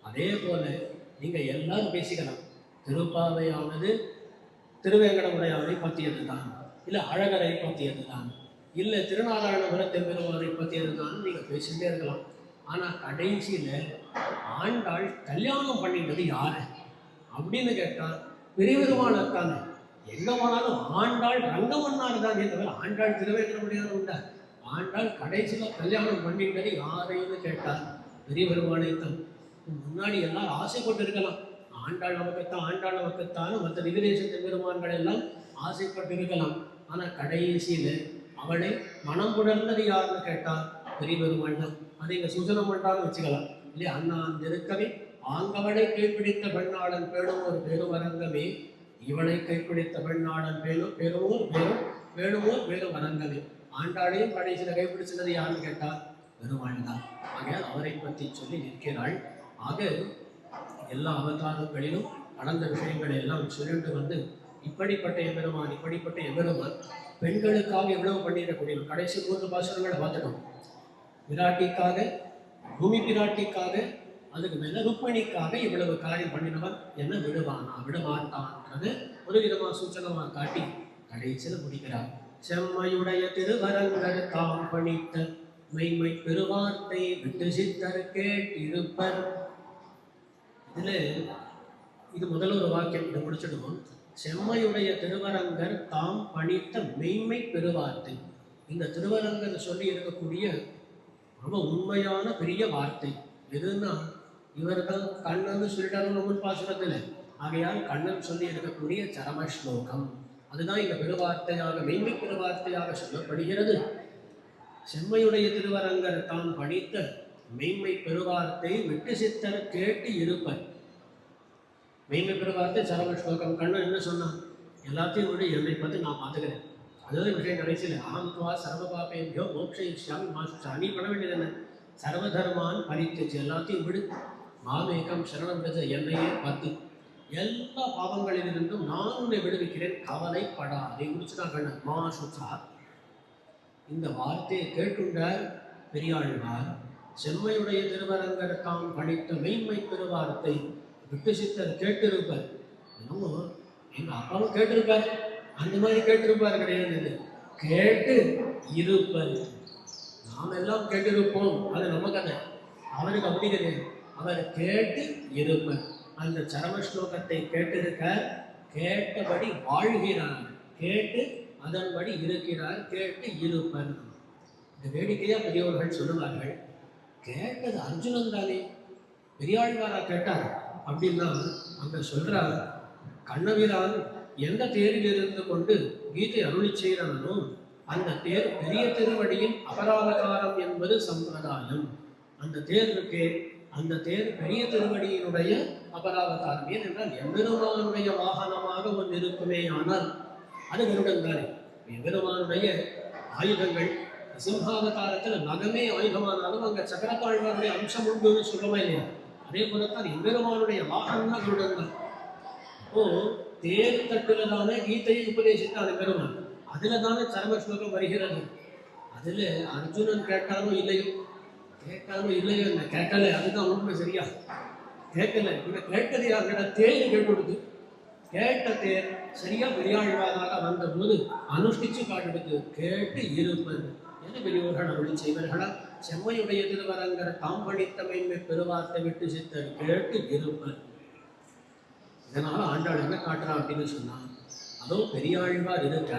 அதே போல நீங்கள் எல்லாரும் பேசிக்கலாம். திருப்பாவையானது திருவேங்கடமுடையானை பற்றியது தான், இல்லை அழகரை பற்றியது தான், இல்லை திருநாராயணபுரத்தின் பெருமானை பற்றியது தான் நீங்கள் பேசிகிட்டே இருக்கலாம். ஆனால் கடைசியில் ஆண்டாள் கல்யாணம் பண்ணிட்டது யாரை அப்படின்னு கேட்டால் பெரிய பெருமாள் தானே. எங்கே போனாலும் ஆண்டாள் ரங்கமன்னார் தான் தவிர ஆண்டாள் திருவேங்கடமுடையான் உண்டா? ஆண்டாள் கடைசியில் கல்யாணம் பண்ணிட்டது யாரைன்னு கேட்டால் பெரிய பெருமானை தான். முன்னாடி எல்லாம் ஆசைப்பட்டு இருக்கலாம், ஆண்டாள் நமக்குத்தான் ஆண்டாள் நமக்குத்தான் மற்ற திவ்யதேச பெருமான்கள் எல்லாம் ஆசைப்பட்டு இருக்கலாம். ஆனால் கடைசியில் அவளை மனம் புணர்ந்தது யாருன்னு கேட்டால் பெரிய பெருமாள் தான். அதை இங்கே சூசனம் பண்ணாலும் வச்சுக்கலாம் இல்லையா? அண்ணான் இருக்கவே ஆங்கவளை கைப்பிடித்த பெண்ணாளன் பேணும் ஒரு பெருமரங்கமே, இவளை கைப்பிடித்த பெண்ணாளன் பெருமூர் பேரும் அரங்கமே. ஆண்டாளையும் கடைசியில் கைப்பிடிச்சது யாருன்னு கேட்டால் பெருமாள் தான். ஆகையால் அவரை பற்றி சொல்லி நிற்கிறாள். ஆக எல்லா அவதாரங்களிலும் நடந்த விஷயங்களை எல்லாம் சுருண்டு வந்து இப்படிப்பட்ட எம்பெருமான் பெண்களுக்காக எவ்வளவு பண்ணிடக்கூடியவர். கடைசி 3 பாசுரங்களை பார்த்துட்டோம். விராட்டிக்காக, பூமி பிராட்டிக்காக, அதுக்கு மேல ருக்மிணிக்காக இவ்வளவு காரியம் பண்ணினவர் என்ன விடுமாட்டான்றது ஒரு விதமா சூச்சகமாக காட்டி கடைசியில் முடிக்கிறார். செம்மையுடைய திருவரங்கர் தாம் பணித்த மெய்மை பெருவார்த்தை விட்டு சித்தர் கேட்டிருப்பர். இது முதல்ல ஒரு வாக்கியம், இதை முடிச்சிடுவோம். செம்மையுடைய திருவரங்கர் தாம் பணித்த மெய்மை பெருவார்த்தை. இந்த திருவரங்கர் சொல்லி இருக்கக்கூடிய ரொம்ப உண்மையான பெரிய வார்த்தை எதுன்னா, இவர் தான் கண்ணன் சொல்லிட்டாரு நம்ம பாசுரத்தில். ஆகையால் கண்ணன் சொல்லி இருக்கக்கூடிய சரம ஸ்லோகம் அதுதான் இந்த பெருவார்த்தையாக, மெய்மை பெருவார்த்தையாக சொல்லப்படுகிறது. செம்மையுடைய திருவரங்கர் தாம் படித்த மெய்மை பெருவார்த்தை விட்டு சித்தர் கேட்டு இருப்பர். மெய்மை பெருவார்த்தை சரம ஸ்லோகம். கண்ணன் என்ன சொன்னான்? எல்லாத்தையும் விட என்னை பார்த்து நான் பார்த்துக்கிறேன். அதுதான் விஷயம். கடைசியில் அகம்வா சர்வபாபேபியோ மோக்ஷயிஷ்யாமி மா சுச்சா. நீ பண்ண வேண்டியது என்ன? சர்வதர்மான் பரித்தியஜ்ய, எல்லாத்தையும் விடு, மாமேகம் சரணம் பிரஜ, என்னையே பார்த்து எல்லா பாவங்களிலிருந்தும் நான் உன்னை விடுவிக்கிறேன், கவலைப்படாதே. முடிச்சுதான் கண்ணன் மா சுச்சா. இந்த வார்த்தையை கேட்டுண்டார் பெரியாழ்வார். செம்மையுடைய திருவரங்கர் தாம் படித்த மெய்மை பெருவார்த்தை விட்டு சித்தர் கேட்டிருப்பார். என்னமோ எங்கள் அப்பாவும் கேட்டிருப்பார், அந்த மாதிரி கேட்டிருப்பார் கிடையாது, கேட்டு இருப்பர். நாம் எல்லாம் கேட்டிருப்போம், அது நம்ம கதை. அவருக்கு அப்படி கிடையாது, அவர் கேட்டு இருப்பர். அந்த சரம ஸ்லோகத்தை கேட்டிருக்க, கேட்டபடி வாழ்கிறார், கேட்டு அதன்படி இருக்கிறார், கேட்டு இருப்பர். இந்த வேடிக்கையா பெரியவர்கள் சொல்லுவார்கள், கேட்டது அர்ஜுனன் தானே, பெரியாழ்வாரா கேட்டார் அப்படின்னா அங்க சொல்றார், கண்ணபிரான் எந்த தேரில் இருந்து கொண்டு கீதை அருளி செய்கிறானோ அந்த தேர் பெரிய திருவடியின் அபராதகாரம் என்பது சம்பிரதாயம். அந்த தேர் இருக்கே, அந்த தேர் பெரிய திருவடியினுடைய அபராதகாரம். ஏனென்றால் எம்பெருமானுடைய வாகனமாக ஒன்று இருக்குமே, ஆனால் அது கருடன் தானே. எம்பெருமானுடைய ஆயுதங்கள் சிம்ஹாவதாரத்தில் நகமே ஆயுதமானாலும் அங்கே சக்கரத்தாழ்வாருடைய அம்சம் உண்டுன்னு சொல்லுமா இல்லையா? அதே போலத்தான் எம்பெருமானுடைய வாகனம் தான் கருடன் தான். அப்போ தேர் தட்டுல தானே கீதையை உபதேசித்தான் எம்பெருமான், அதுல தானே சரம ஸ்லோகம் வருகிறது. அதுல அர்ஜுனன் கேட்டாலும் இல்லையோ என்ன கேட்கல, அதுதான் உண்மை. சரியா கேட்கல, கேட்டது யார்கிட்ட? தேர் கேட்டுடுது. கேட்ட தேர் சரியா பெரியாழ்வாராக வந்த போது அனுஷ்டிச்சு காட்டுடுது, கேட்டு இருப்பது. என பெரியவர்கள் அருளி செய்வர்களா? செம்மையுடைய திருவரங்கர் தாம் படித்த மெய்மை பெருவார்த்தை விட்டு சித்தர் கேட்டு இருப்பர். இதனால ஆண்டாள் என்ன காட்டுறா அப்படின்னு சொன்னா, அதோ பெரியாழ்வார் இருக்க,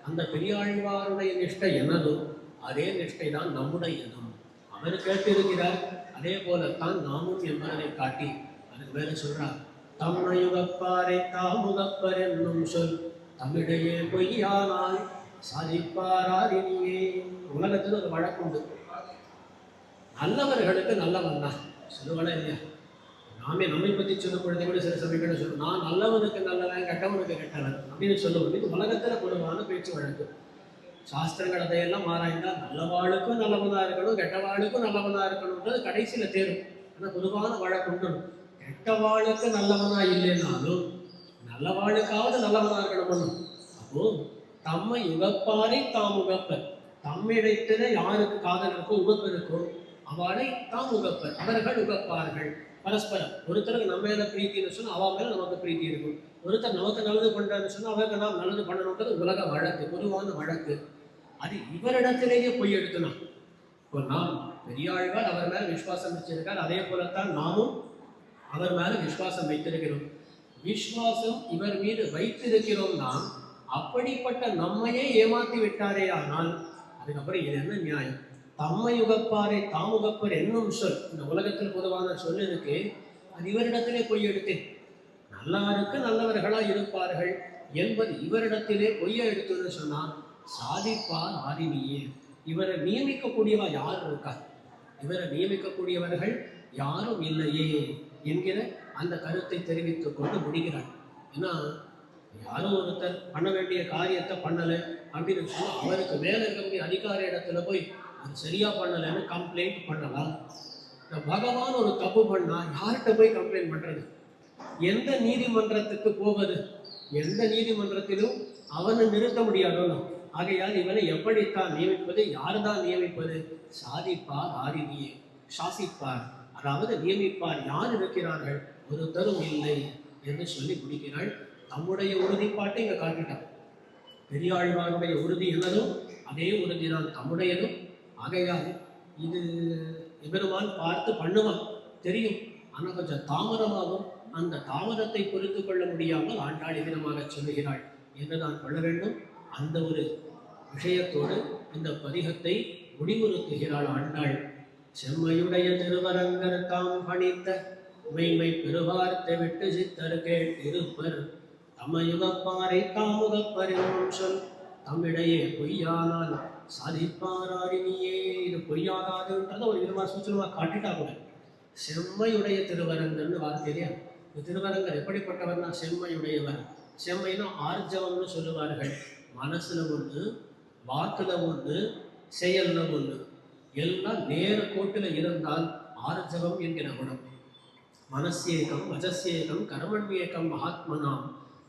அந்த பெரியாழ்வாருடைய நிஷ்டை என்னதோ அதே நிஷ்டை தான் நம்முடையதும். அவர் கேட்டு இருக்கிறார், அதே போலத்தான் நாமும் என்பதை காட்டி அதுக்கு மேல சொல்றார், தம்மையுகப்பாரை தாமுகப்பர் என்னும் சொல் தமிழையே பொய்யானால் சாதிப்பாரியே. உலகத்தில் ஒரு வழக்குண்டு, நல்லவர்களுக்கு நல்லவன் தான் சொல்லுவாளா இல்லையா? நம்மை பற்றி சொல்லும் பொழுது கூட சில சமயங்கள் சொல்லும், நான் நல்லவனுக்கு நல்லவன் கெட்டவனுக்கு கெட்டவன் அப்படின்னு சொல்லுவது இது உலகத்தில் பொதுவான பேச்சு வழக்கு. சாஸ்திரங்கள் அதையெல்லாம் ஆராய்ந்தால் நல்லவாளுக்கும் நல்லவனாக இருக்கணும், கெட்டவாளுக்கும் நல்லவனாக இருக்கணும்ன்றது கடைசியில் தேரும். ஆனால் பொதுவான வழக்கு உண்டு, கெட்டவாளுக்கு நல்லவனா இல்லைனாலும் நல்லவாளுக்காவது நல்லவனாக இருக்கணும். அப்போ தம்மை உகப்பாரை தாம் உகப்பர். தம்மிடத்தில் யாருக்கு காதல் இருக்கோ உகப்பு இருக்கோ அவளை தாம் உகப்பர், அவர்கள் உகப்பார்கள். பரஸ்பரம் ஒருத்தருக்கு நம்ம மேல பிரீத்தின்னு சொன்னால் அவ மேல நமக்கு பிரீத்தி இருக்கும். ஒருத்தர் நமக்கு நல்லது பண்றாருன்னு சொன்னால் அவருக்கு நாம் நல்லது பண்ணணுன்றது உலக வழக்கு, பொதுவான வழக்கு. அது இவரிடத்திலேயே போய் எடுக்கணும். இப்போ நாம் பெரியாழ்வார் அவர் மேல விசுவாசம் வச்சிருக்கார், அதே போலத்தான் நாமும் அவர் மேல விசுவாசம் வைத்திருக்கிறோம். விசுவாசம் இவர் மீது வைத்திருக்கிறோம்னா அப்படிப்பட்ட நம்மையே ஏமாற்றி விட்டாரே, ஆனால் அதுக்கப்புறம் இது என்ன நியாயம்? தம்மை உகப்பாரை தாமுகப்பர் என்னும் சொல் இந்த உலகத்தில் பொதுவான சொல் இருக்கு. அது இவரிடத்திலே பொய் எடுத்தேன். நல்லாருக்கு நல்லவர்களா இருப்பார்கள் என்பது இவரிடத்திலே பொய்ய எடுத்துன்னு சொன்னால் சாதிப்பார் ஆதினியே. இவரை நியமிக்கக்கூடியவா யார் இருக்கா? இவரை நியமிக்கக்கூடியவர்கள் யாரும் இல்லையே என்கிற அந்த கருத்தை தெரிவித்துக் கொண்டு முடிகிறார். ஏன்னா யாரும் ஒருத்தர் பண்ண வேண்டிய காரியத்தை பண்ணலை அப்படின்னு சொன்னால் அவருக்கு மேலே இருக்கக்கூடிய அதிகார இடத்துல போய் அது சரியா பண்ணலைன்னு கம்ப்ளைண்ட் பண்ணலாம். பகவான் ஒரு தப்பு பண்ணா யார்கிட்ட போய் கம்ப்ளைண்ட் பண்றது? எந்த நீதிமன்றத்துக்கு போவது? எந்த நீதிமன்றத்திலும் அவனை நிறுத்த முடியாதோ. ஆகையால் இவனை எப்படித்தான் நியமிப்பது? யார்தான் நியமிப்பது? சாதிப்பார் ஆதினியே, சாசிப்பார், அதாவது நியமிப்பார் யார் இருக்கிறார்கள்? ஒருத்தரும் இல்லை என்று சொல்லி முடிக்கிறாள். தம்முடைய உறுதிப்பாட்டை இங்க காட்டிட்டார். பெரியாழ்வாருடைய உறுதி என்னதும் அதே உறுதிதான் தம்முடையதும். ஆகையால் இது எபெருமான் பார்த்து பண்ணுவான் தெரியும். ஆனால் கொஞ்சம் தாமதமாகும். அந்த தாமதத்தை புரிந்து கொள்ள முடியாமல் ஆண்டாள் விதமாக சொல்லுகிறாள் என்று நான் கொள்ள வேண்டும். அந்த ஒரு விஷயத்தோடு இந்த பதிகத்தை முடிவுறுத்துகிறாள் ஆண்டாள். செம்மையுடைய திருவரங்கர் தாம் பணித்த மெய்மை பெருவார்த்தை விட்டு சித்தர் கேட்டிருப்பர் தம்மையுகப்பாரை தாமுகப்பர் என்னும் சொல் தம்மிடையே பொய்யானால் சாதிப்பாரினியே. இது பொய்யாகாதுன்றத ஒரு விதமாக சூச்சனமாக காட்டிட்டா கூட. செம்மையுடைய திருவரங்கன்னு வார்த்தையிலே திருவரங்கர் எப்படிப்பட்டவர்னா செம்மையுடையவர். செம்மைனா ஆர்ஜவம்னு சொல்லுவார்கள். மனசுல ஒன்று, வாக்குல ஒன்று, செயல்ல ஒன்று, எல்லாம் நேர கோட்டில் இருந்தால் ஆர்ஜவம் என்கிற குணம். மனசேகம் வஜசேகம் கர்மண்யேகம் மகாத்மனாம்.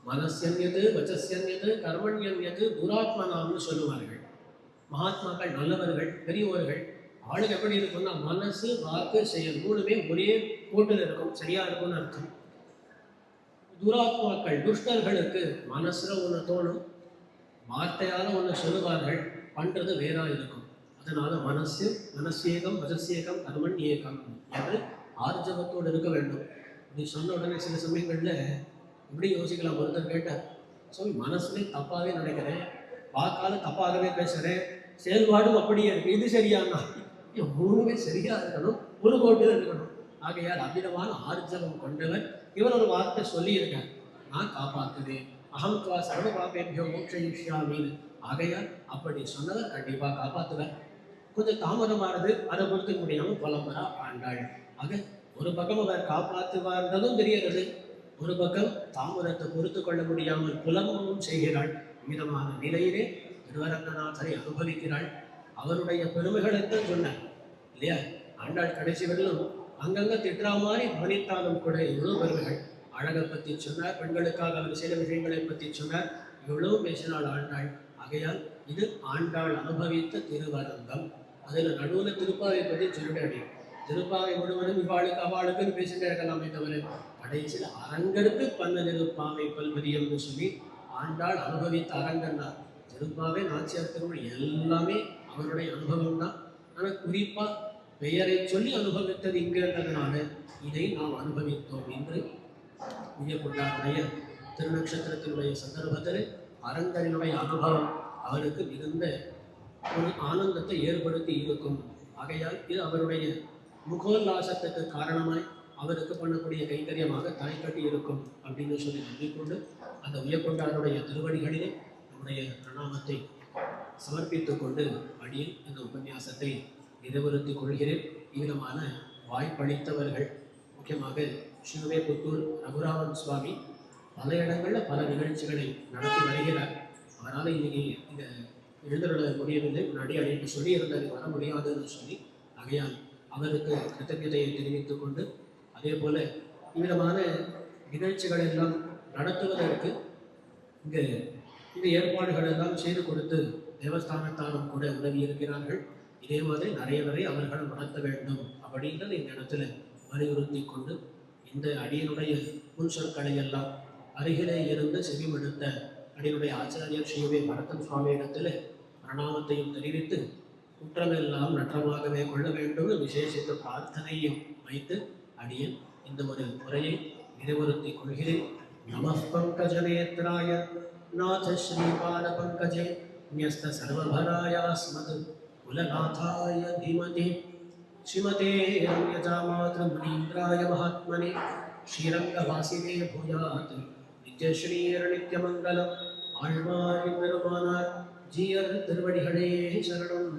மனசன்யது வஜசன்யது கர்மண்யன்யது துராத்மனாம்னு சொல்லுவார்கள். மகாத்மாக்கள், நல்லவர்கள், பெரியவர்கள் ஆளுங்க எப்படி இருக்கும்னா மனசு வாக்கு செயல் மூணுமே ஒரே கோட்டில் இருக்கும், சரியா இருக்கும்னு அர்த்தம். துராத்மாக்கள், துஷ்டர்களுக்கு மனசுல ஒன்று தோணும், வார்த்தையால ஒன்று சொல்லுவார்கள், பண்றது வேறா இருக்கும். அதனால மனசேகம் வஜசேகம் கர்மன் ஏகம் என்று ஆர்ஜவத்தோடு இருக்க வேண்டும். இப்படி சொன்ன உடனே சில சமயங்கள்ல இப்படி யோசிக்கலாம். ஒருத்தர் கேட்டார், சொல்லி மனசுலேயும் தப்பாகவே நினைக்கிறேன், வாக்கால தப்பாகவே பேசுறேன், செயல்பாடும் அப்படியே இருக்கு, இது சரியானா? மூணுமே சரியா இருக்கணும், ஒரு கோட்டில் இருக்கணும். ஆகையால் அபிதமான ஆர்ஜவம் கொண்டவர் இவர் ஒரு வார்த்தை சொல்லியிருக்கார், நான் காப்பாற்றுவேன், அகம் துவா சர்வ பாபேபியோ மோட்சயிஷ்யாமின்னு. ஆகையால் அப்படி சொன்னவர் கண்டிப்பா காப்பாற்றுவார். கொஞ்சம் தாமதமானது, அதை பொறுத்துக்க முடியாமல் புலம்பரா ஆண்டாள். ஆக ஒரு பக்கம் அவர் காப்பாற்றுவார்ன்றதும் தெரிகிறது, ஒரு பக்கம் தாமதத்தை பொறுத்து கொள்ள முடியாமல் புலம்பவும் செய்கிறாள். விதமான நிலையிலே திருவரங்கநாதரை அனுபவிக்கிறாள். அவருடைய பெருமைகளைத்தான் சொன்னார் இல்லையா? ஆண்டாள் கடைசி வரலும் அங்கங்க திட்டுறா மாதிரி கவனித்தாலும் கூட இவ்வளவு பெருமைகள். அழகை பற்றி சொன்னார், பெண்களுக்காக அவர் சில விஷயங்களை பற்றி சொன்னார், இவ்வளவு பேசினாள் ஆண்டாள். ஆகையால் இது ஆண்டாள் அனுபவித்த திருவரங்கம். அதில் நடுவில் திருப்பாவை பற்றி சொல்லிட திருப்பாவை முழுவதும் இவாளுக்கு அவளுக்குன்னு பேசிட்டே இருக்கலாமே தவிர கடைசியில் அரங்கருக்கு பண்ண திருப்பாவை பல்வரியம்னு சொல்லி ஆண்டாள் அனுபவித்த அரங்கன்னார். திருப்பாவை நாச்சியார் திருமணி எல்லாமே அவருடைய அனுபவம் தான். ஆனால் குறிப்பாக பெயரை சொல்லி அனுபவித்தது இங்கிறதுனால இதை நாம் அனுபவித்தோம் என்று விஜயகுண்டாருடைய திருநக்ஷத்திரத்தினுடைய சந்தர்ப்பத்தில் அரங்கனுடைய அனுபவம் அவருக்கு மிகுந்த ஒரு ஆனந்தத்தை ஏற்படுத்தி இருக்கும். ஆகையால் இது அவருடைய முகோல்லாசத்துக்கு காரணமாய் அவருக்கு பண்ணக்கூடிய கைங்கரியமாக தலைக்கட்டி இருக்கும் அப்படின்னு சொல்லி நம்பிக்கொண்டு அந்த உயர்கொண்டாருடைய திருவடிகளிலே நம்முடைய பிரணாமத்தை சமர்ப்பித்துக் கொண்டு அடியில் இந்த உபன்யாசத்தை நிறைவுறுத்தி கொள்கிறேன். ஈரமான வாய்ப்பளித்தவர்கள் முக்கியமாக ஸ்ரீவில்லிபுத்தூர் ரகுராமன் சுவாமி பல இடங்களில் பல நிகழ்ச்சிகளை நடத்தி வருகிறார். அவரால் இன்னைக்கு இந்த எழுந்தருள முடியவில்லை, முன்னாடி அழைப்பு சொல்லியிருந்தார் வர முடியாதுன்னு சொல்லி. ஆகையால் அவருக்கு கிருத்தஜதையை தெரிவித்துக் கொண்டு அதே போல விதமான நிகழ்ச்சிகள் எல்லாம் நடத்துவதற்கு இங்கே இந்த ஏற்பாடுகள் எல்லாம் செய்து கொடுத்து தேவஸ்தானத்தாரும் கூட உதவி இருக்கிறார்கள். இதே மாதிரி நிறைய அவர்களும் நடத்த வேண்டும் அப்படின்றது இந்த இடத்துல வலியுறுத்தி கொண்டு இந்த அடியனுடைய முன் சொற்களை எல்லாம் அருகிலே இருந்து செவிமடுத்த அடியனுடைய ஆச்சாரியர் ஸ்ரீவே பரதன் சுவாமி இடத்துல பிரணாமத்தையும் தெரிவித்து குற்றமெல்லாம் நற்றமாகவே கொள்ள வேண்டும் விசேஷித்த பிரார்த்தனையும் வைத்து அடியன் இந்த ஒரு முறையை நிறைவுறுத்தி கொள்கிறேன். நம பங்கஜநேத்ராய நாத ஸ்ரீபாத பங்கஜே ன்யஸ்த சர்வபராயாஸ்மத் कुलनाथाय धीमहि श्रीमते रम्यजामातृमुनीन्द्राय महात्मने श्रीरङ्गवासिने भूयात् नित्यश्रीर्नित्यमङ्गलम् ஆழ்வாரின் பெருமானார் ஜீயர் திருவடிகளே சரணம்.